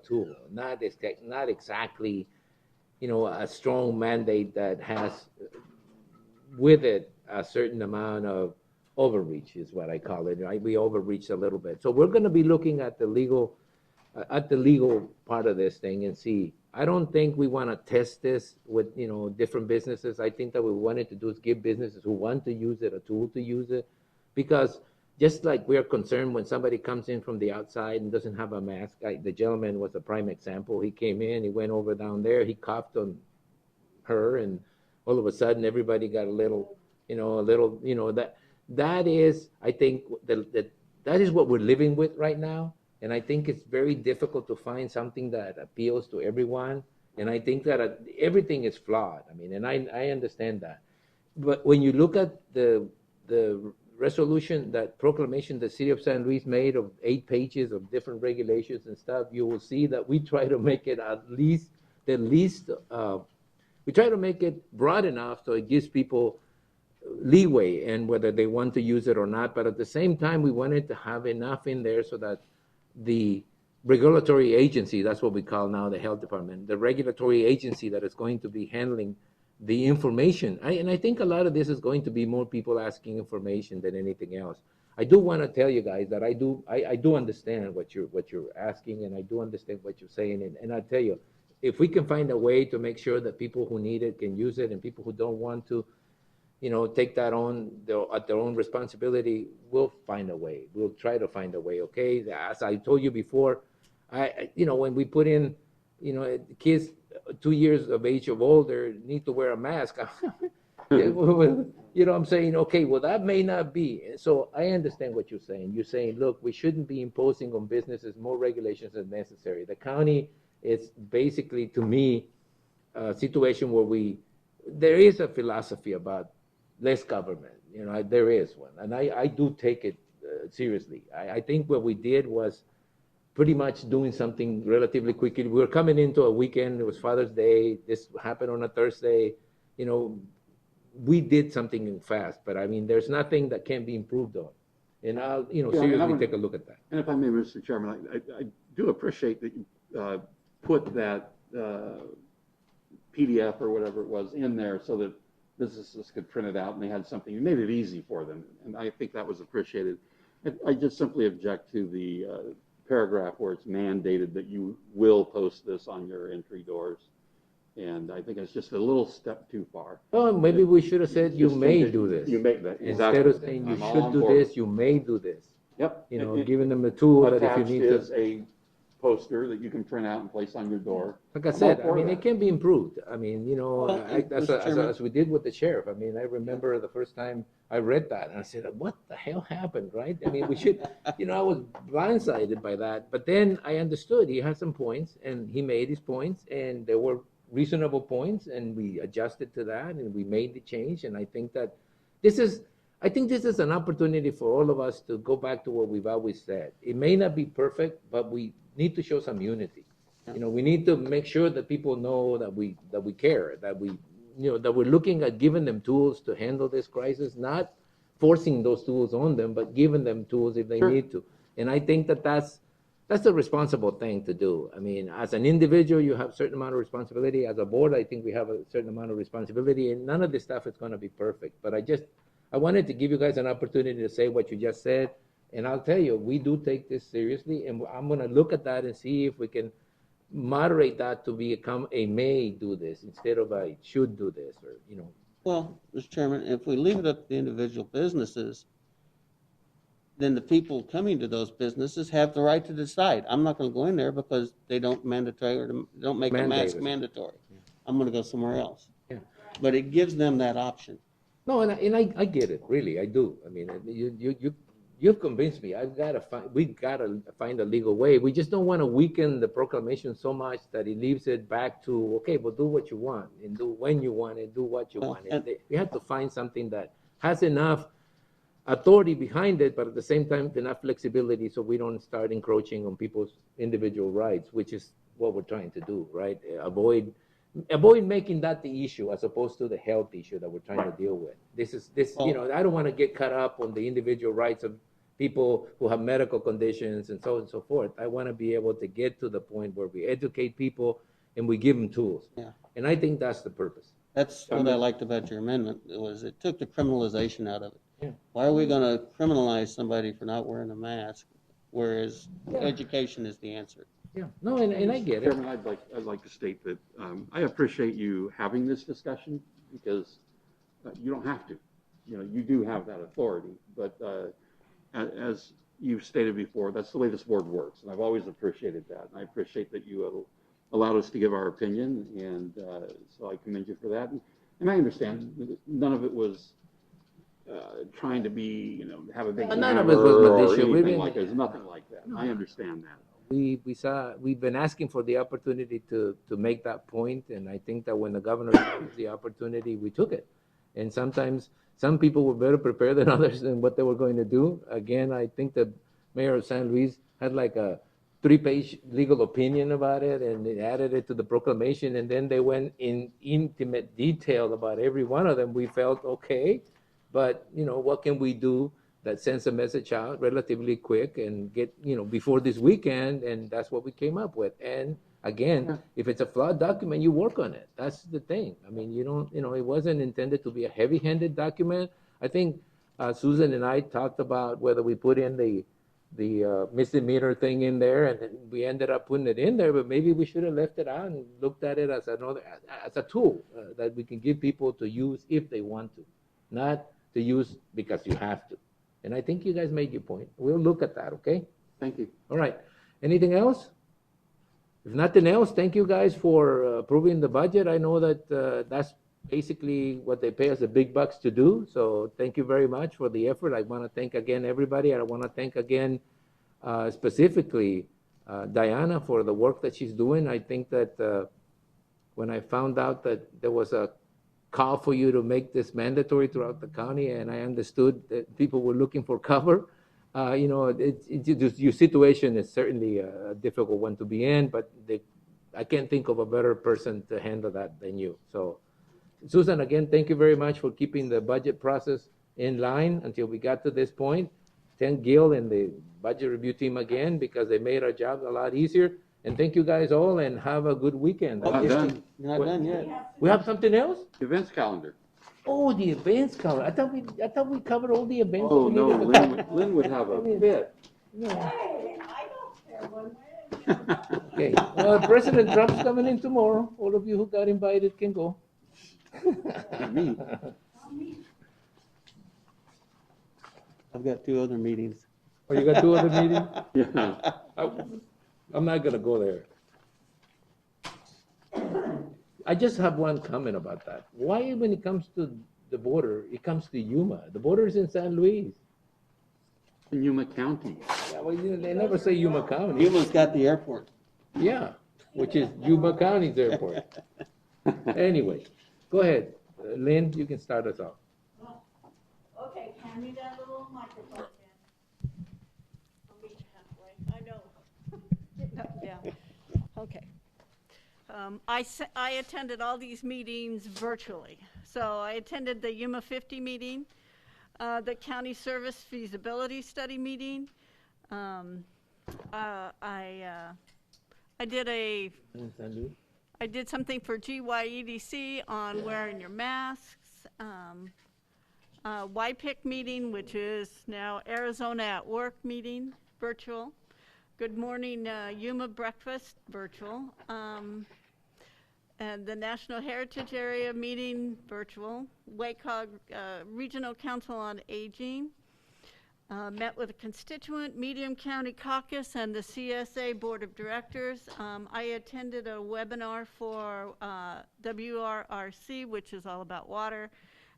Speaker 1: not exactly, a strong mandate that has with it a certain amount of overreach is what I call it. Right? We overreached a little bit. So we're going to be looking at the legal part of this thing and see. I don't think we want to test this with, different businesses. I think that what we wanted to do is give businesses who want to use it a tool to use it, because just like we're concerned when somebody comes in from the outside and doesn't have a mask. The gentleman was a prime example. He came in, he went over down there, he coughed on her, and all of a sudden everybody got a little, that is, I think that is what we're living with right now. And I think it's very difficult to find something that appeals to everyone. And I think that everything is flawed. I mean, and I understand that. But when you look at the resolution, that proclamation the city of San Luis made of 8 pages of different regulations and stuff, you will see that we try to make it we try to make it broad enough so it gives people leeway and whether they want to use it or not. But at the same time, we wanted to have enough in there so that the regulatory agency, that's what we call now the health department, the regulatory agency that is going to be handling the information. And I think a lot of this is going to be more people asking information than anything else. I do want to tell you guys that I do understand what you're asking, and I do understand what you're saying. And I tell you, if we can find a way to make sure that people who need it can use it, and people who don't want to, take that at their own responsibility, we'll find a way. We'll try to find a way, okay? As I told you before, when we put in, kids 2 years of age or older need to wear a mask. I'm saying, okay, well, that may not be. So I understand what you're saying. You're saying, look, we shouldn't be imposing on businesses more regulations than necessary. The county is basically, to me, a situation where there is a philosophy about less government. There is one. And I do take it seriously. I think what we did was pretty much doing something relatively quickly. We were coming into a weekend. It was Father's Day. This happened on a Thursday. you know, we did something fast, but I mean, there's nothing that can be improved on. And I'll,
Speaker 7: Yeah, and I
Speaker 1: seriously
Speaker 7: would-
Speaker 1: take a look at that.
Speaker 7: And if I may, Mr. Chairman, I do appreciate that you put that PDF or whatever it was in there so that businesses could print it out and they had something. You made it easy for them, and I think that was appreciated. I just simply object to the paragraph where it's mandated that you will post this on your entry doors. And I think it's just a little step too far.
Speaker 1: Well, maybe we should have said you
Speaker 7: Just
Speaker 1: may
Speaker 7: think
Speaker 1: do
Speaker 7: that
Speaker 1: this.
Speaker 7: you may- that-
Speaker 1: Instead
Speaker 7: exactly.
Speaker 1: of saying you
Speaker 7: I'm all
Speaker 1: should
Speaker 7: on
Speaker 1: do
Speaker 7: board.
Speaker 1: this, you may do this.
Speaker 7: Yep.
Speaker 1: You know, giving them a tool that if you
Speaker 7: Attached
Speaker 1: need
Speaker 7: is
Speaker 1: to.
Speaker 7: a poster that you can print out and place on your door.
Speaker 1: Like I
Speaker 7: I'm all
Speaker 1: said, I
Speaker 7: for
Speaker 1: mean,
Speaker 7: that.
Speaker 1: it can be improved. I mean, you know,
Speaker 4: Well, Mr. Chairman.
Speaker 1: as we did with the sheriff. I mean, I remember the first time I read that and I said, what the hell happened, right? I mean, we should, you know, I was blindsided by that. But then I understood he had some points and he made his points and there were reasonable points and we adjusted to that and we made the change. And I think that this is an opportunity for all of us to go back to what we've always said. It may not be perfect, but we need to show some unity. You know, we need to make sure that people know that we care, that we, you know, that we're looking at giving them tools to handle this crisis, not forcing those tools on them, but giving them tools if they need to. And I think that that's a responsible thing to do. I mean, as an individual, you have a certain amount of responsibility. As a board, I think we have a certain amount of responsibility, and none of this stuff is going to be perfect. But I wanted to give you guys an opportunity to say what you just said. And I'll tell you, we do take this seriously, and I'm going to look at that and see if we can moderate that to become a may do this instead of a should do this, or, you know.
Speaker 4: Well, Mr. Chairman, if we leave it up to the individual businesses, then the people coming to those businesses have the right to decide. I'm not going to go in there because they don't mandatory or don't make the mask
Speaker 1: Mandated.
Speaker 4: mandatory. I'm going to go somewhere else.
Speaker 1: Yeah.
Speaker 4: But it gives them that option.
Speaker 1: No, and I get it, really, I do. I mean, you've convinced me. We gotta find a legal way. We just don't want to weaken the proclamation so much that it leaves it back to, okay, well, do what you want and do when you want and do what you want. We have to find something that has enough authority behind it, but at the same time, enough flexibility so we don't start encroaching on people's individual rights, which is what we're trying to do, right? Avoid making that the issue as opposed to the health issue that we're trying to deal with. You know, I don't want to get caught up on the individual rights of people who have medical conditions and so on and so forth. I want to be able to get to the point where we educate people and we give them tools.
Speaker 4: Yeah.
Speaker 1: And I think that's the purpose.
Speaker 4: That's what I liked about your amendment, was it took the criminalization out of it.
Speaker 1: Yeah.
Speaker 4: Why are we going to criminalize somebody for not wearing a mask, whereas education is the answer?
Speaker 1: Yeah, no, and I get it.
Speaker 7: Chairman, I'd like to state that I appreciate you having this discussion because you don't have to. You know, you do have that authority, but as you've stated before, that's the way this board works, and I've always appreciated that. And I appreciate that you allowed us to give our opinion, and so I commend you for that. And I understand that none of it was trying to be, you know, have a big
Speaker 1: None of it was malicious.
Speaker 7: or anything like that. There's nothing like that. I understand that.
Speaker 1: We've been asking for the opportunity to make that point, and I think that when the governor gave the opportunity, we took it. And sometimes some people were better prepared than others in what they were going to do. Again, I think the mayor of San Luis had like a 3-page legal opinion about it, and they added it to the proclamation, and then they went in intimate detail about every one of them. We felt okay, but you know, what can we do that sends a message out relatively quick and get, you know, before this weekend, and that's what we came up with. And again, if it's a flawed document, you work on it. That's the thing. I mean, you don't, you know, it wasn't intended to be a heavy-handed document. I think Susan and I talked about whether we put in the misdemeanor thing in there, and then we ended up putting it in there, but maybe we should have left it out and looked at it as a tool that we can give people to use if they want to, not to use because you have to. And I think you guys made your point. We'll look at that, okay?
Speaker 7: Thank you.
Speaker 1: All right. Anything else? If nothing else, thank you guys for approving the budget. I know that that's basically what they pay us the big bucks to do. So thank you very much for the effort. I want to thank again everybody. I want to thank again specifically Diana for the work that she's doing. I think that when I found out that there was a call for you to make this mandatory throughout the county, and I understood that people were looking for cover. You know, your situation is certainly a difficult one to be in, but I can't think of a better person to handle that than you. So Susan, again, thank you very much for keeping the budget process in line until we got to this point. Thank Gil and the budget review team again, because they made our job a lot easier. And thank you guys all, and have a good weekend.
Speaker 7: Not done.
Speaker 4: Not done yet.
Speaker 1: We have something else?
Speaker 7: Events calendar.
Speaker 1: Oh, the events calendar. I thought we covered all the events.
Speaker 7: Oh,
Speaker 1: that we
Speaker 7: no,
Speaker 1: needed to cover.
Speaker 7: Lynn would have a fit.
Speaker 1: Yeah.
Speaker 9: Hey, I don't care one way.
Speaker 1: Okay, President Trump's coming in tomorrow. All of you who got invited can go.
Speaker 7: Me.
Speaker 4: I've got 2 other meetings.
Speaker 1: Oh, you got 2 other meetings?
Speaker 7: Yeah.
Speaker 1: I'm not gonna go there. I just have one comment about that. Why, when it comes to the border, it comes to Yuma? The border is in San Luis.
Speaker 7: In Yuma County.
Speaker 1: Yeah, well, they never say Yuma County.
Speaker 4: Yuma's got the airport.
Speaker 1: Yeah, which is Yuma County's airport. Anyway, go ahead. Lynn, you can start us off.
Speaker 11: Okay, hand me that little microphone again. I'll meet you halfway. I know. Yeah. Okay. I attended all these meetings virtually. So I attended the Yuma 50 meeting, the county service feasibility study meeting. I did something for GYEDC on wearing your masks. YPIC meeting, which is now Arizona at Work meeting, virtual. Good morning, Yuma breakfast, virtual. And the National Heritage Area meeting, virtual. WACOG Regional Council on Aging. Met with a constituent, Medium County Caucus, and the CSA Board of Directors. I attended a webinar for WRRC, which is all about water.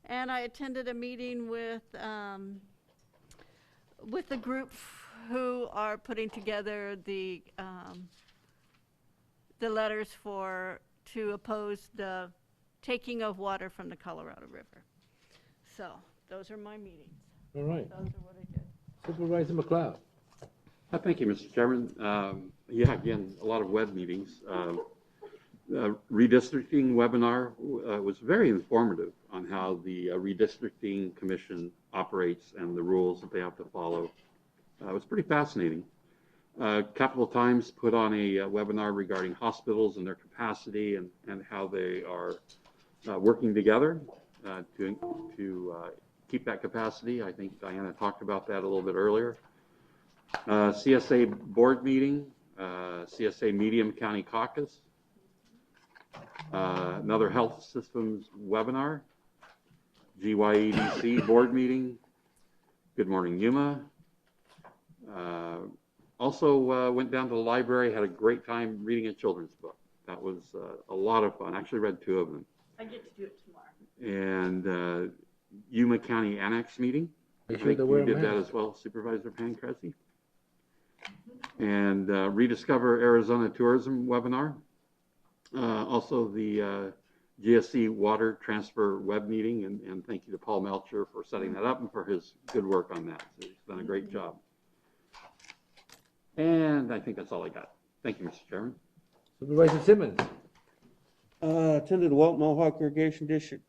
Speaker 11: And I attended a meeting with the group who are putting together the letters to oppose the taking of water from the Colorado River. So those are my meetings.
Speaker 1: All right.
Speaker 11: Those are what I did.
Speaker 1: Supervisor McLeod.
Speaker 7: Thank you, Mr. Chairman. Yeah, again, a lot of web meetings. Redistricting webinar was very informative on how the redistricting commission operates and the rules that they have to follow. It was pretty fascinating. Capital Times put on a webinar regarding hospitals and their capacity and how they are working together to keep that capacity. I think Diana talked about that a little bit earlier. CSA board meeting, CSA Medium County Caucus, another health systems webinar, GYEDC board meeting, Good Morning Yuma. Also went down to the library, had a great time reading a children's book. That was a lot of fun. Actually read 2 of them.
Speaker 11: I get to do it tomorrow.
Speaker 7: And Yuma County Annex meeting. I think you did that as well, Supervisor Pancrasi. And Rediscover Arizona Tourism webinar. Also the GSC Water Transfer web meeting, and thank you to Paul Melcher for setting that up and for his good work on that. So he's done a great job. And I think that's all I got. Thank you, Mr. Chairman.
Speaker 1: Supervisor Simmons.
Speaker 4: Attended the Walt Mohawk Irrigation District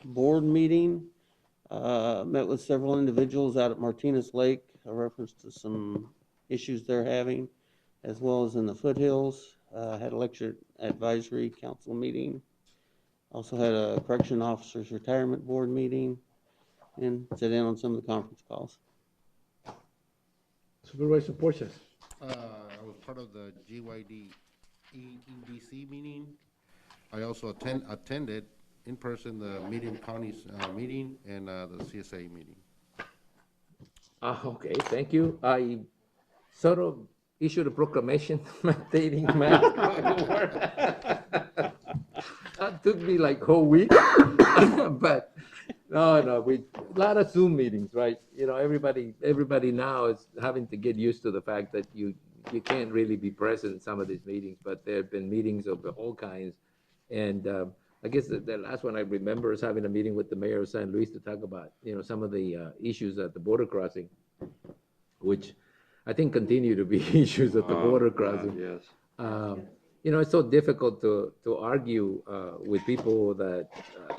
Speaker 4: board meeting. Met with several individuals out at Martinez Lake, a reference to some issues they're having, as well as in the foothills. Had a lecture advisory council meeting. Also had a correction officers retirement board meeting, and sat in on some of the conference calls.
Speaker 1: Supervisor Porches.
Speaker 6: I was part of the GYD EDC meeting. I also attended in person the Medium County's meeting and the CSA meeting.
Speaker 1: Okay, thank you. I sort of issued a proclamation mandating masks going to work. That took me like a whole week, but no, a lot of Zoom meetings, right? You know, everybody now is having to get used to the fact that you can't really be present in some of these meetings, but there have been meetings of all kinds. And I guess the last one I remember is having a meeting with the mayor of San Luis to talk about, some of the issues at the border crossing, which I think continue to be issues at the border crossing.
Speaker 7: Yes.
Speaker 1: it's so difficult to argue with people that,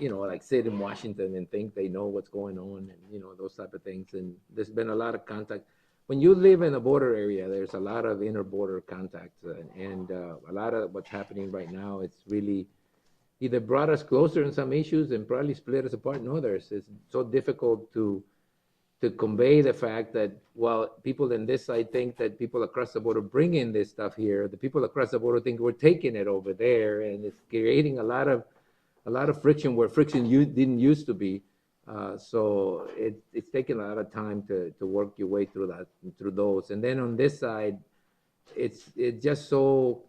Speaker 1: like sit in Washington and think they know what's going on and, those type of things. And there's been a lot of contact. When you live in a border area, there's a lot of inter-border contacts, and a lot of what's happening right now, it's really either brought us closer in some issues and probably split us apart in others. It's so difficult to convey the fact that while people in this side think that people across the border bring in this stuff here, the people across the border think we're taking it over there, and it's creating a lot of friction where friction didn't used to be. So it's taking a lot of time to work your way through those. And then on this side, it's just so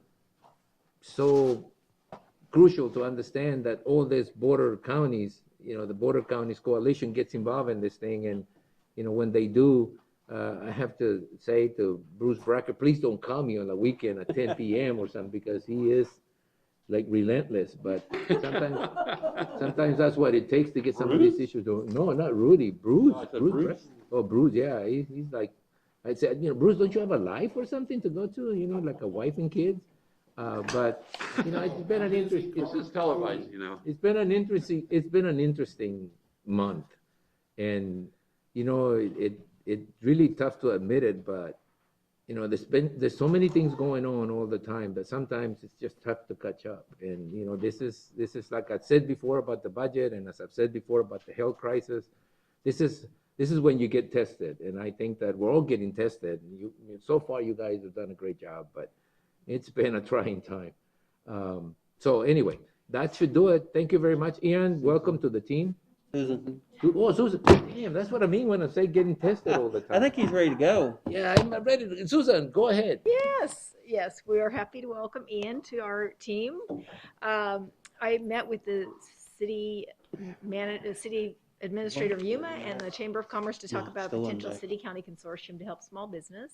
Speaker 1: crucial to understand that all these border counties, the border counties coalition gets involved in this thing. And, when they do, I have to say to Bruce Bracker, please don't call me on the weekend at 10 p.m. or something, because he is like relentless. But sometimes that's what it takes to get some of these issues going. No, not Rudy, Bruce. Bruce. Oh, Bruce, yeah. He's like, I said, Bruce, don't you have a life or something to go to? Like a wife and kids? But it's been an interesting.
Speaker 7: It's just televised,
Speaker 1: It's been an interesting month, and it's really tough to admit it, but there's so many things going on all the time that sometimes it's just tough to catch up. And this is like I said before about the budget, and as I've said before about the health crisis, this is when you get tested, and I think that we're all getting tested. So far, you guys have done a great job, but it's been a trying time. So anyway, that should do it. Thank you very much. Ian, welcome to the team.
Speaker 4: Susan.
Speaker 1: Oh, Susan. Damn, that's what I mean when I say getting tested all the time.
Speaker 4: I think he's ready to go.
Speaker 1: Yeah, I'm ready to. Susan, go ahead.
Speaker 3: Yes, we are happy to welcome Ian to our team. I met with the city administrator of Yuma and the Chamber of Commerce to talk about a potential city-county consortium to help small business.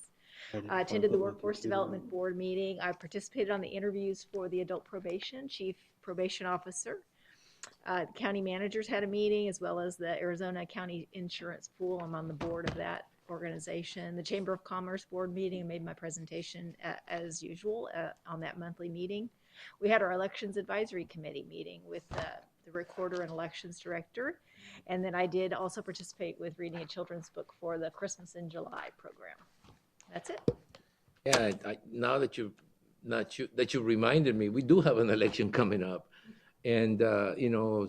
Speaker 3: I attended the Workforce Development Board meeting. I participated on the interviews for the adult probation, chief probation officer. County managers had a meeting, as well as the Arizona County Insurance Pool. I'm on the board of that organization. The Chamber of Commerce board meeting, made my presentation as usual on that monthly meeting. We had our Elections Advisory Committee meeting with the recorder and elections director. And then I did also participate with reading a children's book for the Christmas in July program. That's it.
Speaker 1: Yeah, now that you reminded me, we do have an election coming up. And,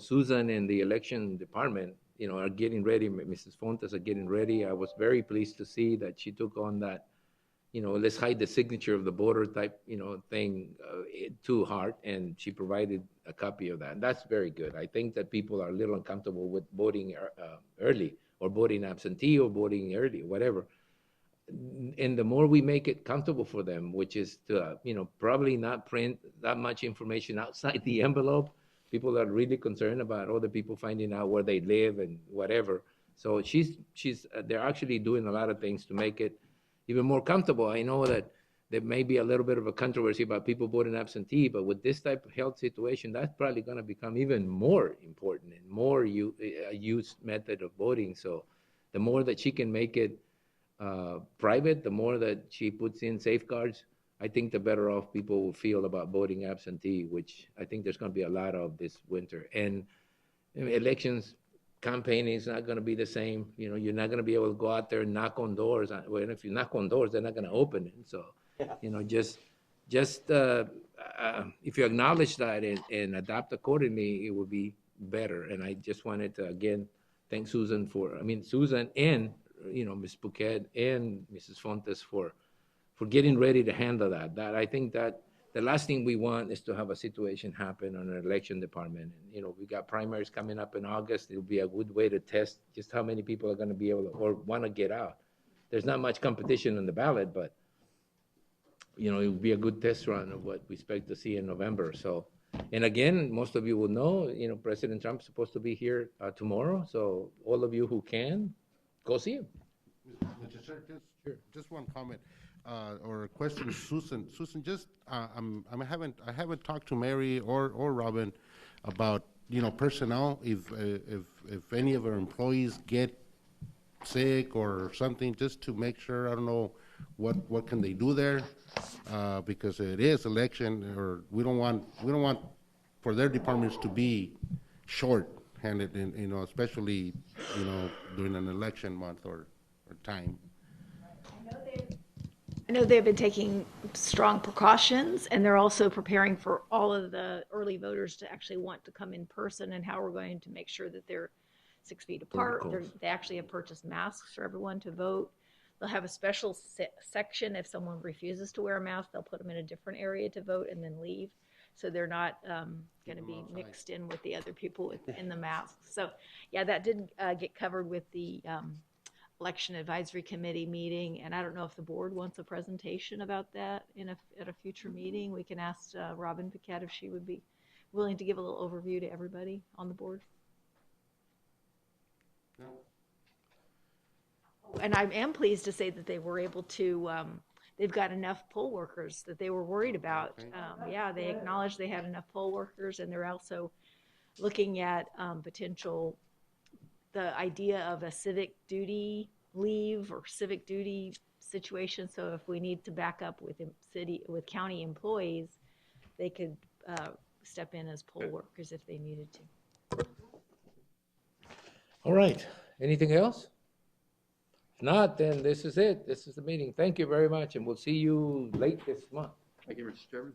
Speaker 1: Susan and the election department, are getting ready. Mrs. Fontes are getting ready. I was very pleased to see that she took on that, let's hide the signature of the voter type, thing to heart. And she provided a copy of that. And that's very good. I think that people are a little uncomfortable with voting early, or voting absentee, or voting early, whatever. And the more we make it comfortable for them, which is to, probably not print that much information outside the envelope. People are really concerned about other people finding out where they live and whatever. So they're actually doing a lot of things to make it even more comfortable. I know that there may be a little bit of a controversy about people voting absentee, but with this type of health situation, that's probably going to become even more important and more used method of voting. So the more that she can make it private, the more that she puts in safeguards, I think the better off people will feel about voting absentee, which I think there's going to be a lot of this winter. And elections campaigning is not going to be the same. You're not going to be able to go out there and knock on doors. Well, if you knock on doors, they're not going to open it. So, just if you acknowledge that and adapt accordingly, it will be better. And I just wanted to, again, thank Susan and, Ms. Bouquet and Mrs. Fontes for getting ready to handle that. I think that the last thing we want is to have a situation happen on an election department. And, we got primaries coming up in August. It'll be a good way to test just how many people are going to be able to, or want to get out. There's not much competition on the ballot, but, it will be a good test run of what we expect to see in November. So, and again, most of you will know, President Trump's supposed to be here tomorrow. So all of you who can, go see him.
Speaker 6: Mr. Chair, just one comment or a question, Susan. Susan, just I haven't talked to Mary or Robin about personnel. If any of our employees get sick or something, just to make sure. I don't know what can they do there. because it is election, or we don't want for their departments to be short-handed, especially, during an election month or time.
Speaker 3: I know they've been taking strong precautions, and they're also preparing for all of the early voters to actually want to come in person, and how we're going to make sure that they're 6 feet apart. They actually have purchased masks for everyone to vote. They'll have a special section if someone refuses to wear a mask. They'll put them in a different area to vote and then leave, so they're not going to be mixed in with the other people in the masks. So, yeah, that did get covered with the Election Advisory Committee meeting, and I don't know if the board wants a presentation about that at a future meeting. We can ask Robin Paquette if she would be willing to give a little overview to everybody on the board.
Speaker 6: No.
Speaker 3: And I am pleased to say that they were able to, they've got enough poll workers that they were worried about. Yeah, they acknowledged they had enough poll workers, and they're also looking at the idea of a civic duty leave or civic duty situation. So if we need to back up with county employees, they could step in as poll workers if they needed to.
Speaker 1: All right. Anything else? If not, then this is it. This is the meeting. Thank you very much, and we'll see you late this month.
Speaker 7: Thank you, Mr. Chairman.